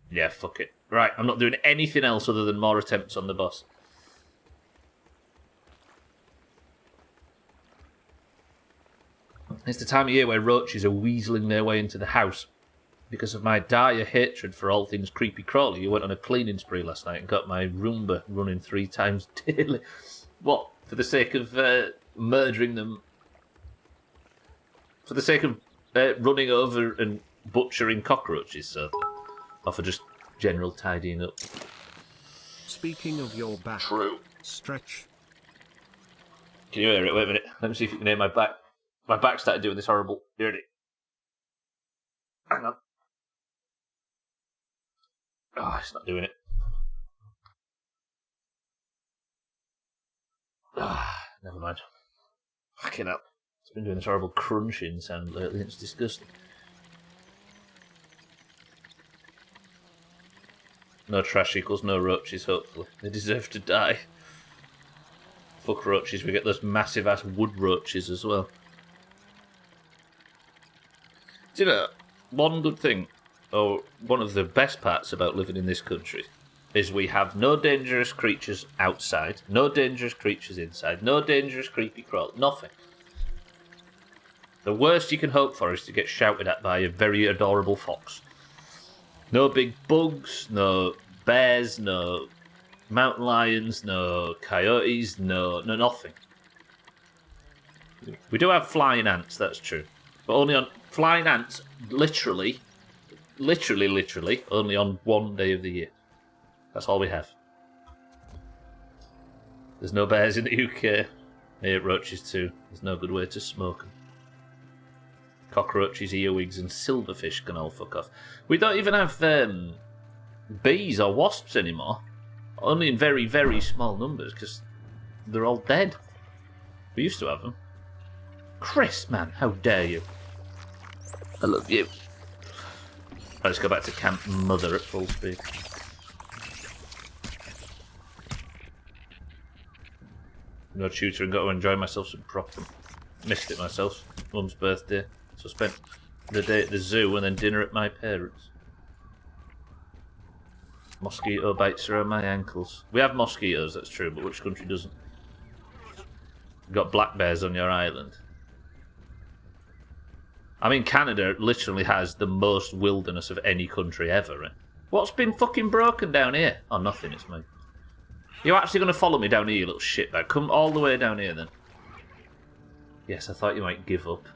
Speaker 1: Yeah, fuck it. Right, I'm not doing anything else other than more attempts on the boss. It's the time of year where roaches are weaseling their way into the house. because of my dire hatred for all things creepy crawly, you went on a cleaning spree last night and got my Roomba running 3 times daily. What? For the sake of murdering them? For the sake of running over and butchering cockroaches, so? Or for just general tidying up?
Speaker 2: Speaking of your back,
Speaker 1: True.
Speaker 2: stretch.
Speaker 1: Can you hear it? Wait a minute. Let me see if you can hear my back. My back started doing this horrible. You heard it? Hang on. Oh, it's not doing it. Never mind. Fucking hell. It's been doing this horrible crunching sound lately. It's disgusting. No trash equals no roaches, hopefully. They deserve to die. Fuck roaches, we get those massive ass wood roaches as well. Do you know, one good thing, or one of the best parts about living in this country, is we have no dangerous creatures outside, no dangerous creatures inside, no dangerous creepy crawl, nothing. The worst you can hope for is to get shouted at by a very adorable fox. No big bugs, no bears, no mountain lions, no coyotes, no nothing. We do have flying ants, that's true. But only on flying ants, literally, only on one day of the year. That's all we have. There's no bears in the UK. They hate roaches too. There's no good way to smoke them. Cockroaches, earwigs, and silverfish can all fuck off. We don't even have bees or wasps anymore. Only in very, very small numbers, because they're all dead. We used to have them. Chris, man, how dare you? I love you. Right, let's go back to Camp Mother at full speed. No tutoring, got to enjoy myself some proper. Missed it myself. Mum's birthday. So spent the day at the zoo and then dinner at my parents'. Mosquito bites around my ankles. We have mosquitoes, that's true, but which country doesn't? You've got black bears on your island. I mean, Canada literally has the most wilderness of any country ever. Right? What's been fucking broken down here? Oh, nothing, it's me. You're actually going to follow me down here, you little shitbag. Come all the way down here, then. Yes, I thought you might give up.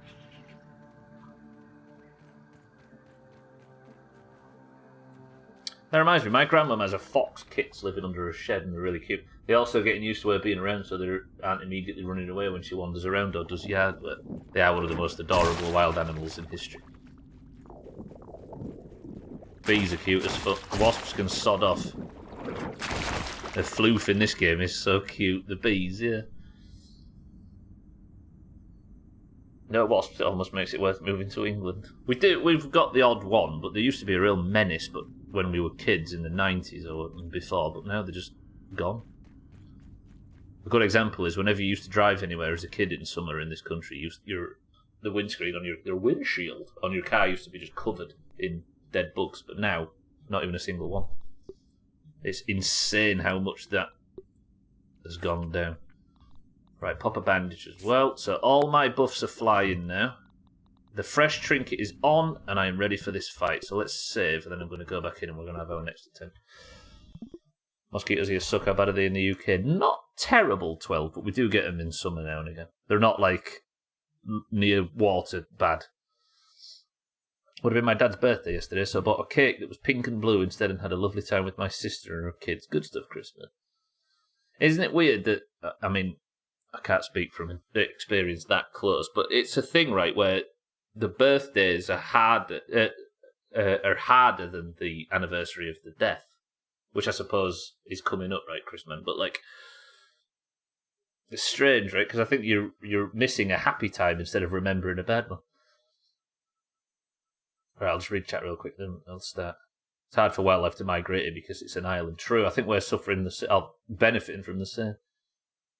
Speaker 1: That reminds me, my grandmum has a fox kits living under her shed and they're really cute. They're also getting used to her being around so they aren't immediately running away when she wanders around or does yard work. They are one of the most adorable wild animals in history. Bees are cute as fuck. Wasps can sod off. The floof in this game is so cute. The bees, yeah. No wasps, it almost makes it worth moving to England. We've got the odd one, but they used to be a real menace, but when we were kids in the 90s or before, but now they're just gone. A good example is whenever you used to drive anywhere as a kid in summer in this country, the windscreen on your windshield on your car used to be just covered in dead bugs, but now, not even a single one. It's insane how much that has gone down. Right, pop a bandage as well. So all my buffs are flying now. The fresh trinket is on, and I am ready for this fight. So let's save, and then I'm going to go back in, and we're going to have our next attempt. Mosquitoes here suck. How bad are they in the UK? Not terrible, 12, but we do get them in summer now and again. They're not, like, near water bad. Would have been my dad's birthday yesterday, so I bought a cake that was pink and blue instead and had a lovely time with my sister and her kids. Good stuff, Christmas. Isn't it weird that, I mean, I can't speak from experience that close, but it's a thing, right, where the birthdays are harder than the anniversary of the death, which I suppose is coming up, right, Christmas? But, like, it's strange, right, because I think you're missing a happy time instead of remembering a bad one. Right, I'll just read chat real quick, then I'll start. It's hard for wildlife to migrate here because it's an island. True, I think we're suffering benefiting from the same.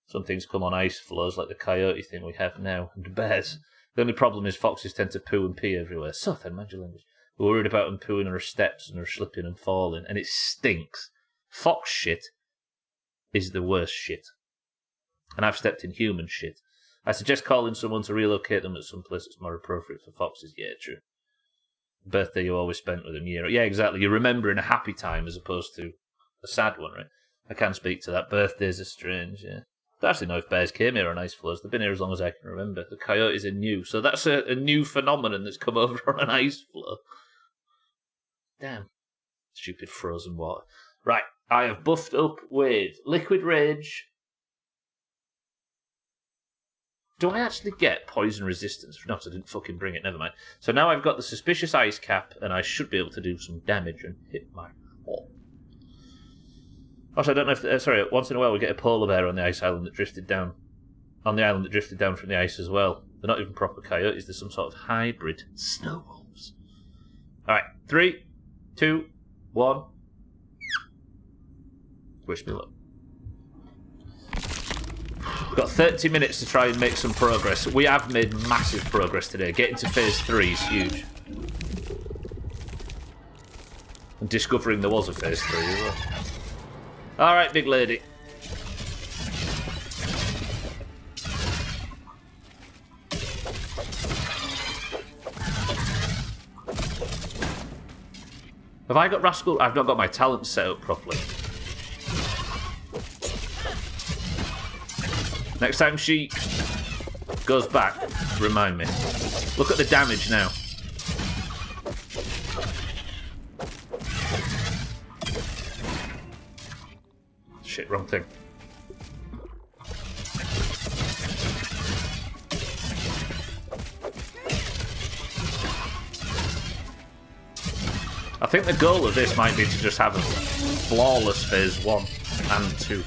Speaker 1: Some things come on ice floes, like the coyote thing we have now, and bears. The only problem is foxes tend to poo and pee everywhere. So then, mind your language. We're worried about them pooing on our steps and her slipping and falling, and it stinks. Fox shit is the worst shit. And I've stepped in human shit. I suggest calling someone to relocate them at some place that's more appropriate for foxes. Yeah, true. Birthday you always spent with him. Yeah, exactly. You're remembering a happy time as opposed to a sad one, right? I can speak to that. Birthdays are strange, yeah. I don't actually know if bears came here on ice floes. They've been here as long as I can remember. The coyotes are new. So that's a new phenomenon that's come over on an ice floe. Damn. Stupid frozen water. Right, I have buffed up with Liquid Rage. Do I actually get poison resistance? No, I didn't fucking bring it, never mind. So now I've got the Suspicious Ice Cap, and I should be able to do some damage and hit my wall. Also, I don't know if... sorry, once in a while we get a polar bear on the ice island that drifted down. On the island that drifted down from the ice as well. They're not even proper coyotes, they're some sort of hybrid snow wolves. Alright, 3, 2, 1. Wish me luck. We've got 30 minutes to try and make some progress. We have made massive progress today. Getting to phase 3 is huge. And discovering there was a phase 3 as well. Alright, big lady. Have I got Rascal? I've not got my talent set up properly. Next time she goes back, remind me. Look at the damage now. Shit, wrong thing. I think the goal of this might be to just have a flawless phase 1 and 2.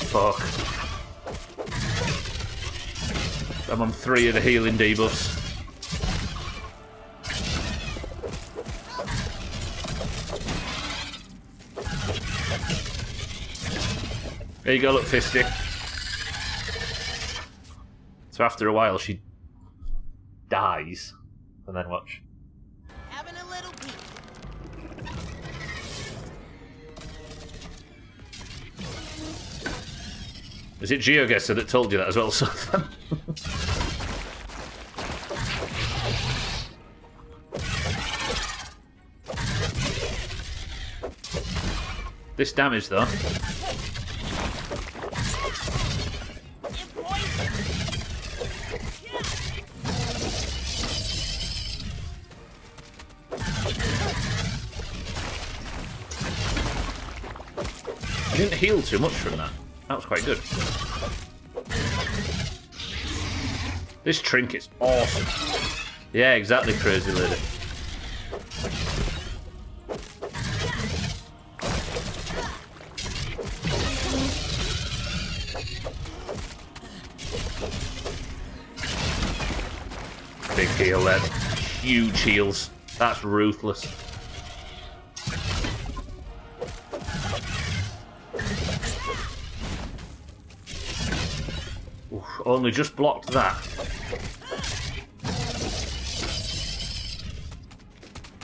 Speaker 1: Fuck. I'm on 3 of the healing debuffs. There you go, look, Fisty. So after a while she dies. And then watch.
Speaker 3: Having a little peek.
Speaker 1: Is it GeoGuessr that told you that as well, Sothan? This damage, though. I didn't heal too much from that. That was quite good. This trinket's awesome. Yeah, exactly, crazy lady. Big heal then. Huge heals. That's ruthless. Oof, only just blocked that.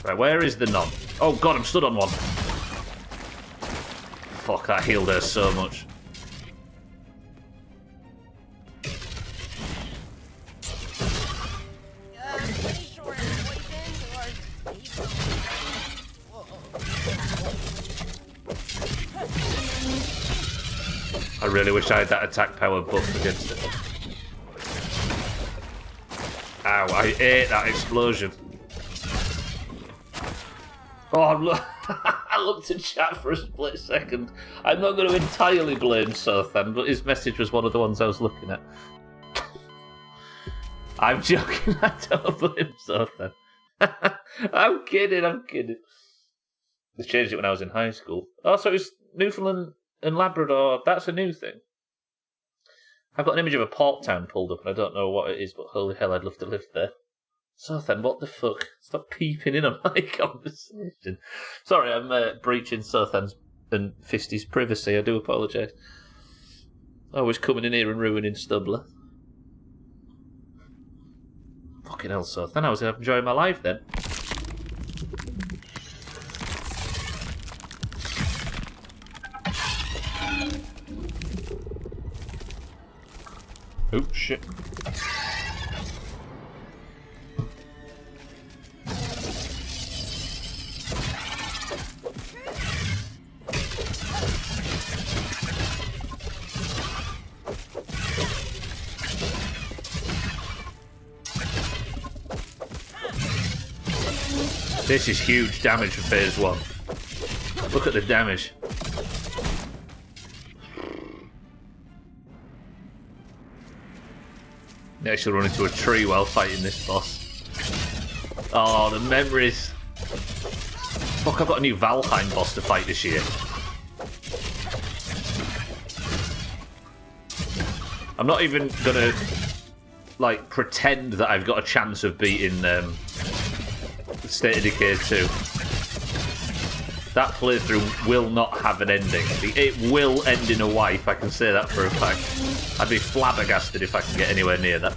Speaker 1: Right, where is the knob? Oh god, I'm stood on one. Fuck, that healed her so much. I really wish I had that attack power buff against it. Ow, I ate that explosion. Oh, look. I looked at chat for a split second. I'm not going to entirely blame Sothan, but his message was one of the ones I was looking at. I'm joking, I don't blame Sothan. I'm kidding. They changed it when I was in high school. Oh, so it was Newfoundland and Labrador. That's a new thing. I've got an image of a port town pulled up, and I don't know what it is, but holy hell, I'd love to live there. Sothan, what the fuck? Stop peeping in on my conversation. Sorry, I'm breaching Sothan's and Fisty's privacy. I do apologise. Always coming in here and ruining Stubbler. Fucking hell, so then I was enjoying my life then. Oh, shit. This is huge damage for phase 1. Look at the damage. They should run into a tree while fighting this boss. Oh, the memories. Fuck, I've got a new Valheim boss to fight this year. I'm not even gonna, like, pretend that I've got a chance of beating State of Decay 2. That playthrough will not have an ending. It will end in a wipe, I can say that for a fact. I'd be flabbergasted if I can get anywhere near that.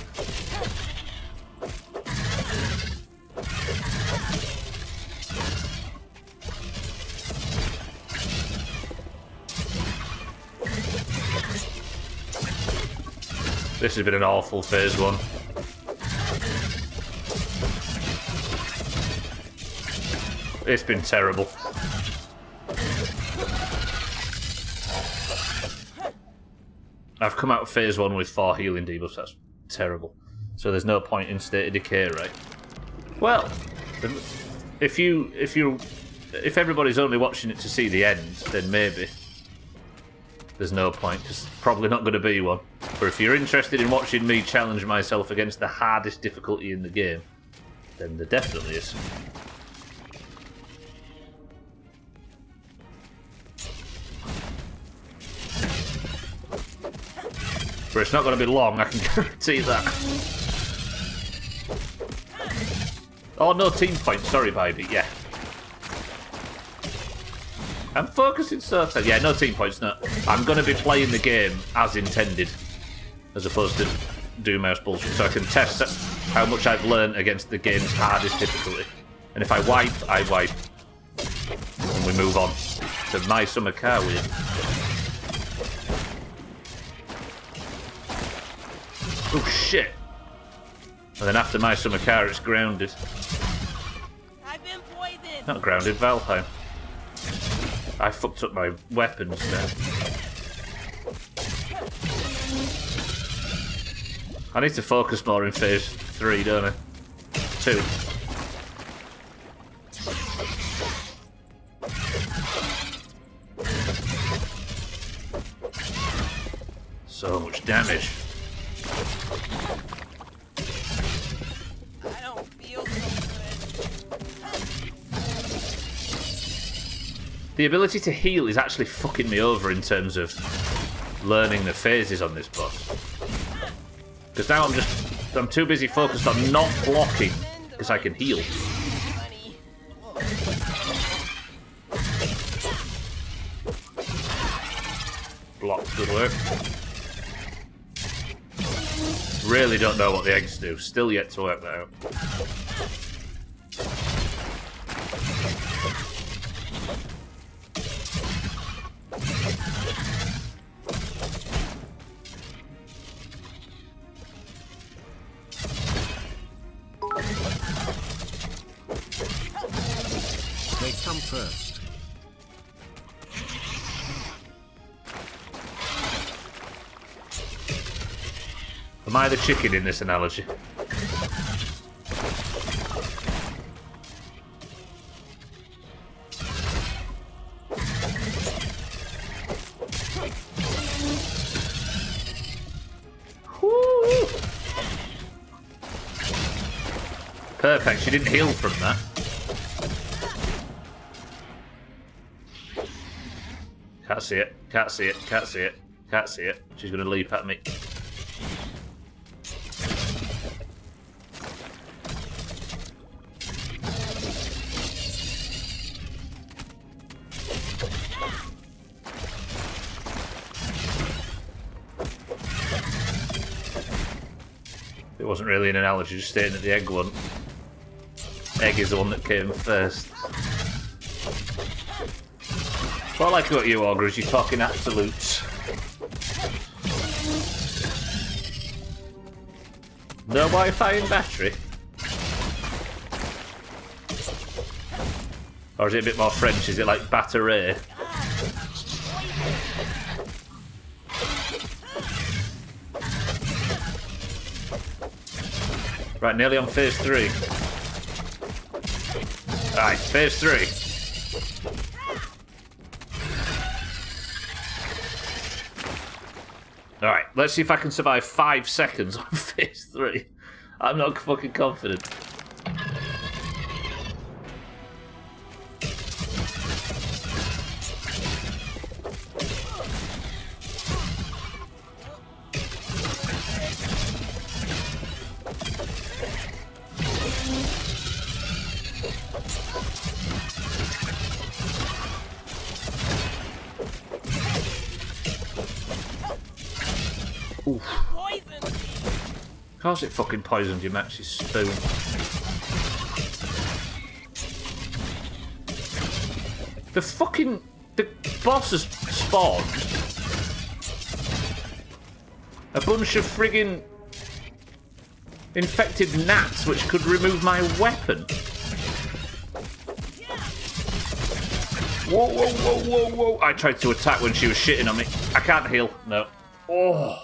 Speaker 1: This has been an awful phase 1. It's been terrible. I've come out of phase 1 with 4 healing debuffs. That's terrible. So there's no point in State of Decay, right? Well, if everybody's only watching it to see the end, then maybe there's no point. There's probably not going to be one. But if you're interested in watching me challenge myself against the hardest difficulty in the game, then there definitely is. But it's not going to be long, I can guarantee that. Oh, no team points. Sorry, baby. Yeah. I'm focusing so far. Yeah, no team points, no. I'm going to be playing the game as intended, as opposed to Doomhaus bullshit, so I can test how much I've learned against the game's hardest difficulty. And if I wipe, I wipe. And we move on to My Summer Car with it. Oh shit! And then after My Summer Car, it's grounded.
Speaker 3: I've been poisoned.
Speaker 1: Not grounded, Valheim. I fucked up my weapons now. I need to focus more in phase 3, don't I? 2. So much damage.
Speaker 3: I don't feel so good.
Speaker 1: The ability to heal is actually fucking me over in terms of learning the phases on this boss. Because now I'm too busy focused on not blocking because I can heal.
Speaker 3: Funny.
Speaker 1: Blocked, good work. Really don't know what the eggs do. Still yet to work that out.
Speaker 2: They come first.
Speaker 1: Am I the chicken in this analogy? Woo! Perfect, she didn't heal from that. Can't see it, can't see it, can't see it, can't see it. She's gonna leap at me. wasn't really an analogy, just stating that the egg one. Egg is the one that came first. What I like about you, Augur, is you talk in absolutes. No Wi-Fi and battery? Or is it a bit more French? Is it like batterie? Right, nearly on phase 3. Right, phase 3. Alright, let's see if I can survive 5 seconds on phase 3. I'm not fucking confident. Oof. Of course it fucking poisoned you, Max's spoon. The boss has spawned a bunch of friggin' infected gnats which could remove my weapon. Whoa, whoa, whoa, whoa, whoa. I tried to attack when she was shitting on me. I can't heal. No. Oh.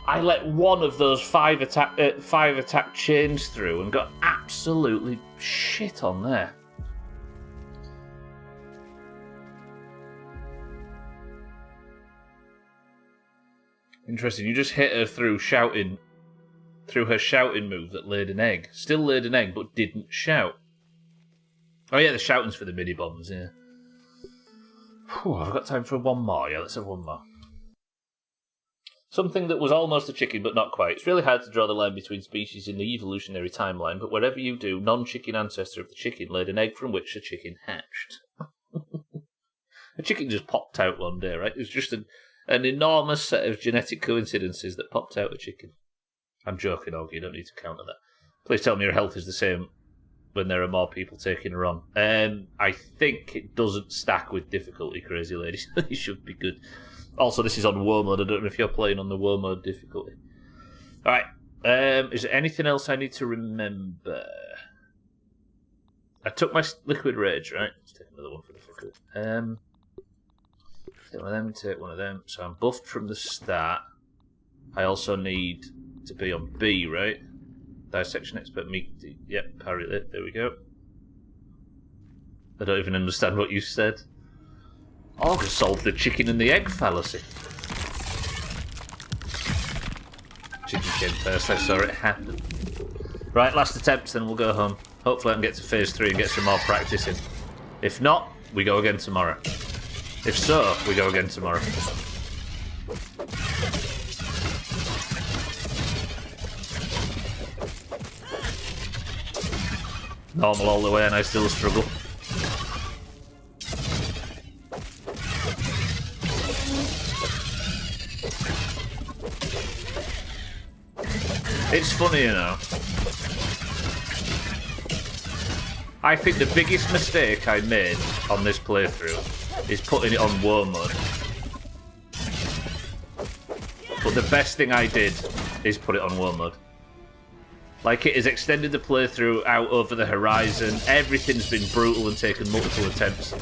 Speaker 1: I let one of those 5 attack chains through and got absolutely shit on there. Interesting. You just hit her through her shouting move that laid an egg. Still laid an egg, but didn't shout. Oh yeah, the shouting's for the mini bombs. Yeah. Whew, I've got time for one more. Yeah, let's have one more. Something that was almost a chicken, but not quite. It's really hard to draw the line between species in the evolutionary timeline, but wherever you do, non-chicken ancestor of the chicken laid an egg from which a chicken hatched. A chicken just popped out one day, right? It was just an enormous set of genetic coincidences that popped out a chicken. I'm joking, Augie, you don't need to counter that. Please tell me your health is the same when there are more people taking her on. I think it doesn't stack with difficulty, crazy lady, so it should be good. Also, this is on war mode. I don't know if you're playing on the war mode difficulty. Alright. Is there anything else I need to remember? I took my liquid rage, right? Let's take another one for the fuck of it. Take one of them, take one of them. So I'm buffed from the start. I also need to be on B, right? Dissection expert, meat. Yep, parry it. There we go. I don't even understand what you said. I'll just solve the chicken and the egg fallacy. Chicken came first, I saw it happen. Right, last attempt, then we'll go home. Hopefully I can get to phase 3 and get some more practice in. If not, we go again tomorrow. If so, we go again tomorrow. Normal all the way and I still struggle. It's funny, you know. I think the biggest mistake I made on this playthrough is putting it on war mode. But the best thing I did is put it on war mode. Like, it has extended the playthrough out over the horizon. Everything's been brutal and taken multiple attempts.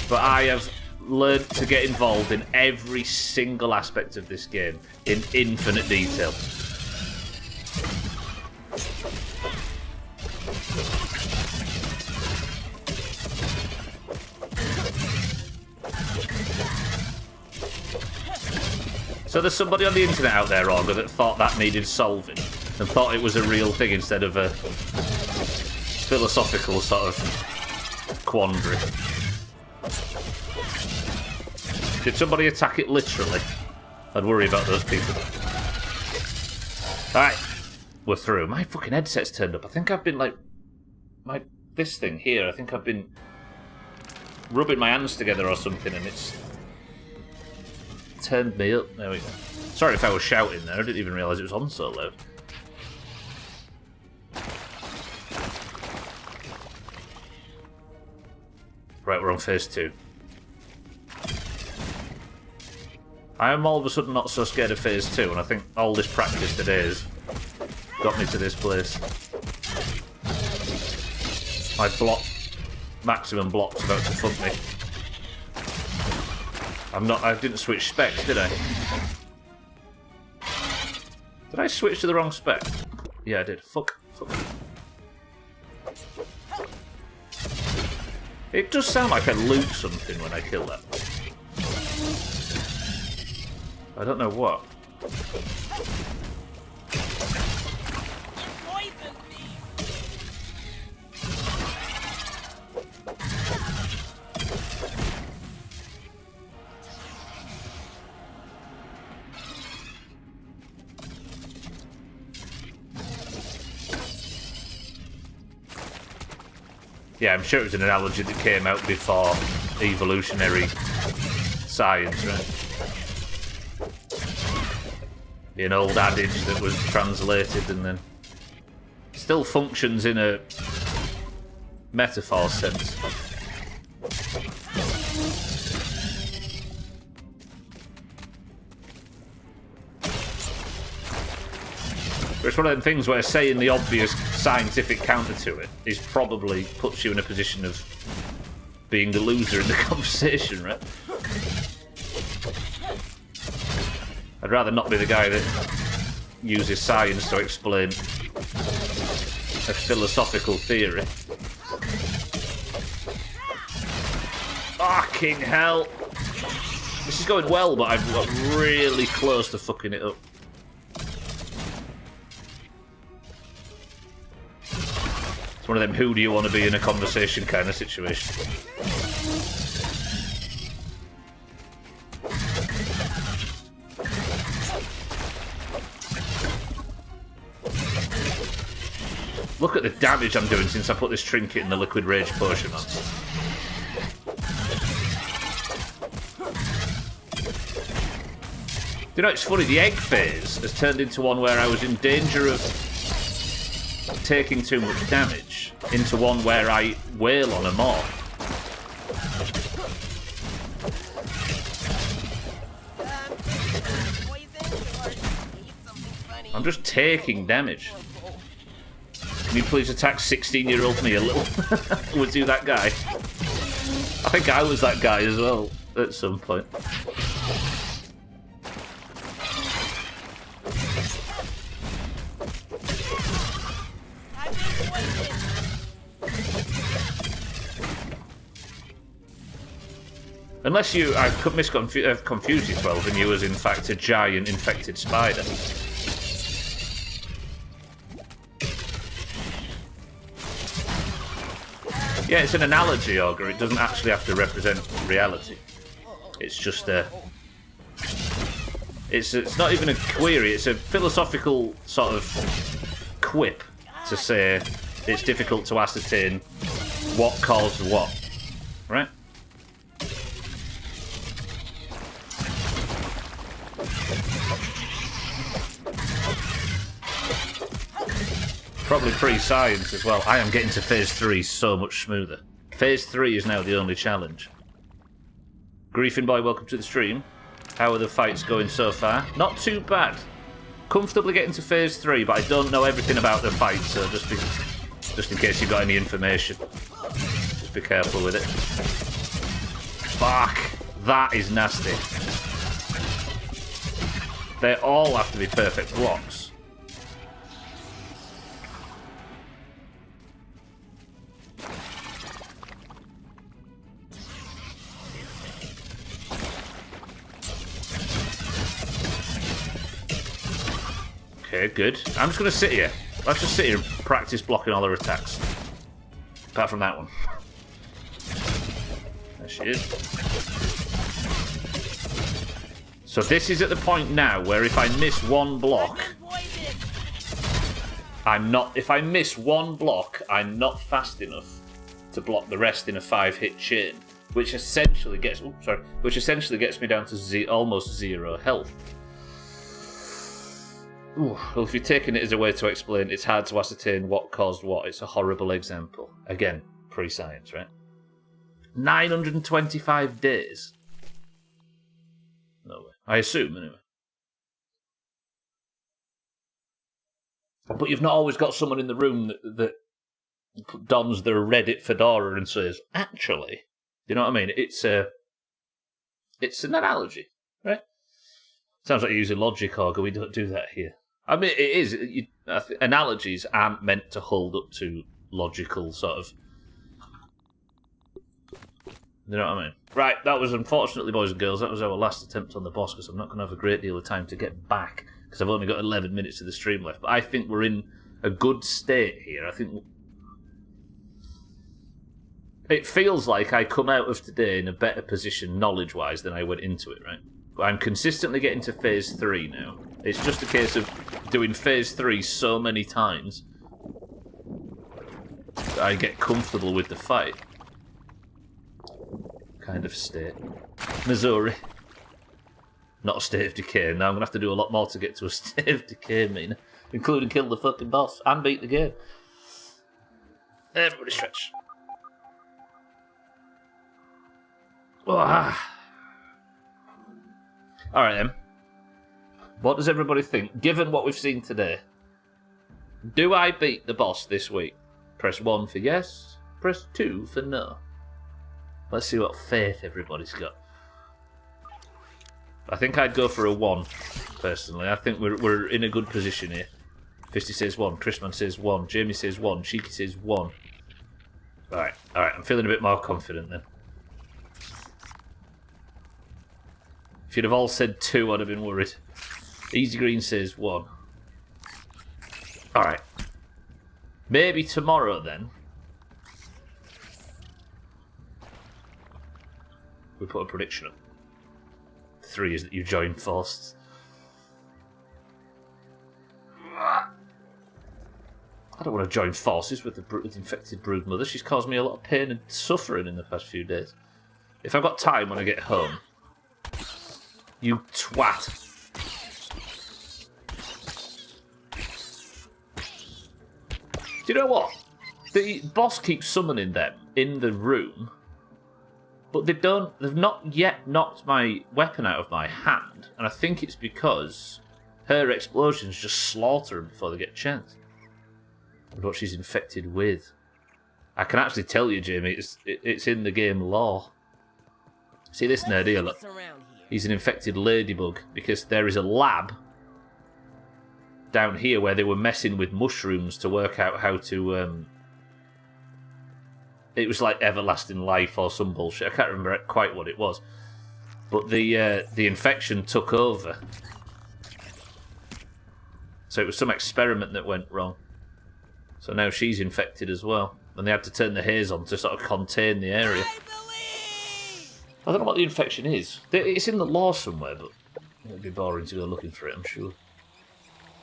Speaker 1: But I have learned to get involved in every single aspect of this game in infinite detail. So there's somebody on the internet out there, Augur, that thought that needed solving and thought it was a real thing instead of a philosophical sort of quandary. Did somebody attack it literally? I'd worry about those people. Alright, we're through. My fucking headset's turned up. I think I've been like... this thing here, I think I've been rubbing my hands together or something and it's turned me up. There we go. Sorry if I was shouting there, I didn't even realise it was on so loud. Right, we're on phase 2. I am all of a sudden not so scared of phase 2, and I think all this practice today has got me to this place. My maximum block's about to fuck me. I didn't switch specs, did I? Did I switch to the wrong spec? Yeah, I did. Fuck. It does sound like I loot something when I kill that. I don't know what. Yeah, I'm sure it was an analogy that came out before evolutionary science, right? An old adage that was translated and then still functions in a metaphor sense. But it's one of them things where saying the obvious scientific counter to it is probably puts you in a position of being the loser in the conversation, right? I'd rather not be the guy that uses science to explain a philosophical theory. Fucking hell! This is going well, but I've got really close to fucking it up. It's one of them who do you want to be in a conversation kind of situation. Look at the damage I'm doing since I put this trinket and the liquid rage potion on. You know, it's funny, the egg phase has turned into one where I was in danger of taking too much damage into one where I wail on a mob. I'm just taking damage. Can you please attack 16-year-old me a little? Was you that guy? I think I was that guy as well at some point. Unless I've confused you 12 and you was in fact a giant infected spider. Yeah, it's an analogy, Ogre. It doesn't actually have to represent reality. It's just a... It's not even a query, it's a philosophical sort of quip to say it's difficult to ascertain what caused what. Right? Probably pre-science as well. I am getting to phase 3 so much smoother. Phase 3 is now the only challenge. Griefing Boy, welcome to the stream. How are the fights going so far? Not too bad. Comfortably getting to phase 3, but I don't know everything about the fight, so just in case you've got any information. Just be careful with it. Fuck! That is nasty. They all have to be perfect blocks. Okay, good. I'm just going to sit here. Let's just sit here and practice blocking all their attacks. Apart from that one. There she is. So this is at the point now where if I miss one block... If I miss one block, I'm not fast enough to block the rest in a 5-hit chain. Which essentially gets... Which essentially gets me down to almost 0 health. Ooh, well, if you're taking it as a way to explain, it's hard to ascertain what caused what. It's a horrible example. Again, pre-science, right? 925 days? No way. I assume, anyway. But you've not always got someone in the room that dons their Reddit fedora and says, actually, you know what I mean? It's an analogy, right? Sounds like you're using logic, Augur. We don't do that here. I mean, it is. Analogies aren't meant to hold up to logical sort of... You know what I mean? Right, that was, unfortunately, boys and girls, that was our last attempt on the boss, because I'm not going to have a great deal of time to get back, because I've only got 11 minutes of the stream left. But I think we're in a good state here. I think... It feels like I come out of today in a better position, knowledge-wise, than I went into it, right? But I'm consistently getting to Phase 3 now. It's just a case of doing Phase 3 so many times that I get comfortable with the fight. Kind of state. Missouri. Not a state of decay. Now I'm going to have to do a lot more to get to a state of decay, Mina. Including kill the fucking boss and beat the game. Everybody stretch. Alright then. What does everybody think? Given what we've seen today, do I beat the boss this week? Press 1 for yes, press 2 for no. Let's see what faith everybody's got. I think I'd go for a 1, personally. I think we're in a good position here. Fisty says 1, Chrisman says 1, Jamie says 1, Cheeky says 1. Alright, I'm feeling a bit more confident then. If you'd have all said 2, I'd have been worried. Easy Green says 1. Alright. Maybe tomorrow then. We put a prediction up. 3 is that you join forces. I don't want to join forces with the infected brood mother. She's caused me a lot of pain and suffering in the past few days. If I've got time when I get home... You twat. Do you know what? The boss keeps summoning them in the room, but they've not yet knocked my weapon out of my hand, and I think it's because her explosions just slaughter them before they get a chance. And what she's infected with. I can actually tell you, Jamie, it's in the game lore. See this nerd here, look. He's an infected ladybug, because there is a lab down here where they were messing with mushrooms to work out how to... It was like everlasting life or some bullshit. I can't remember quite what it was. But the infection took over. So it was some experiment that went wrong. So now she's infected as well. And they had to turn the haze on to sort of contain the area. I don't know what the infection is. It's in the lore somewhere, but it'd be boring to go looking for it, I'm sure.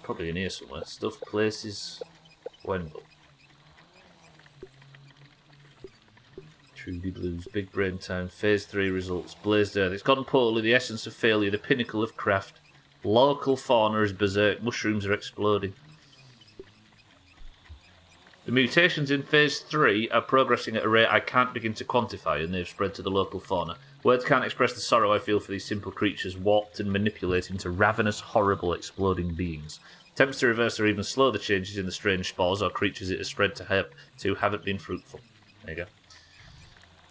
Speaker 1: Probably in here somewhere. Stuff, places, Wendell. Trudy Blues, Big Brain Town, Phase 3 results, Blazed Earth. It's gone poorly, the essence of failure, the pinnacle of craft. Local fauna is berserk, mushrooms are exploding. The mutations in Phase 3 are progressing at a rate I can't begin to quantify, and they've spread to the local fauna. Words can't express the sorrow I feel for these simple creatures, warped and manipulated into ravenous, horrible, exploding beings. Attempts to reverse or even slow the changes in the strange spores or creatures it has spread to haven't been fruitful. There you go.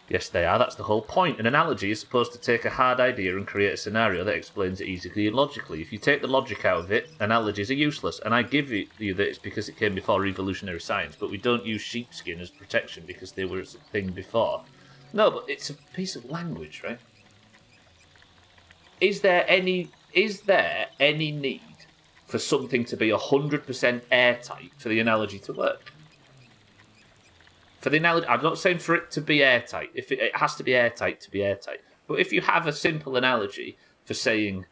Speaker 1: Yes, they are. That's the whole point. An analogy is supposed to take a hard idea and create a scenario that explains it easily and logically. If you take the logic out of it, analogies are useless. And I give you that it's because it came before evolutionary science, but we don't use sheepskin as protection because they were a thing before. No, but it's a piece of language, right? Is there any need for something to be 100% airtight for the analogy to work? For the analogy, I'm not saying for it to be airtight. If it has to be airtight to be airtight. But if you have a simple analogy for saying,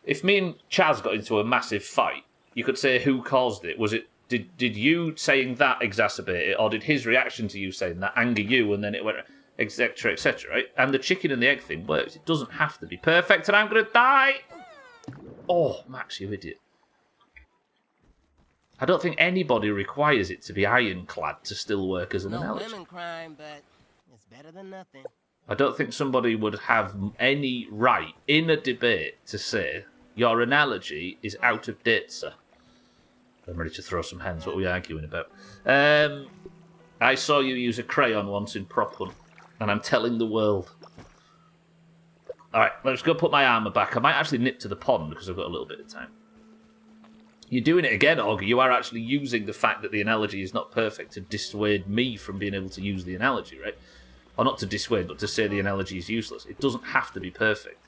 Speaker 1: if me and Chaz got into a massive fight, you could say who caused it. Was it did you saying that exacerbate it, or did his reaction to you saying that anger you, and then it went etc. etc. Right? And the chicken and the egg thing works. It doesn't have to be perfect, and I'm gonna die. Oh, Max, you idiot. I don't think anybody requires it to be ironclad to still work as an analogy.
Speaker 3: Lemon crime, but it's Better than nothing.
Speaker 1: I don't think somebody would have any right in a debate to say your analogy is out of date, sir. I'm ready to throw some hands. What are we arguing about? I saw you use a crayon once in Prop Hunt, and I'm telling the world. All right, let's go put my armour back. I might actually nip to the pond because I've got a little bit of time. You're doing it again, Augie. You are actually using the fact that the analogy is not perfect to dissuade me from being able to use the analogy, right? Or not to dissuade, but to say the analogy is useless. It doesn't have to be perfect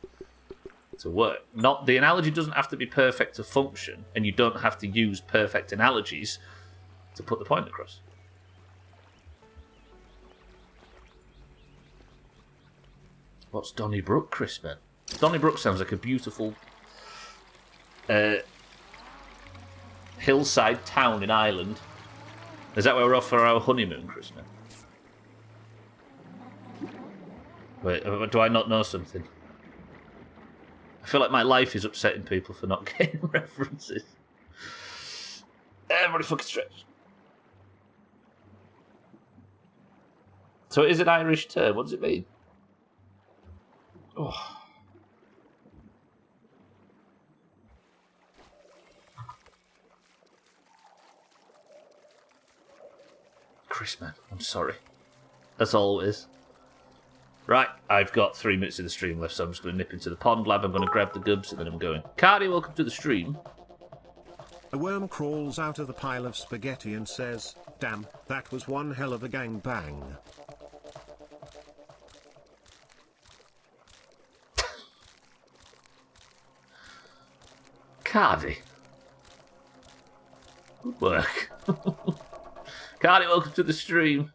Speaker 1: to work. The analogy doesn't have to be perfect to function, and you don't have to use perfect analogies to put the point across. What's Donnybrook, Chris, man? Donnybrook sounds like a beautiful hillside town in Ireland. Is that where we're off for our honeymoon, Chris, man? Wait, do I not know something? I feel like my life is upsetting people for not getting references. Everybody fucking stretch. So it is an Irish term. What does it mean? Oh. Chris, man, I'm sorry. That's all it is. Right, I've got 3 minutes of the stream left, so I'm just going to nip into the pond lab. I'm going to grab the gubs, and then I'm going. Cardi, welcome to the stream.
Speaker 2: A worm crawls out of the pile of spaghetti and says, "Damn, that was one hell of a gangbang."
Speaker 1: Cardi. Good work. Cardi, welcome to the stream.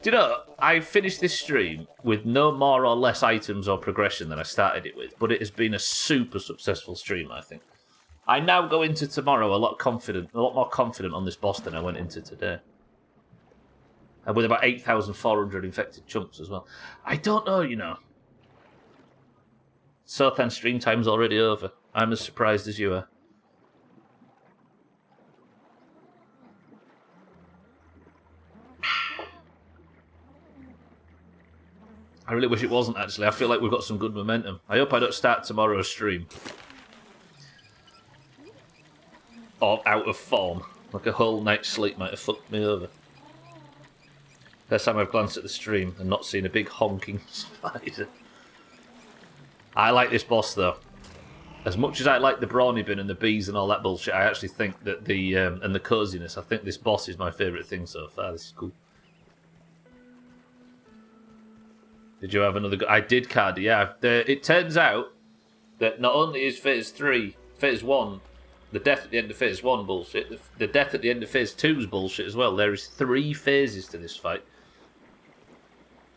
Speaker 1: Do you know, I finished this stream with no more or less items or progression than I started it with, but it has been a super successful stream, I think. I now go into tomorrow a lot more confident on this boss than I went into today. And with about 8,400 infected chunks as well. I don't know, you know. Sothan stream time's already over. I'm as surprised as you are. I really wish it wasn't, actually. I feel like we've got some good momentum. I hope I don't start tomorrow's stream or out of form. Like a whole night's sleep might have fucked me over. First time I've glanced at the stream and not seen a big honking spider. I like this boss, though. As much as I like the brawny bin and the bees and all that bullshit, I actually think that and the coziness, I think this boss is my favourite thing so far. This is cool. Did you have another go? I did, Cardi, yeah. It turns out that not only is Phase 1, the death at the end of Phase 1 bullshit, the death at the end of Phase 2 is bullshit as well. There is 3 phases to this fight.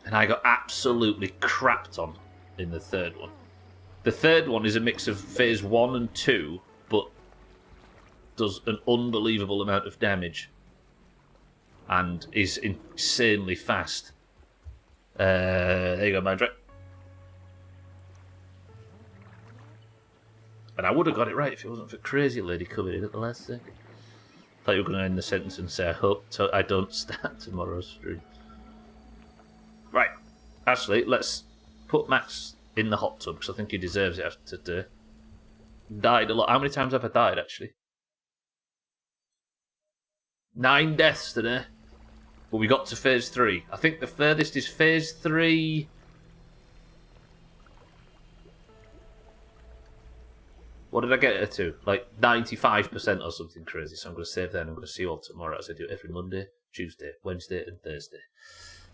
Speaker 1: And I got absolutely crapped on in the third one. The third one is a mix of Phase 1 and 2, but does an unbelievable amount of damage. And is insanely fast. There you go, Mandrick. And I would have got it right if it wasn't for Crazy Lady coming in at the last second. Thought you were going to end the sentence and say, I hope I don't start tomorrow's stream. Right. Actually, let's put Max in the hot tub, because I think he deserves it after today. Died a lot. How many times have I died, actually? 9 deaths today. But we got to Phase 3. I think the furthest is Phase 3. What did I get it to? Like 95% or something crazy. So I'm going to save that and I'm going to see you all tomorrow, as I do every Monday, Tuesday, Wednesday and Thursday.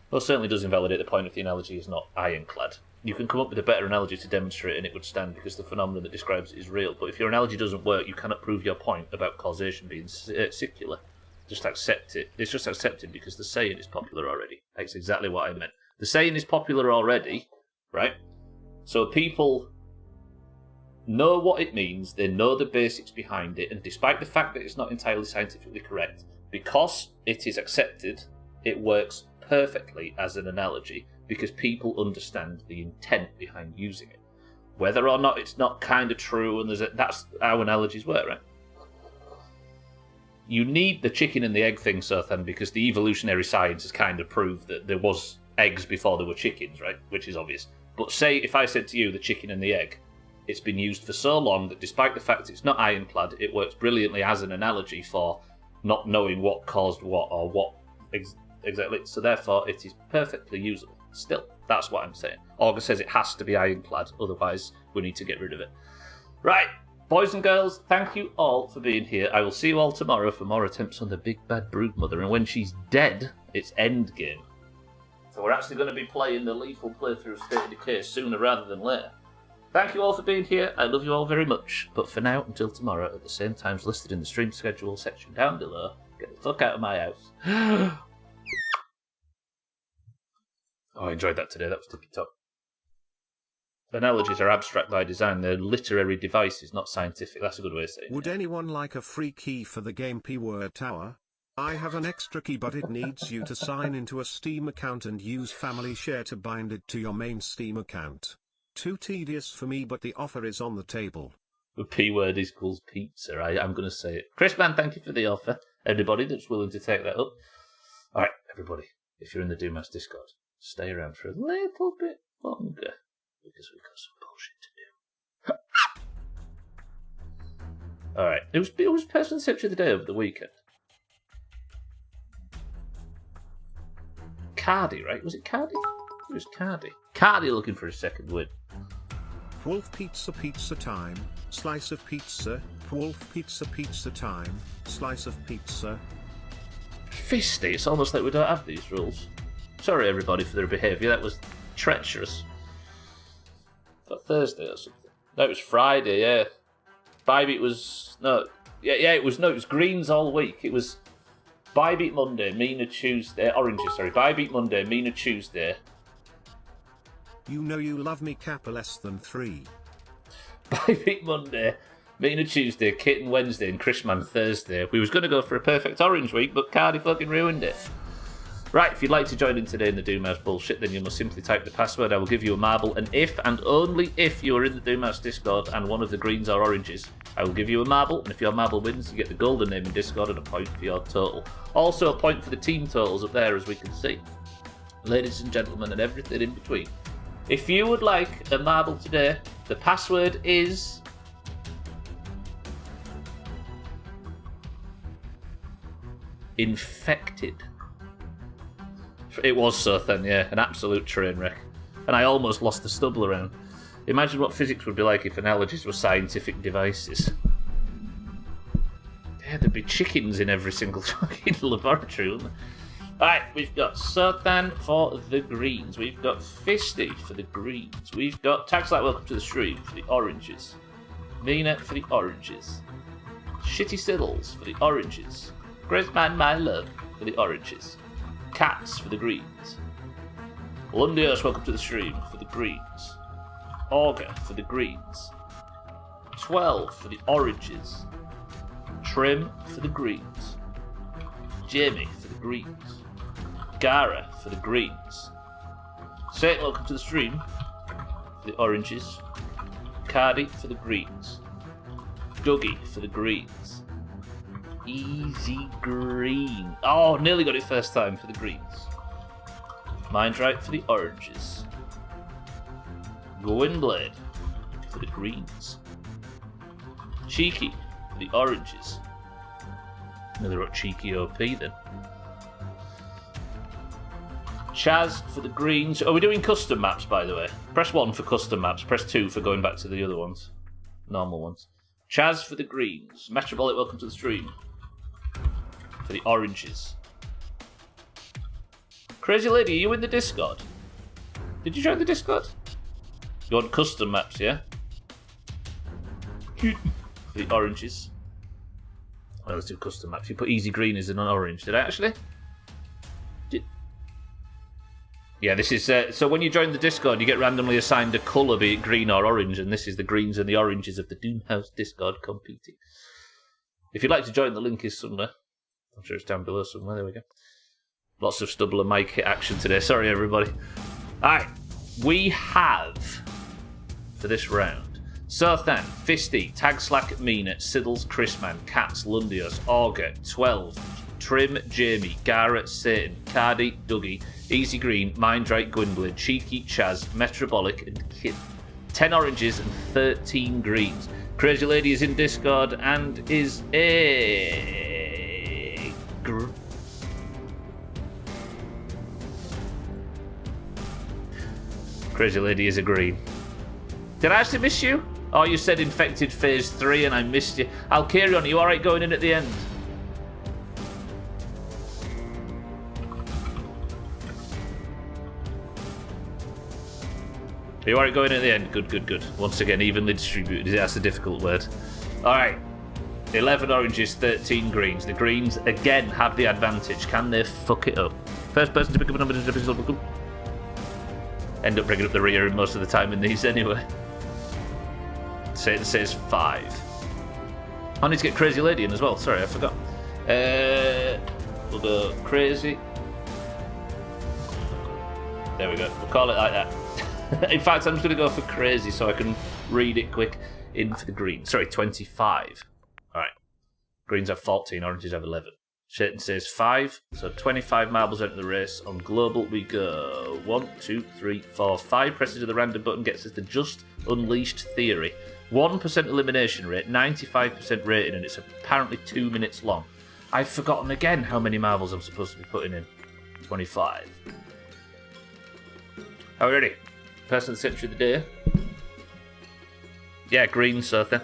Speaker 1: Well, certainly does invalidate the point if the analogy is not ironclad. You can come up with a better analogy to demonstrate and it would stand because the phenomenon that describes it is real. But if your analogy doesn't work, you cannot prove your point about causation being secular. Just accept it. It's just accepted because the saying is popular already. That's exactly what I meant. The saying is popular already, right? So people know what it means, they know the basics behind it, and despite the fact that it's not entirely scientifically correct, because it is accepted, it works perfectly as an analogy because people understand the intent behind using it. Whether or not it's not kind of true, and that's how analogies work, right? You need the chicken and the egg thing, Sothan, because the evolutionary science has kind of proved that there was eggs before there were chickens, right? Which is obvious. But say if I said to you the chicken and the egg, it's been used for so long that despite the fact it's not ironclad, it works brilliantly as an analogy for not knowing what caused what or what exactly. So therefore, it is perfectly usable. Still, that's what I'm saying. August says it has to be ironclad, otherwise we need to get rid of it. Right, boys and girls, thank you all for being here. I will see you all tomorrow for more attempts on the big bad broodmother, and when she's dead, it's endgame. So we're actually going to be playing the lethal playthrough of State of Decay sooner rather than later. Thank you all for being here. I love you all very much. But for now, until tomorrow, at the same times listed in the stream schedule section down below, get the fuck out of my house. Oh, I enjoyed that today. That was tippy-top. Analogies are abstract by design. They're literary devices, not scientific. That's a good way of saying it.
Speaker 2: Would anyone like a free key for the game P-Word Tower? I have an extra key, but it needs you to sign into a Steam account and use Family Share to bind it to your main Steam account. Too tedious for me, but the offer is on the table.
Speaker 1: The P-word equals pizza. I'm going to say it. Chris Man, thank you for the offer. Everybody that's willing to take that up. All right, everybody, if you're in the Doomhaus Discord, stay around for a little bit longer because we've got some bullshit to do. All right, it was Person Century of the Day over the weekend. Cardi, right? Was it Cardi? It was Cardi. Cardi looking for a second win.
Speaker 2: Wolf pizza pizza time, slice of pizza, wolf pizza pizza time, slice of pizza.
Speaker 1: Fisty, it's almost like we don't have these rules. Sorry everybody for their behaviour, that was treacherous. Was that Thursday or something? No, it was Friday, yeah. Bybeat was, it was greens all week. It was Bybeat Monday, Mina Tuesday, oranges, sorry. Bybeat Monday, Mina Tuesday.
Speaker 2: You know you love me, kappa less than 3.
Speaker 1: Bybeat Monday, Mina Tuesday, Kitten Wednesday, and Chrisman Thursday. We was going to go for a perfect orange week, but Cardi fucking ruined it. Right, if you'd like to join in today in the Doomhaus bullshit, then you must simply type the password. I will give you a marble, and if and only if you are in the Doomhaus Discord and one of the greens or oranges, I will give you a marble, and if your marble wins, you get the golden name in Discord and a point for your total. Also a point for the team totals up there, as we can see. Ladies and gentlemen, and everything in between. If you would like a marble today, the password is... infected. It was so thin, yeah, an absolute train wreck. And I almost lost the Stubbler round. Imagine what physics would be like if analogies were scientific devices. Yeah, there'd be chickens in every single fucking laboratory, wouldn't there? Alright, we've got Sothan for the greens. We've got Fisty for the greens. We've got Taxlight Welcome to the Stream for the oranges. Mina for the oranges. Shitty Siddles for the oranges. Grisman My Love for the oranges. Cats for the greens. Lundios, welcome to the stream for the greens. Auger for the greens. 12 for the oranges. Trim for the greens. Jamie for the greens. Gara for the greens. Satan, welcome to the stream for the oranges. Cardi for the greens. Dougie for the greens. Easy green. Oh, nearly got it first time for the greens. Mindright for the oranges. Gwynblade for the greens. Cheeky for the oranges. Nearly wrote Cheeky OP then. Chaz for the greens. Are we doing custom maps, by the way? Press 1 for custom maps. Press 2 for going back to the other ones. Normal ones. Chaz for the greens. Metrobolic, welcome to the stream. For the oranges. Crazy Lady, are you in the Discord? Did you join the Discord? You want custom maps, yeah? For the oranges. Well, let's do custom maps. You put easy green as an orange. Did I actually? Yeah, this is... so when you join the Discord, you get randomly assigned a colour, be it green or orange, and this is the greens and the oranges of the Doomhaus Discord competing. If you'd like to join, the link is somewhere. I'm sure it's down below somewhere. There we go. Lots of Stubbler mic hit action today. Sorry, everybody. Alright. We have, for this round, Sothan, Fisty, Tag Slack, Mina, Siddles, Chrisman, Cats, Lundios, Auger, 12, Trim, Jamie, Garrett, Satan, Cardi, Dougie, Easy Green, Mindrite, Gwynblade, Cheeky, Chaz, Metabolic, and Kid. 10 oranges and 13 greens. Crazy Lady is in Discord and is a... Crazy Lady is a green. Did I actually miss you? Oh, you said infected phase 3 and I missed you. Alkarion, are you alright going in at the end? Are you alright going at the end? Good, good, good. Once again, evenly distributed. That's a difficult word. Alright. 11 oranges, 13 greens. The greens, again, have the advantage. Can they fuck it up? First person to pick up a number to end up bringing up the rear most of the time in these anyway. Satan says 5. I need to get Crazy Lady in as well. Sorry, I forgot. We'll go Crazy. There we go. We'll call it like that. In fact, I'm just going to go for Crazy so I can read it quick. In for the green. Sorry, 25. Alright. Greens have 14, oranges have 11. Satan says 5, so 25 marbles out of the race. On global, we go 1, 2, 3, 4, 5. Presses of the random button gets us the Just Unleashed Theory. 1% elimination rate, 95% rating, and it's apparently 2 minutes long. I've forgotten again how many marbles I'm supposed to be putting in. 25. Are we ready? Person of the century of the day. Yeah, green, Sotha.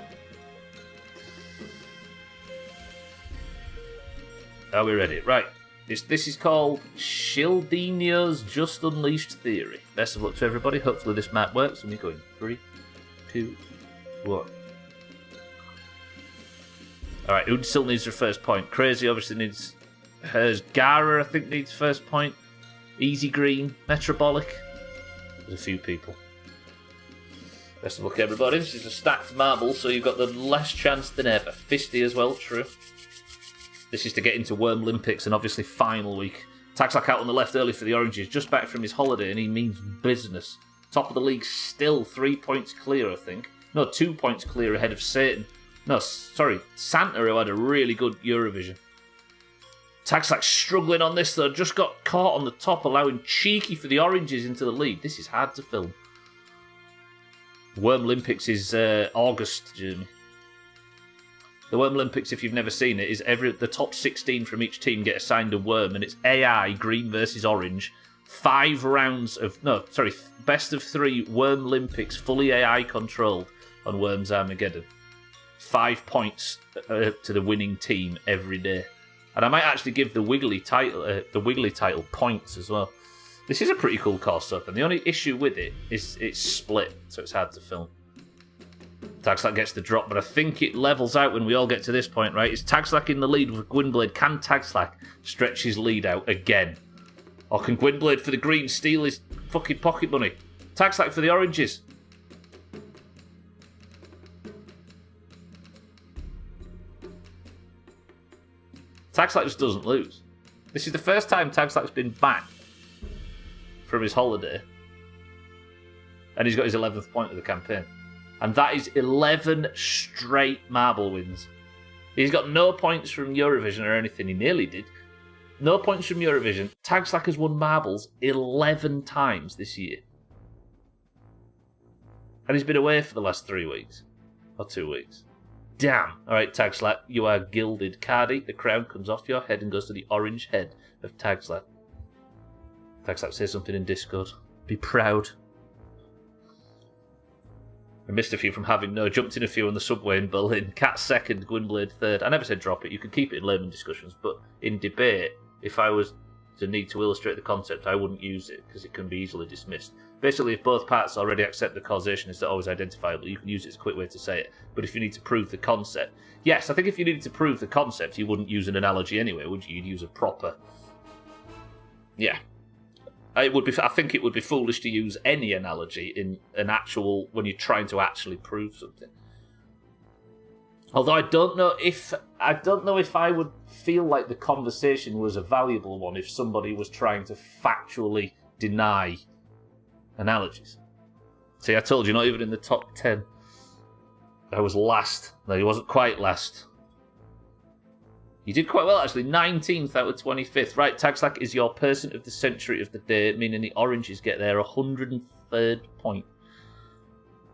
Speaker 1: Are we ready? Right. This is called Shildinio's Just Unleashed Theory. Best of luck to everybody. Hopefully this map works. And we go in 3, 2, 1. Alright, who still needs their first point? Crazy obviously needs hers. Gara, I think, needs first point. Easy Green. Metabolic. There's a few people. Best of luck, everybody. This is a stacked marble, so you've got the less chance than ever. Fisty as well, true. This is to get into Worm Olympics and obviously final week. Taxlack out on the left early for the Oranges, just back from his holiday, and he means business. Top of the league still 3 points clear, I think. No, 2 points clear ahead of Satan. No, sorry, Santa, who had a really good Eurovision. Taxlack struggling on this, though. Just got caught on the top, allowing Cheeky for the Oranges into the lead. This is hard to film. Worm Olympics is August, Jeremy. The Worm Olympics, if you've never seen it, is the top 16 from each team get assigned a worm, and it's AI, green versus orange. 5 rounds of... No, sorry, best of 3 Worm Olympics, fully AI controlled on Worms Armageddon. 5 points to the winning team every day. And I might actually give the Wiggly title points as well. This is a pretty cool course up, and the only issue with it is it's split, so it's hard to film. Taxlack gets the drop, but I think it levels out when we all get to this point, right? Is Taxlack in the lead with Gwynblade? Can Taxlack stretch his lead out again? Or can Gwynblade for the green steal his fucking pocket money? Taxlack for the oranges. Taxlack just doesn't lose. This is the first time Taxlack's been back from his holiday, and he's got his 11th point of the campaign, and that is 11 straight marble wins. He's got no points from Eurovision or anything. He nearly did. No points from Eurovision. Taxlack has won marbles 11 times this year, and he's been away for the last 3 weeks or 2 weeks. Damn. Alright, Taxlack, you are gilded. Cardi, the crown comes off your head and goes to the orange head of Taxlack. Taxlack, say something in Discord. Be proud. I missed a few from having no. Jumped in a few on the subway in Berlin. Cat second, Gwynblade third. I never said drop it. You could keep it in layman discussions, but in debate, if I was to need to illustrate the concept, I wouldn't use it because it can be easily dismissed. Basically, if both parts already accept the causation is always identifiable, you can use it as a quick way to say it. But if you need to prove the concept... Yes, I think if you needed to prove the concept, you wouldn't use an analogy anyway, would you? You'd use a proper... Yeah. I think it would be foolish to use any analogy in an actual... when you're trying to actually prove something. Although I don't know if I would feel like the conversation was a valuable one if somebody was trying to factually deny analogies. See, I told you, not even in the top 10. I was last. No, he wasn't quite last. You did quite well, actually. 19th out of 25th. Right, Tagslack is your person of the century of the day, meaning the oranges get their 103rd point.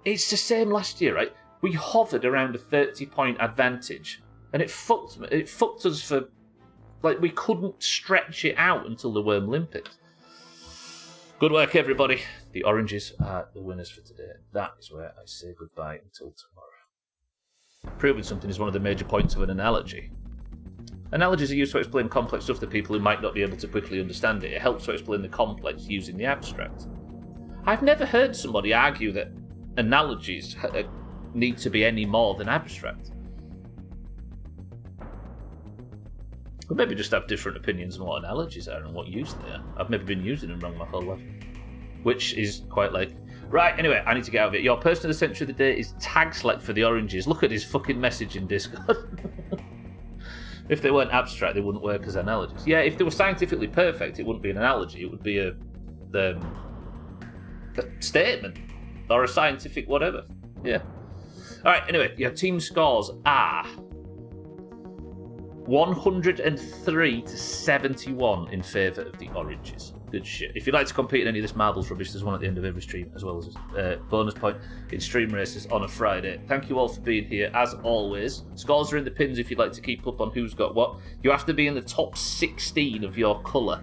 Speaker 1: It's the same last year, right? We hovered around a 30-point advantage, and it fucked us for... Like, we couldn't stretch it out until the Worm Olympics. Good work, everybody. The oranges are the winners for today. That is where I say goodbye until tomorrow. Proving something is one of the major points of an analogy. Analogies are used to explain complex stuff to people who might not be able to quickly understand it. It helps to explain the complex using the abstract. I've never heard somebody argue that analogies need to be any more than abstract. Or maybe just have different opinions on what analogies are and what use they are. I've maybe been using them wrong my whole life. Which is quite like... Right, anyway, I need to get out of it. Your person of the century of the day is Tagslack for the oranges. Look at his fucking message in Discord. If they weren't abstract, they wouldn't work as analogies. Yeah, if they were scientifically perfect, it wouldn't be an analogy. It would be a statement. Or a scientific whatever. Yeah. Alright, anyway, your team scores are 103 to 71 in favour of the oranges. Good shit. If you'd like to compete in any of this marbles rubbish, there's one at the end of every stream, as well as a bonus point in stream races on a Friday. Thank you all for being here, as always. Scores are in the pins if you'd like to keep up on who's got what. You have to be in the top 16 of your colour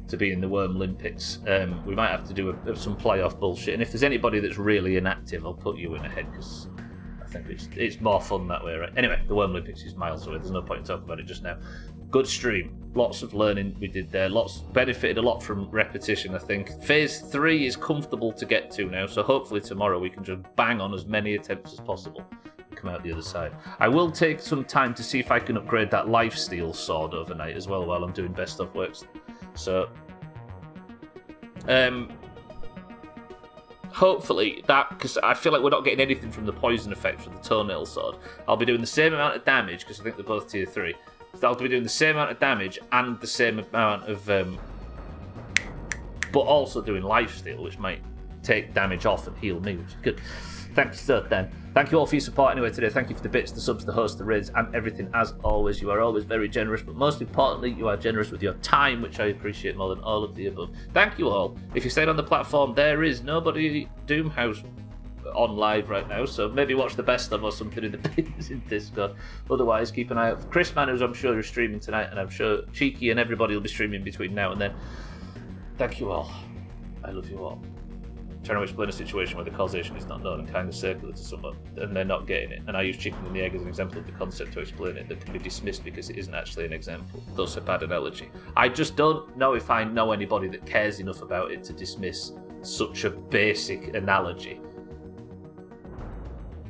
Speaker 1: to be in the Worm Olympics. We might have to do some playoff bullshit, and if there's anybody that's really inactive, I'll put you in ahead, because I think it's more fun that way, right? Anyway, the Worm Olympics is miles away. There's no point in talking about it just now. Good stream. Lots of learning we did there. Benefited a lot from repetition, I think. Phase 3 is comfortable to get to now, so hopefully tomorrow we can just bang on as many attempts as possible and come out the other side. I will take some time to see if I can upgrade that lifesteal sword overnight as well while I'm doing Best of Works. So, hopefully that, because I feel like we're not getting anything from the poison effect from the toenail sword. I'll be doing the same amount of damage, because I think they're both tier 3. So I'll be doing the same amount of damage and the same amount of... but also doing lifesteal, which might take damage off and heal me, which is good. Thank you, sir, Dan. Thank you all for your support anyway today. Thank you for the bits, the subs, the hosts, the raids, and everything as always. You are always very generous, but most importantly, you are generous with your time, which I appreciate more than all of the above. Thank you all. If you stayed on the platform, there is nobody Doomhaus on live right now, so maybe watch the best of or something in the pins in Discord. Otherwise, keep an eye out for Chris Man, who's I'm sure is streaming tonight, and I'm sure Cheeky and everybody will be streaming between now and then. Thank you all. I love you all. I'm trying to explain a situation where the causation is not known and kind of circular to someone, and they're not getting it. And I use chicken and the egg as an example of the concept to explain it that can be dismissed because it isn't actually an example. Thus, a bad analogy. I just don't know if I know anybody that cares enough about it to dismiss such a basic analogy.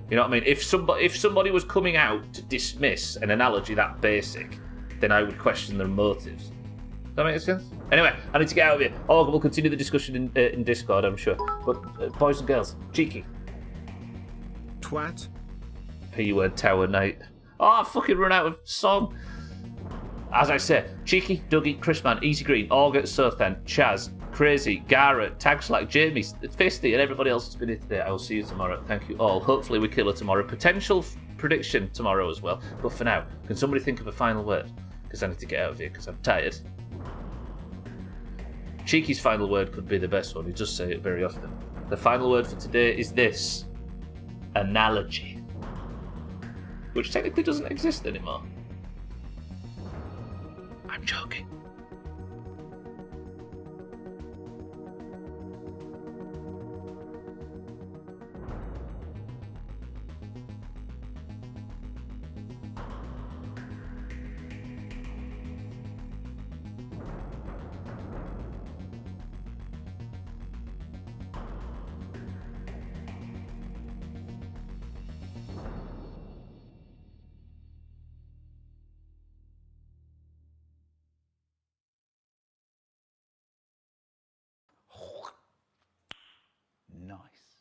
Speaker 1: You know what I mean? If somebody was coming out to dismiss an analogy that basic, then I would question their motives. Does that make sense? Anyway, I need to get out of here. Oh, we'll continue the discussion in Discord, I'm sure. But boys and girls, Cheeky.
Speaker 2: Twat.
Speaker 1: P-word Tower Knight. Oh, I fucking run out of song. As I say, Cheeky, Dougie, Chrisman, Easy Green, Augur, Sothan, Chaz, Crazy, Gara, Tagslack, Jamie, Fisty, and everybody else that's been here today. I will see you tomorrow. Thank you all. Hopefully we kill her tomorrow. Potential prediction tomorrow as well. But for now, can somebody think of a final word? Because I need to get out of here because I'm tired. Cheeky's final word could be the best one. He does say it very often. The final word for today is this. Analogy. Which technically doesn't exist anymore. I'm joking.
Speaker 4: Nice.